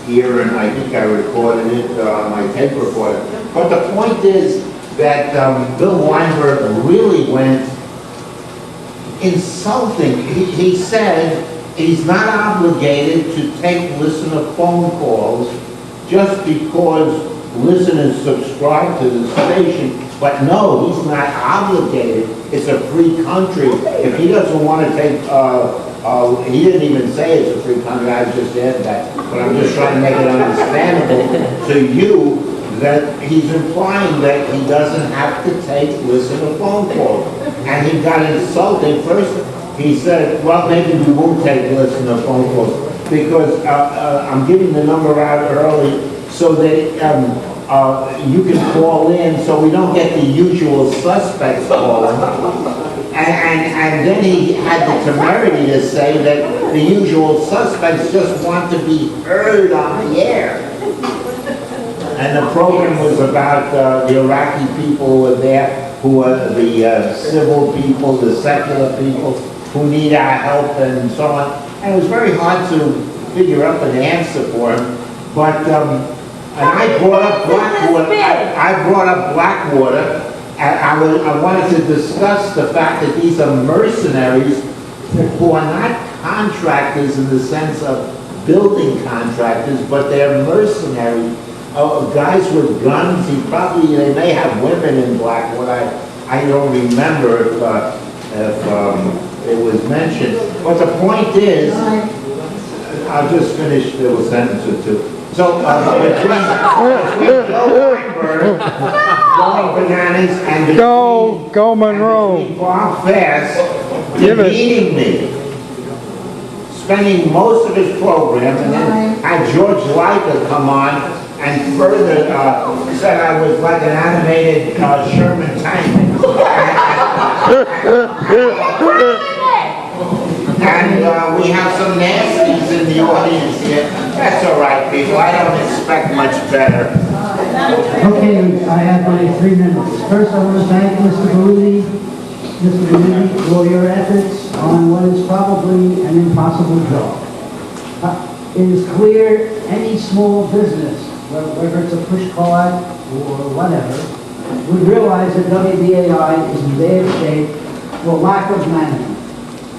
hear, and I think I recorded it on my tape recorder. But the point is that Bill Weinberg really went insulting. He said he's not obligated to take listener phone calls just because listeners subscribe to the station. But no, he's not obligated. It's a free country. If he doesn't want to take, he didn't even say it's a free country, I just said that. But I'm just trying to make it understandable to you that he's implying that he doesn't have to take listener phone calls. And he got insulted. First, he said, well, maybe we won't take listener phone calls because I'm giving the number out early so that you can call in so we don't get the usual suspects calling. And then he had the temerity to say that the usual suspects just want to be heard on the air. And the program was about the Iraqi people who were there, who are the civil people, the secular people, who need our help and so on. And it was very hard to figure out an answer for him. But and I brought up Blackwater. I brought up Blackwater, and I wanted to discuss the fact that these are mercenaries who are not contractors in the sense of building contractors, but they're mercenaries. Guys with guns. They may have women in Blackwater. I don't remember if it was mentioned. But the point is, I'll just finish the little sentence or two. So, between Bill Weinberg going bananas and Go Monroe. Bob Fast demeaning me, spending most of his program, and then had George Leica come on and further said I was like an animated Sherman tank. And we have some nasties in the audience here. That's all right, people. I don't expect much better. Okay, I have my 3 minutes. First, I want to thank Mr. Baruti, for your efforts on what is probably an impossible job. It is clear any small business, whether it's a push cart or whatever, would realize that WBAI is in bad shape for lack of management,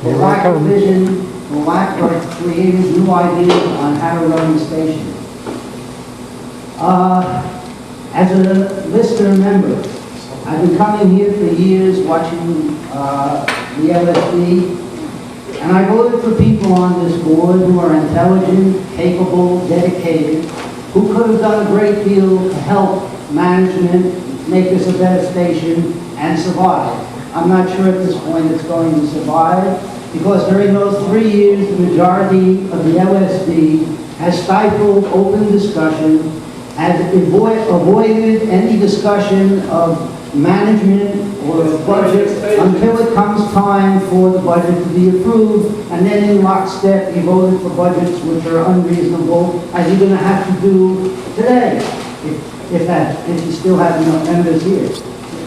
for lack of vision, for lack of creating new ideas on how to run the station. As a listener member, I've been coming here for years watching the LSD, and I voted for people on this board who are intelligent, capable, dedicated, who could have done a great deal to help management make this a better station and survive. I'm not sure at this point it's going to survive, because during those 3 years, the majority of the LSD has stifled open discussion, has avoided any discussion of management or budget until it comes time for the budget to be approved, and then in lockstep, you voted for budgets which are unreasonable, as you're going to have to do today, if you still have enough members here.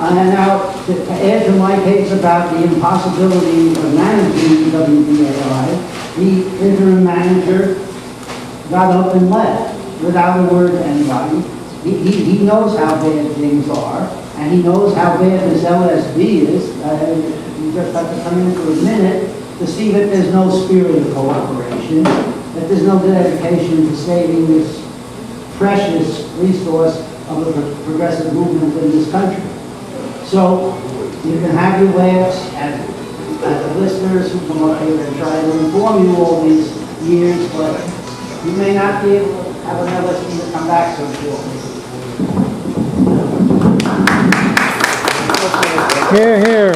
And now, to add to my case about the impossibility of managing WBAI, the interim manager got up and left without a word to anybody. He knows how bad things are, and he knows how bad this LSD is. You just have to come in for a minute to see that there's no spirit of cooperation, that there's no dedication to saving this precious resource of the progressive movement in this country. So you can have your laughs at the listeners who come up here and try to inform you all these years, but you may not be able to have an LSD to come back so shortly. Here, here.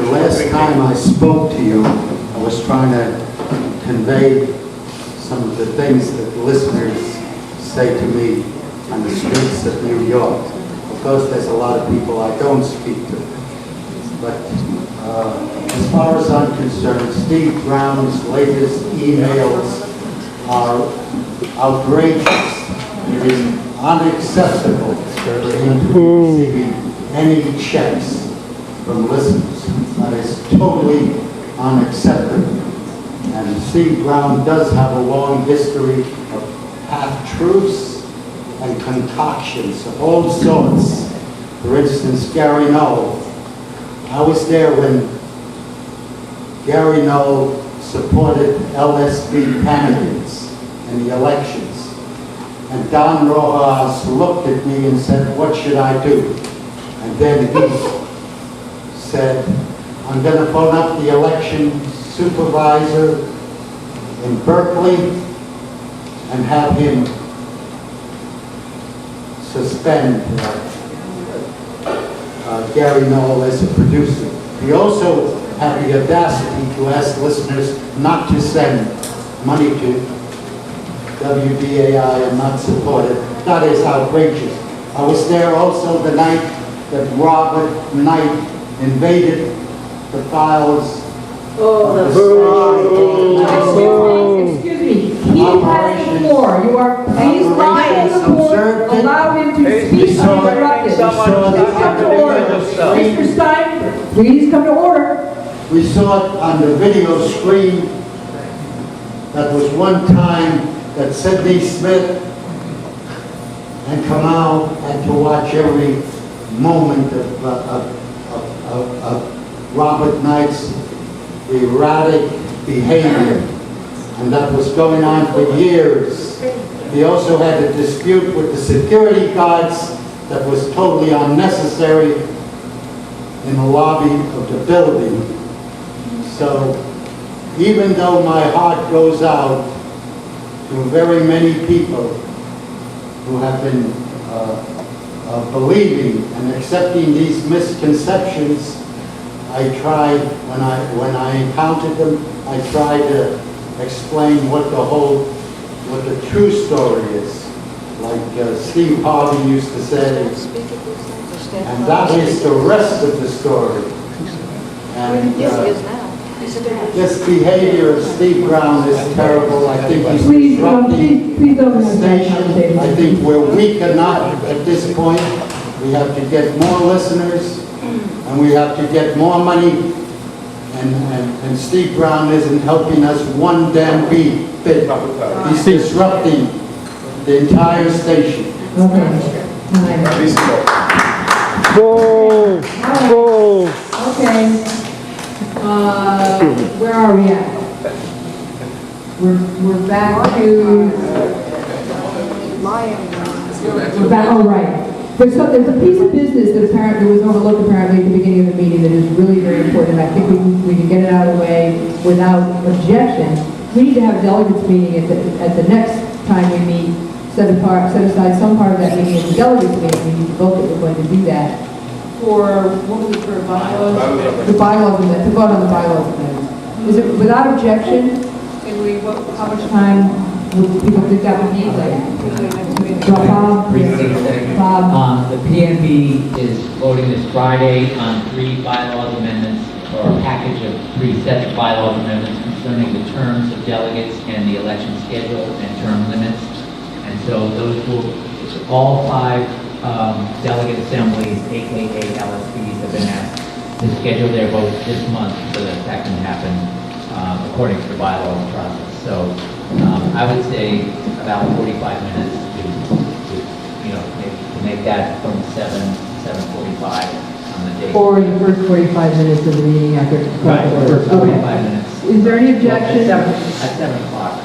The last time I spoke to you, I was trying to convey some of the things that listeners say to me on the streets of New York. Of course, there's a lot of people I don't speak to. But as far as I'm concerned, Steve Brown's latest emails are outrageous. It is unacceptable for him to be receiving any checks from listeners. That is totally unacceptable. And Steve Brown does have a long history of half-truths and concoctions of all sorts. For instance, Gary Knoll. I was there when Gary Knoll supported LSB candidates in the elections. And Don Rojas looked at me and said, "What should I do?" And then he said, "I'm going to phone up the election supervisor in Berkeley and have him suspend Gary Knoll as a producer." He also had the audacity to ask listeners not to send money to WBAI and not support it. That is outrageous. I was there also the night that Robert Knight invaded the files of the Excuse me, he has the floor. You are, please lie on the board, allow him to speak uninterrupted. Please come to order. Mr. Stein, please come to order. We saw it on the video screen. That was one time that Sidney Smith and Kamau had to watch every moment of Robert Knight's erratic behavior. And that was going on for years. He also had a dispute with the security guards that was totally unnecessary in the lobby of the building. So even though my heart goes out to very many people who have been believing and accepting these misconceptions, I tried, when I encountered them, I tried to explain what the true story is. Like Steve Harvey used to say, and that is the rest of the story. And this behavior of Steve Brown is terrible. I think he's disrupting the station. I think we're weak enough at this point. We have to get more listeners, and we have to get more money. And Steve Brown isn't helping us one damn bit. He's disrupting the entire station. Okay. Where are we at? We're back to... We're back, all right. There's a piece of business that apparently was overlooked apparently at the beginning of the meeting that is really very important. I think we can get it out of the way without objection. We need to have a delegates meeting at the next time we meet, set aside some part of that meeting as a delegates meeting. We need to vote that we're going to do that. For bylaws? The bylaws amendment, to vote on the bylaws amendment. Is it without objection? Can we, how much time would people think that would need? Bob? The PNB is voting this Friday on 3 bylaws amendments, or a package of 3 sets of bylaws amendments concerning the terms of delegates and the election schedule and term limits. And so those will, all 5 delegate assemblies, aka LSPs, have been asked to schedule their votes this month so that can happen according to the bylaws process. So I would say about 45 minutes to make that from 7:45 on the date. Or the first 45 minutes of the meeting after. Right, the first 45 minutes. Is there any objection? At 7 o'clock.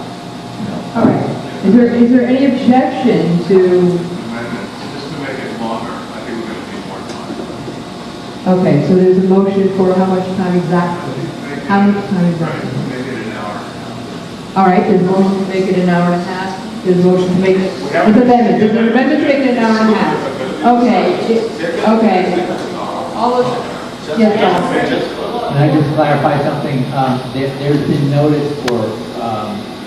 All right. Is there any objection to, Just to make it longer, I think we're going to need more time. okay, so there's a motion for how much time exactly? How much time exactly? Make it an hour. All right, there's a motion to make it an hour and a half. There's a motion to make it, there's an amendment. There's an amendment to make it an hour and a half. Okay, all of, yes, Can I just clarify something? There's been notice for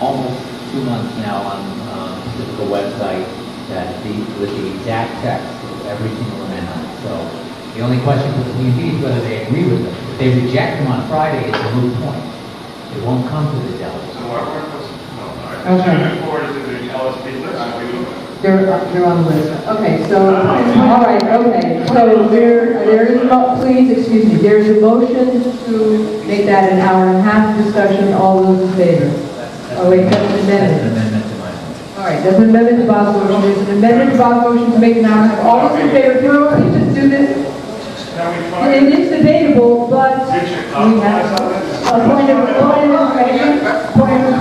almost 2 months now on the website that with the exact text of every single amendment. So the only question for the community is whether they agree with them. If they reject them on Friday, it's a moot point. It won't come to the delegate. So our work was, Okay. moving forward to the LSP list. They're on the list. Okay, so, all right, okay. So there is, please, excuse me, there's a motion to make that an hour and a half discussion. All those in favor? Oh, wait, that's an amendment. Amendment to my motion. All right, that's an amendment to Bob's motion. There's an amendment to Bob's motion to make an hour and a half. All those in favor, can we please just do this? It is debatable, but we have a point of information. Point of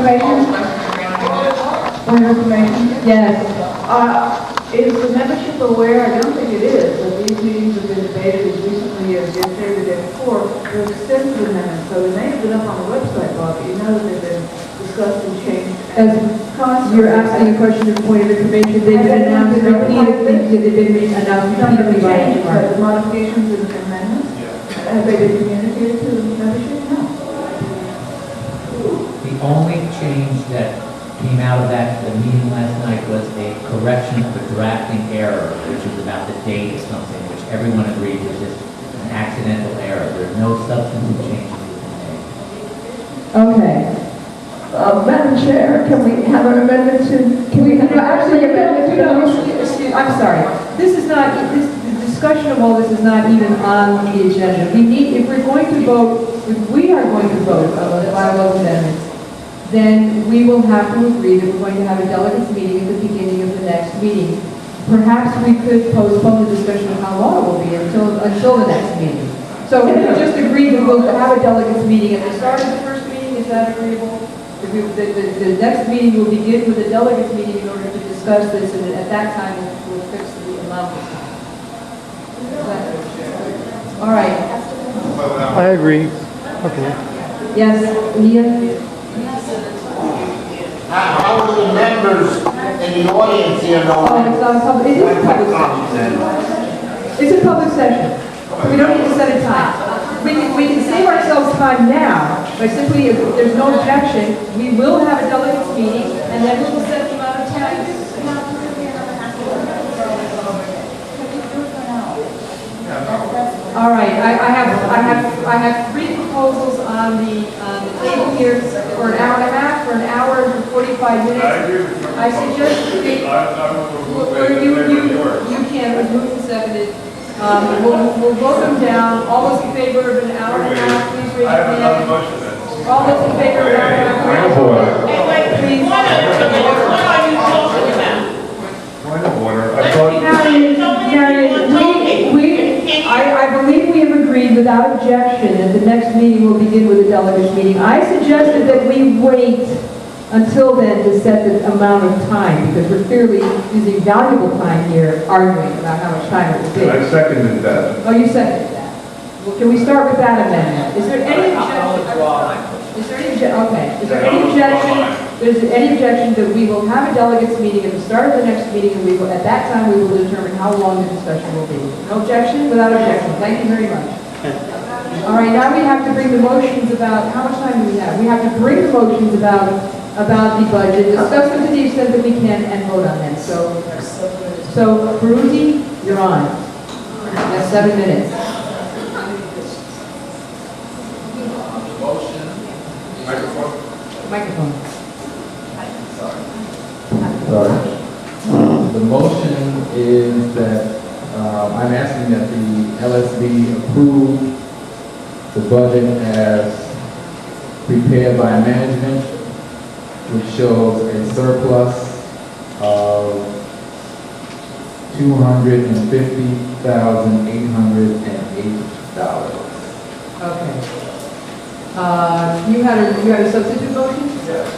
information. Yes. Is the membership aware, I don't think it is, that these meetings have been debated as recently as yesterday, the day before, they're extensive amendments, so they may have been up on the website, Bob, but you know that they've been discussed and changed. As you're asking a question of point of information, they've been announced repeatedly, they've been announced repeatedly by Changes, the modifications and amendments, have they been communicated to the membership? No. The only change that came out of that, the meeting last night, was a correction of a drafting error, which was about the date of something, which everyone agreed was just an accidental error. There's no substantive changes that have been made. Okay. Madam Chair, can we have an amendment to, can we actually amend it to the motion? I'm sorry. This is not, the discussion of all this is not even on the agenda. We need, if we're going to vote, if we are going to vote on the bylaw amendments, then we will have to agree that we're going to have a delegates meeting at the beginning of the next meeting. Perhaps we could postpone the discussion of how long it will be until the next meeting. So if we just agree that we'll have a delegates meeting at the start of the first meeting, is that agreeable? The next meeting will begin with a delegates meeting in order to discuss this, and at that time, we'll fix the amount of time. All right. I agree. Okay. Yes, Leah? How do the members in the audience here know? Oh, it's on public, it is a public session. It's a public session. We don't need to set a time. We can save ourselves time now by simply, if there's no objection, we will have a delegates meeting, and then we will set the amount of time. All right, I have 3 proposals on the table here for an hour and a half, for an hour and 45 minutes. I agree with you. I suggest you can, it was moved and seconded. We'll vote them down. All those in favor of an hour and a half, please raise your I have another hand. motion then. All those in favor of an hour and a half. Point of order. Please. What are you talking about? Point of order. I thought, I believe we have agreed without objection that the next meeting will begin with a delegates meeting. I suggested that we wait until then to set the amount of time, because we're clearly using valuable time here arguing about how much time it will be. I seconded that. Oh, you seconded that. Well, can we start with that amendment? Is there any objection? Is there any okay? Is there any objection? Is there any objection that we will have a delegates meeting at the start of the next meeting, and we will, at that time, we will determine how long the discussion will be. No objection? Without objection. Thank you very much. All right, now we have to bring the motions about, how much time do we have? We have to bring the motions about the budget, discuss them to the extent that we can, and vote on them. So Peruzzi, you're on. That's 7 minutes. Motion. Microphone. Sorry. The motion is that I'm asking that the LSB approve the budget as prepared by management, which shows a surplus of $250,808. Okay. You had a substitute motion?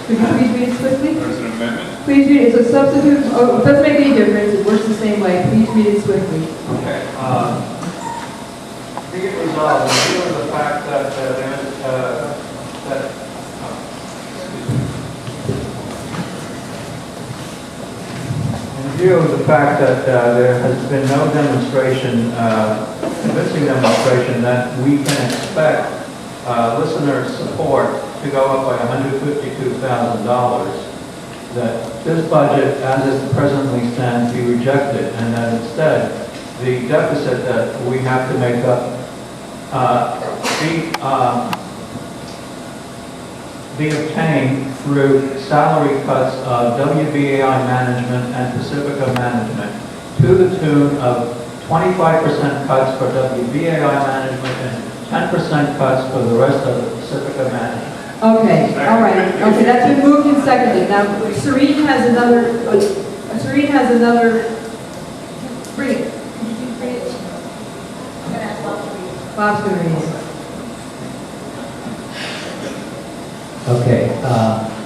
Could you please read it quickly? There's an amendment. Please read it. It's a substitute. Oh, it doesn't make any difference. It works the same way. Please read it swiftly. Okay. Be it resolved, in view of the fact that in view of the fact that there has been no demonstration, convincing demonstration that we can expect listener support to go up by $152,000, that this budget, as it presently stands, be rejected, and that instead the deficit that we have to make up be obtained through salary cuts of WBAI management and Pacifica management to the tune of 25% cuts for WBAI management and 10% cuts for the rest of the Pacifica management. Okay, all right. Okay, that's been moved and seconded. Now, Serene has another, bring it. Could you read it? I'm going to ask Bob to read it. Bob's going to read it. Okay,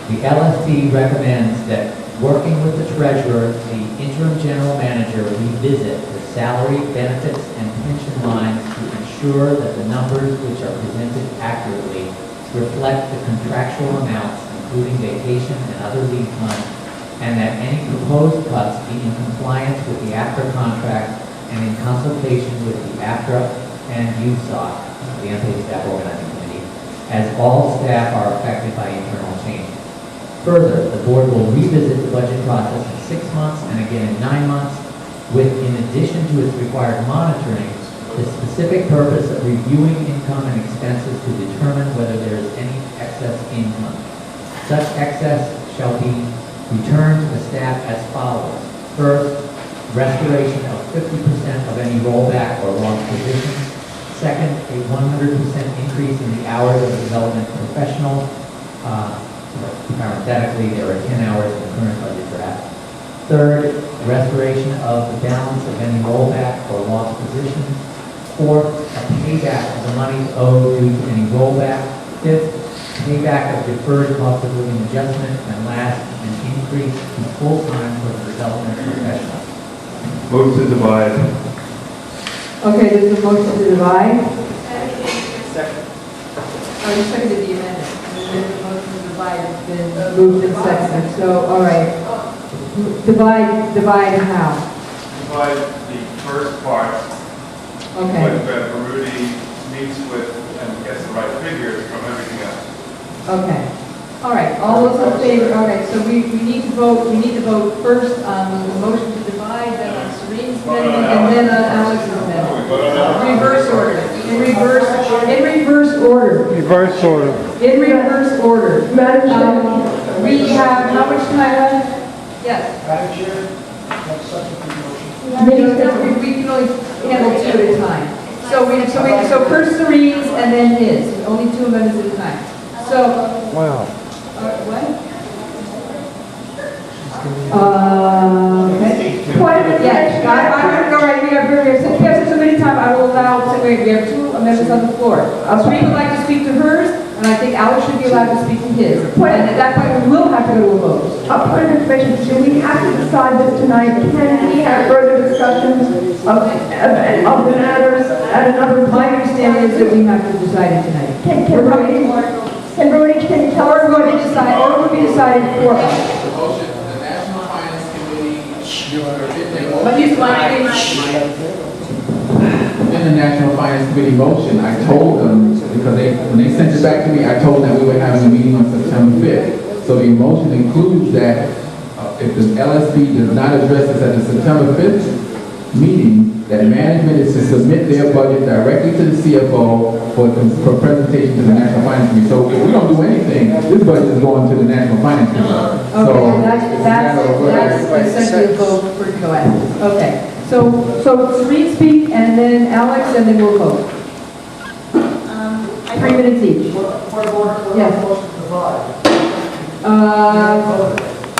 the LSD recommends that working with the treasurer, the interim general manager revisit the salary, benefits, and pension lines to ensure that the numbers which are presented accurately reflect the contractual amounts, including vacation and other leave time, and that any proposed cuts be in compliance with the AFTRA contract and in consultation with the AFTRA and USOC, the Unpaid Staff Organizing Committee, as all staff are affected by internal changes. Further, the board will revisit the budget process in 6 months and again in 9 months, with, in addition to its required monitoring, the specific purpose of reviewing income and expenses to determine whether there is any excess income. Such excess shall be returned to the staff as follows. First, restoration of 50% of any rollback or lost positions. Second, a 100% increase in the hours of the development professional. Parenthetically, there are 10 hours in the current budget draft. Third, restoration of the balance of any rollback or lost positions. Fourth, a payback of the monies owed due to any rollback. Fifth, payback of deferred cost of living adjustment. And last, an increase in full-time for the development professional. Move to divide. Okay, there's a motion to divide. Second. Oh, you seconded the amendment. And then the motion to divide has been moved and seconded. So, all right. Divide how? Divide the first part. Okay. When Baruti meets with and gets the right figures from everything else. Okay. All right. All those in favor? All right. So we need to vote. We need to vote first on the motion to divide, then on Serene's amendment, and then on Alex's amendment. Reverse order. In reverse order. Reverse order. In reverse order. We have how much time left? Yes. Madam Chair, that's substitute motion. We can only handle two at a time. So first Serene's and then his. Only 2 amendments at a time. So. Wow. What? Okay. Yes, I'm going to go right here. Since we have such a limited time, I will allow, we have 2 amendments on the floor. Serene would like to speak to hers, and I think Alex should be allowed to speak to his. And at that point, we will have to go to a vote. A point of information, do we have to decide this tonight? Can we have further discussions of the matters at another My time? understanding is that we have to decide it tonight. Can you tell us? Or it will be decided for us. The motion, the National Finance Committee. But you In the National Finance Committee motion, I told them, because when they sent it back to me, I told them we were having a meeting on September 5th. So the motion includes that if the LSP does not address this at the September 5th meeting, that management is to submit their budget directly to the CFO for presentation to the National Finance Committee. So if we don't do anything, this budget is going to the National Finance Committee. Okay, that's essentially a vote for no action. Okay, so Serene speak, and then Alex, and then we'll vote. 3 minutes each. Point of order, Yes. motion to divide.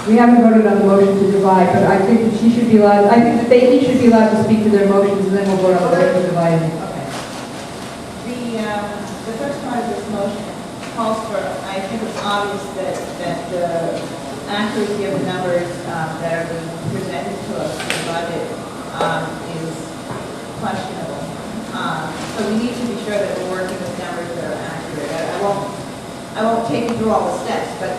We haven't voted on the motion to divide, but I think that she should be allowed, I think that they each should be allowed to speak to their motions, and then we'll vote on the motion to divide. Okay. The first part of this motion calls for, I think it's obvious that accuracy of the numbers that are being presented to us in the budget is questionable. So we need to be sure that we're working with numbers that are accurate. I won't take you through all the steps, but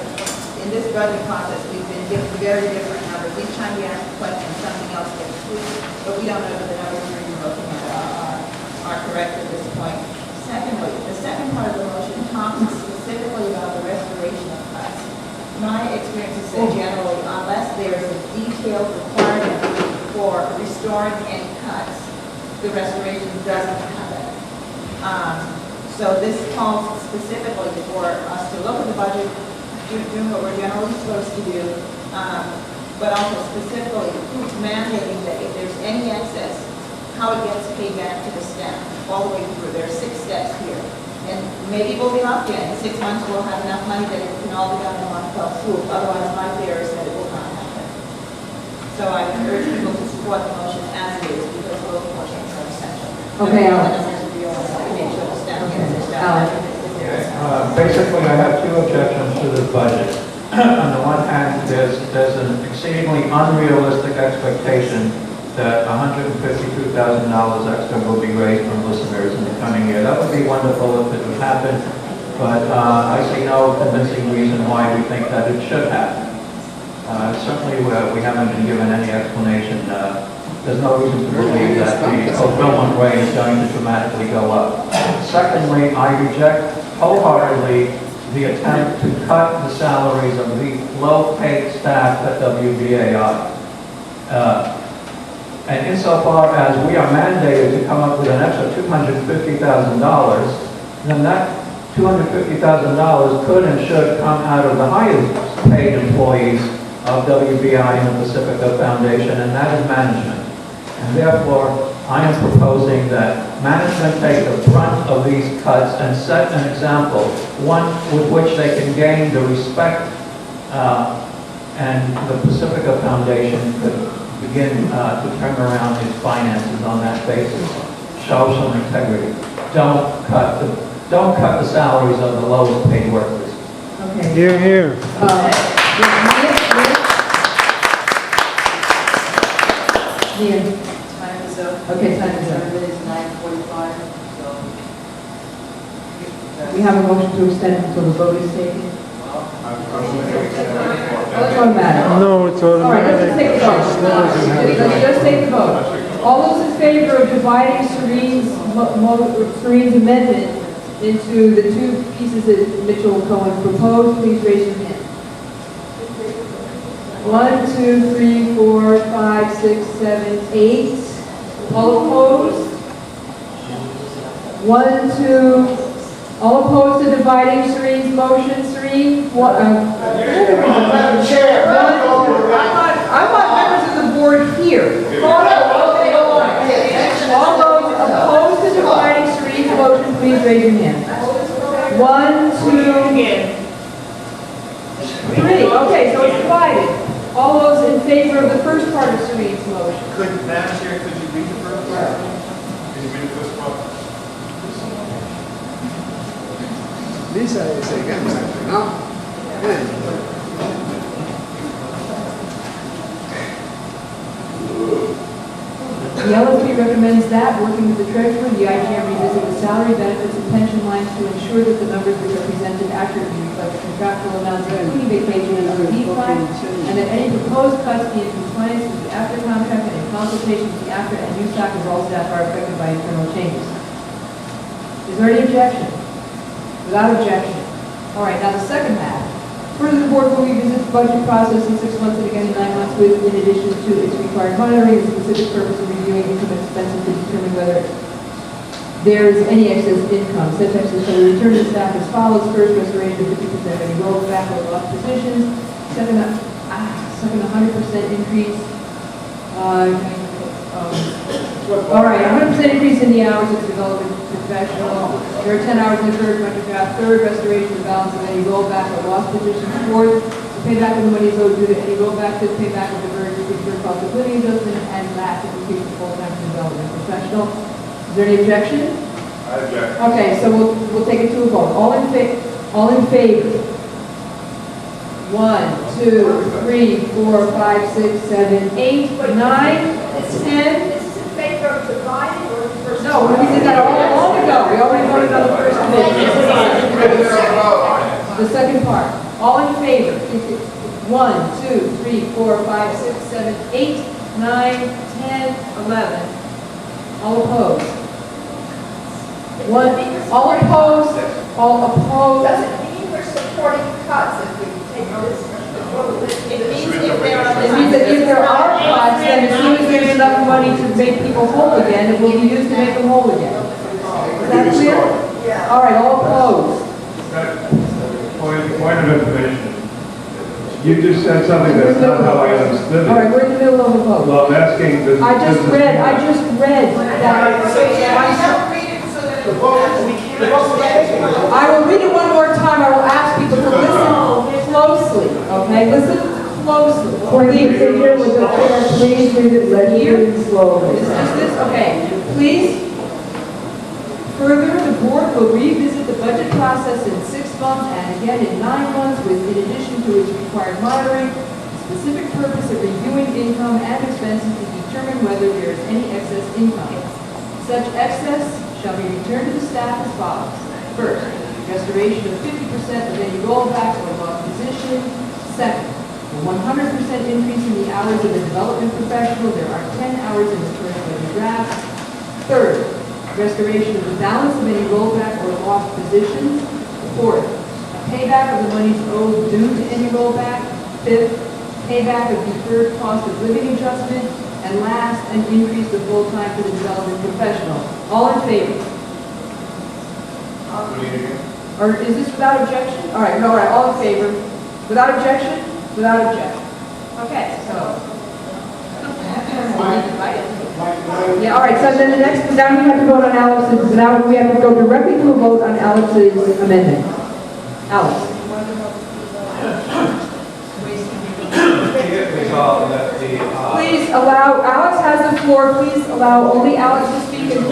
in this budget process, we've been given very different numbers. Each time we ask a question, something else gets tweaked, but we don't know that the numbers we're even looking at are correct at this point. Secondly, the second part of the motion talks specifically about the restoration of cuts. My experience is that generally, unless there's a detailed requirement for restoring any cuts, the restoration doesn't happen. So this calls specifically for us to look at the budget, doing what we're generally supposed to do, but also specifically mandating that if there's any excess, how it gets paid back to the staff all the way through. There are 6 steps here. And maybe we'll be locked in. In 6 months, we'll have enough money that it can all be done in one fell swoop. Otherwise, my fear is that it will not happen. So I urge people to support the motion as it is because those portions are essential. Okay, Alan. Basically, I have 2 objections to this budget. On the one hand, there's an exceedingly unrealistic expectation that $152,000 extra will be raised from listeners in the coming year. That would be wonderful if it would happen, but I see no convincing reason why we think that it should happen. Certainly, we haven't been given any explanation. There's no reason to believe that the fulfillment rate is going to dramatically go up. Secondly, I reject wholeheartedly the attempt to cut the salaries of the low-paid staff at WBAI. And insofar as we are mandated to come up with an extra $250,000, then that $250,000 could and should come out of the highest paid employees of WBI and the Pacifica Foundation, and that is management. And therefore, I am proposing that management take the brunt of these cuts and set an example, one with which they can gain the respect and the Pacifica Foundation could begin to turn around its finances on that basis. Show some integrity. Don't cut the salaries of the lowest paid workers. Okay. Here, here. Time is up. Okay, time is up. It is 9:45, so. We have a motion to extend until the vote is taken. It's automatic. No, it's All right, let's just take the vote. Let's just take the vote. All those in favor of dividing Serene's amendment into the 2 pieces that Mitchell Cohen proposed, please raise your hand. 1, 2, 3, 4, 5, 6, 7, 8. All opposed? 1, 2. All opposed to dividing Serene's motion? Serene? Madam Chair. I want members of the board here. All those opposed to dividing Serene's motion, please raise your hand. 1, 2, 3. Okay, so it's divided. All those in favor of the first part of Serene's motion? Madam Chair, could you read the first part? Could you read the first part? Lisa is against it, no? The LSP recommends that, working with the treasurer, the IGM revisit the salary, benefits, and pension lines to ensure that the numbers which are presented accurately reflect the contractual amounts, including vacation and other leave time, and that any proposed cuts be in compliance with the AFTA contract and in consultation with the AFTA and USAC as all staff are affected by internal changes. Is there any objection? Without objection. All right, now the second half. Further, the board will revisit the budget process in 6 months and again in 9 months with, in addition to its required monitoring, the specific purpose of reviewing income and expenses to determine whether there is any excess income. Such excess shall be returned to staff as follows. First, restoration of 50% of any rolled back or lost positions. Second, 100% increase. All right, 100% increase in the hours of development professional. There are 10 hours in the current budget draft. Third, restoration of balance of any rollback or lost positions. Fourth, the payback of the money is owed due to any rollback to the payback of the very deferred cost of living adjustment. And last, to increase the full-time development professional. Is there any objection? I object. Okay, so we'll take it to a vote. All in favor? 1, 2, 3, 4, 5, 6, 7, 8, 9, 10. This is in favor of dividing or first? No, we did that all long ago. We already voted on the first committee. The second part. All in favor? 1, 2, 3, 4, 5, 6, 7, 8, 9, 10, 11. All opposed? All opposed? All opposed? Does it mean we're supporting cuts if we take this? It means if there are. It means that if there are cuts, then as soon as there's enough money to make people whole again, it will be used to make them whole again. Is that clear? Yeah. All right, all opposed? Point of information. You just said something that's not how I understood All right, it. we're in the middle of a vote. Well, I'm asking, I just read that. I will read it one more time. I will ask people to listen closely, okay? Listen closely. Point of procedure, with the chair, please read it legislatively slowly. Is this, okay, please. Further, the board will revisit the budget process in 6 months and again in 9 months with, in addition to its required monitoring, the specific purpose of reviewing income and expenses to determine whether there is any excess income. Such excess shall be returned to the staff as follows. First, restoration of 50% of any rollback or lost position. Second, a 100% increase in the hours of a development professional. There are 10 hours in the current budget draft. Third, restoration of the balance of any rollback or lost positions. Fourth, a payback of the monies owed due to any rollback. Fifth, payback of deferred cost of living adjustment. And last, an increase of full time for the development professional. All in favor? Or is this without objection? All right, all in favor. Without objection? Without objection. Okay, so. Yeah, all right, so then the next, now we have to vote on Alex's, now we have to go directly to a vote on Alex's amendment. Alex. Please allow, Alex has the floor, please allow only Alex to speak, and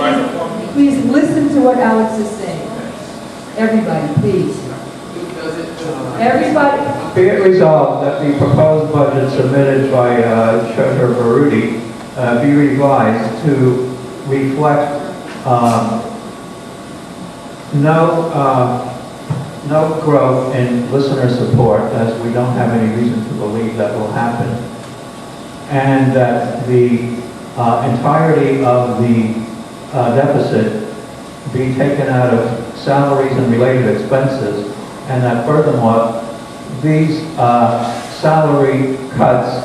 please listen to what Alex is saying. Everybody, please. Everybody. Be it resolved that the proposed budget submitted by Treasurer Baruti be revised to reflect no growth in listener support, as we don't have any reason to believe that will happen, and that the entirety of the deficit be taken out of salaries and related expenses, and that furthermore, these salary cuts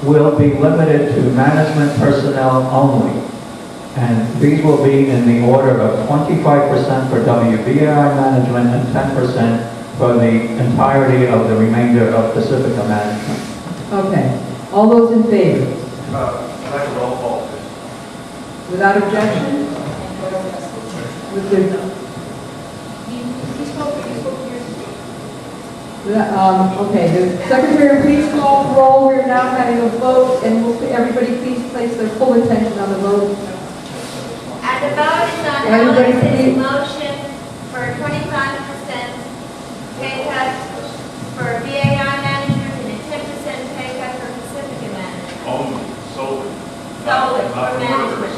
will be limited to management personnel only. And these will be in the order of 25% for WBAI management and 10% for the entirety of the remainder of Pacifica management. Okay. All those in favor? Like a roll call. Without objection? With the, okay, the secretary, please call the roll. We're now having a vote, and everybody please place their full attention on the vote. And the vote is on Everybody Alex's please. motion for 25% pay cut for BAI management and a 10% pay cut for Pacifica management. Only, solely. Solely for management,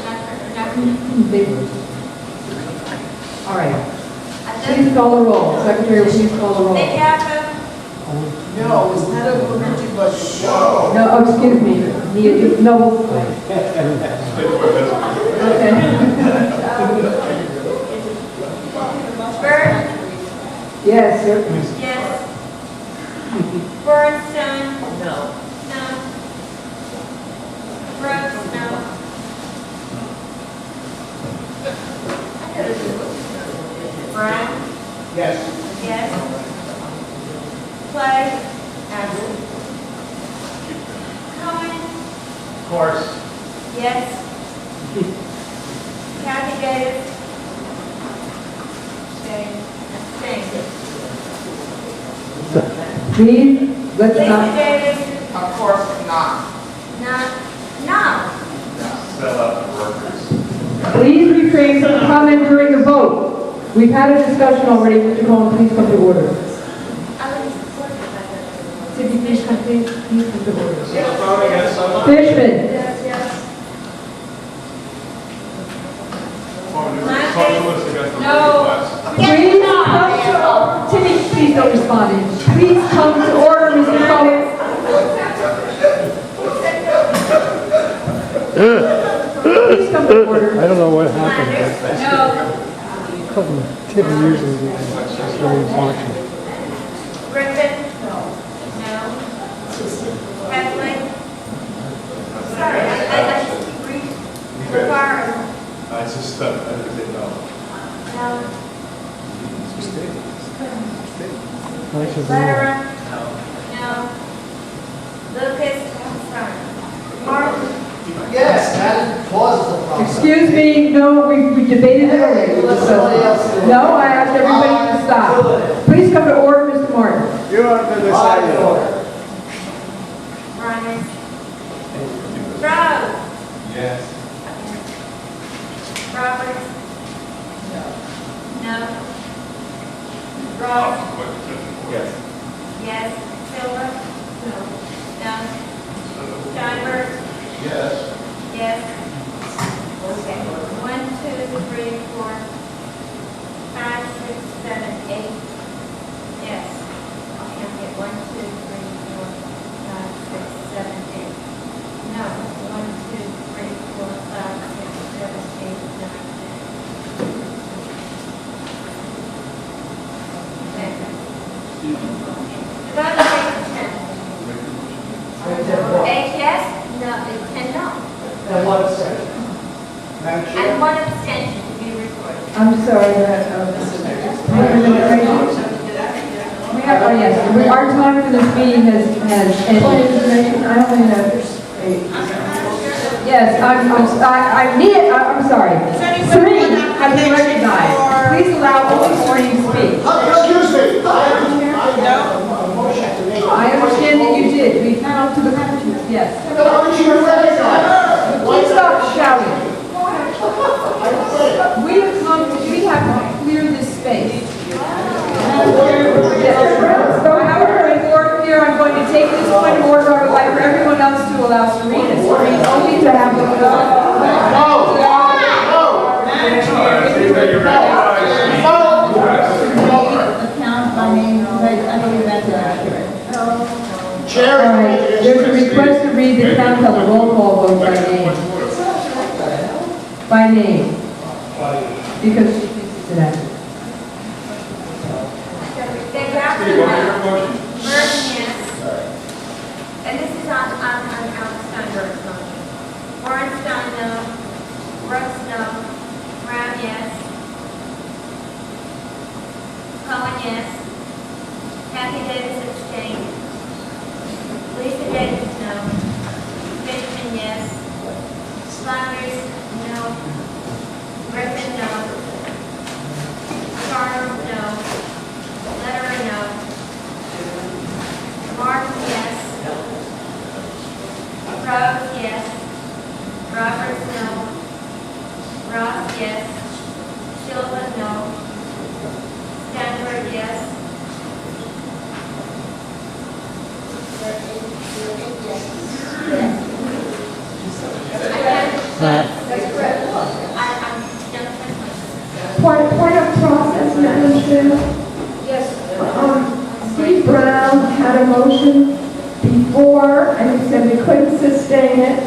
not for. All right. Please call the roll. Secretary, please call the roll. They have No, it's not a budget, but show. No, oh, excuse me. No. Okay. Byrd? Yes, sir. Yes. Bernstein? No. No. Brooks? No. Brown? Yes. Yes. Clay? Absent. Cohen? Of course. Yes. Kathy Davis? Abstain. Please, let's Lisa not. Davis? Of course not. Not. No. Sell out the workers. Please refrain from comment during the vote. We've had a discussion already. Mr. Cohen, please come to order. Fishman. No. Please come to, Timmy, please don't respond. Please come to order, Mr. Cohen. Please come to order. I don't know what happened, No. but Tim usually does. That's very unfortunate. Griffin? No. Kathleen? Sorry, I just keep reading. Rivera? I just, I didn't know. No. Actually, Lederer? No. Lucas? Sorry. Martin? Yes, that causes the problem. Excuse me, no, we debated it already. So, no, I asked everybody to stop. Please come to order, Mr. Martin. You're on the side of order. Ryan? Rose? Yes. Roberts? No. Ross? Yes. Yes. Silver? No. No. Steinberg? Yes. Yes. Okay. 1, 2, 3, 4, 5, 6, 7, 8. Yes. Okay, 1, 2, 3, 4, 5, 6, 7, 8. No. 1, 2, 3, 4, 5, 6, 7, 8, 9, 10. Okay. Eight yes? No, 10 no. And one abstention. Madam Chair? And 1 abstention to be recorded. I'm sorry that, we have, oh yes, our time for this meeting has ended. Point of information, I only have 8. Yes, I'm sorry. 3 have been recognized. Please allow only 3 to speak. Excuse me. I have a motion to make. I understand that you did. We now to the, yes. Please stop shouting. We have to clear this space. I have a point of order here. I'm going to take this point of order. I would like for everyone else to allow Serena only to have the floor. Account my name, I believe that's accurate. Chair. All right, there's a request to read the count of the roll call vote by name. By name. Because she thinks it's inaccurate. They have to Merton, yes. And this is on Steinberg's motion. Warrenstein, no. Brooks, no. Brown, yes. Cohen, yes. Kathy Davis abstained. Lisa Davis, no. Fishman, yes. Saunders, no. Griffin, no. Charles, no. Lederer, no. Martin, yes. Rose, yes. Roberts, no. Ross, yes. Silva, no. Stanford, yes. That's correct. Point of process, Madam Chair. Yes. Steve Brown had a motion before, and he said we couldn't sustain it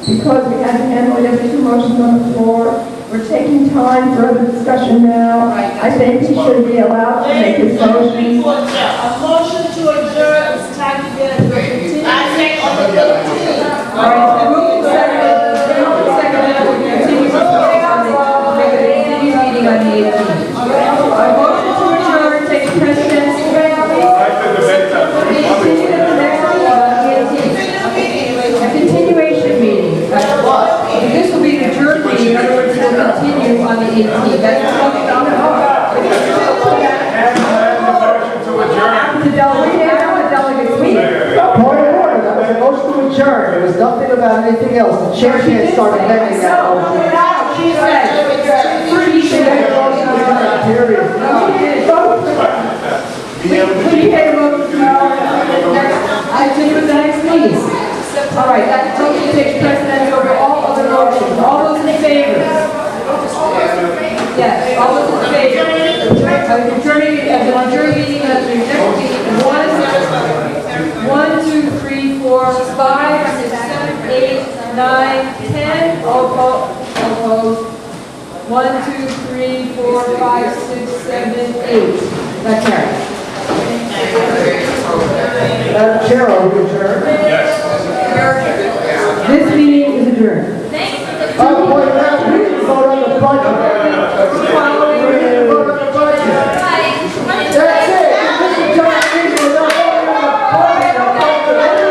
because we had to handle the other 2 motions on the floor. We're taking time for other discussion now. I think he should be allowed to make his motion. A motion to adjourn, it's time to get a continuation on the 15th. All right, move to second, we'll continue on the meeting on the 18th. A motion to adjourn takes precedence. A continuation meeting. This will be an adjourned meeting, in other words, we'll continue on the 18th. That's the motion on the floor. The delegates meeting. Point of order, that was a motion to adjourn. There was nothing about anything else. The chair can't start amending that motion. She said. She made a motion to adjourn, period. We had a motion, I take it with the next meeting. Yes, all those in favor? Adjourning meeting until the next meeting, 1, 2, 3, 4, 5, 6, 7, 8, 9, 10. All opposed? 1, 2, 3, 4, 5, 6, 7, 8. That carries. Madam Chair, are we adjourned? This meeting is adjourned. I point out, we didn't vote on the budget. We didn't vote on the budget. That's it. This is John Reed, we're not voting on the budget.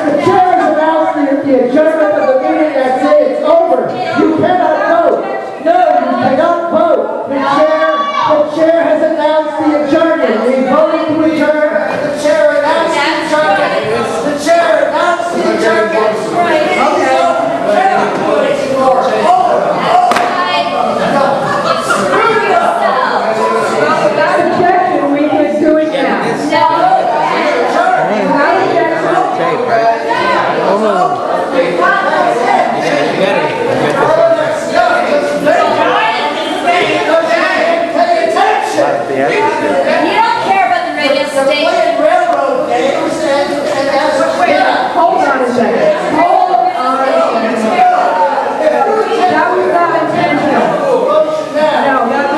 The chair has announced the adjournment of the meeting. That's it. It's over. You cannot vote. No, you cannot vote. The chair has announced the adjournment. We voted to adjourn. The chair announced the adjournment. The chair announced the adjournment. Without objection, we can do it now. Without You don't care about the radio station. Railroad games and that's Hold on a second. Hold on a second. That was not intentional. No, that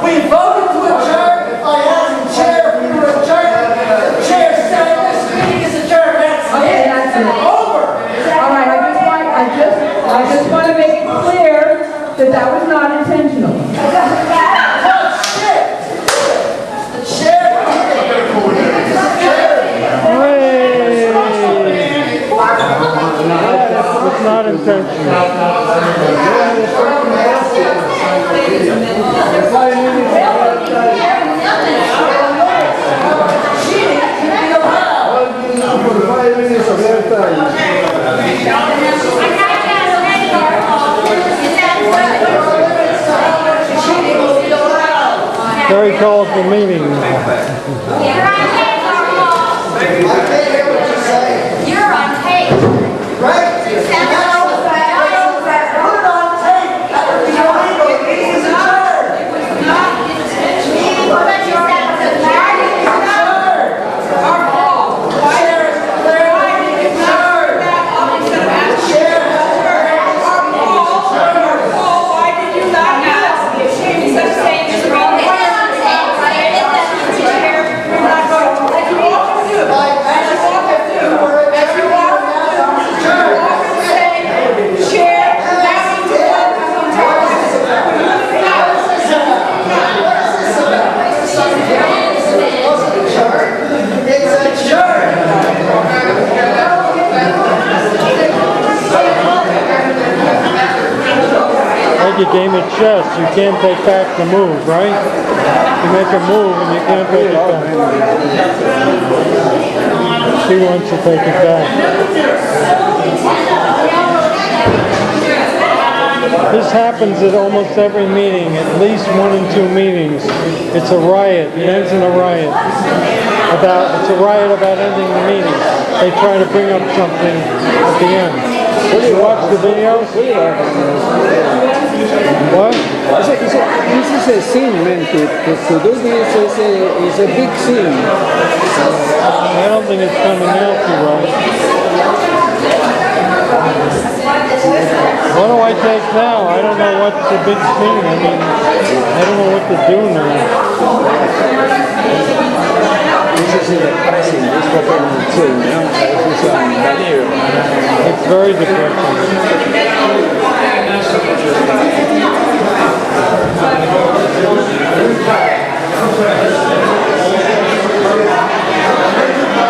we voted to adjourn. If I asked the chair if we were adjourned, the chair said this meeting is adjourned. That's it. Over. all right, I just want to make it clear that that was not intentional. It's not intentional. Terry calls the meeting. You're on tape. Right? Like a game of chess, you can't take back the move, right? You make a move and you can't take it back. She wants to take it back. This happens at almost every meeting, at least 1 and 2 meetings. It's a riot. It ends in a riot. It's a riot about ending the meeting. They try to bring up something at the end. You watch the videos? What? This is a scene, man. To do this is a big scene. I don't think it's coming out too right. What do I take now? I don't know what's the big scene. I mean, I don't know what to do now. This is the pressing. This is what I'm saying. This is It's very depressing.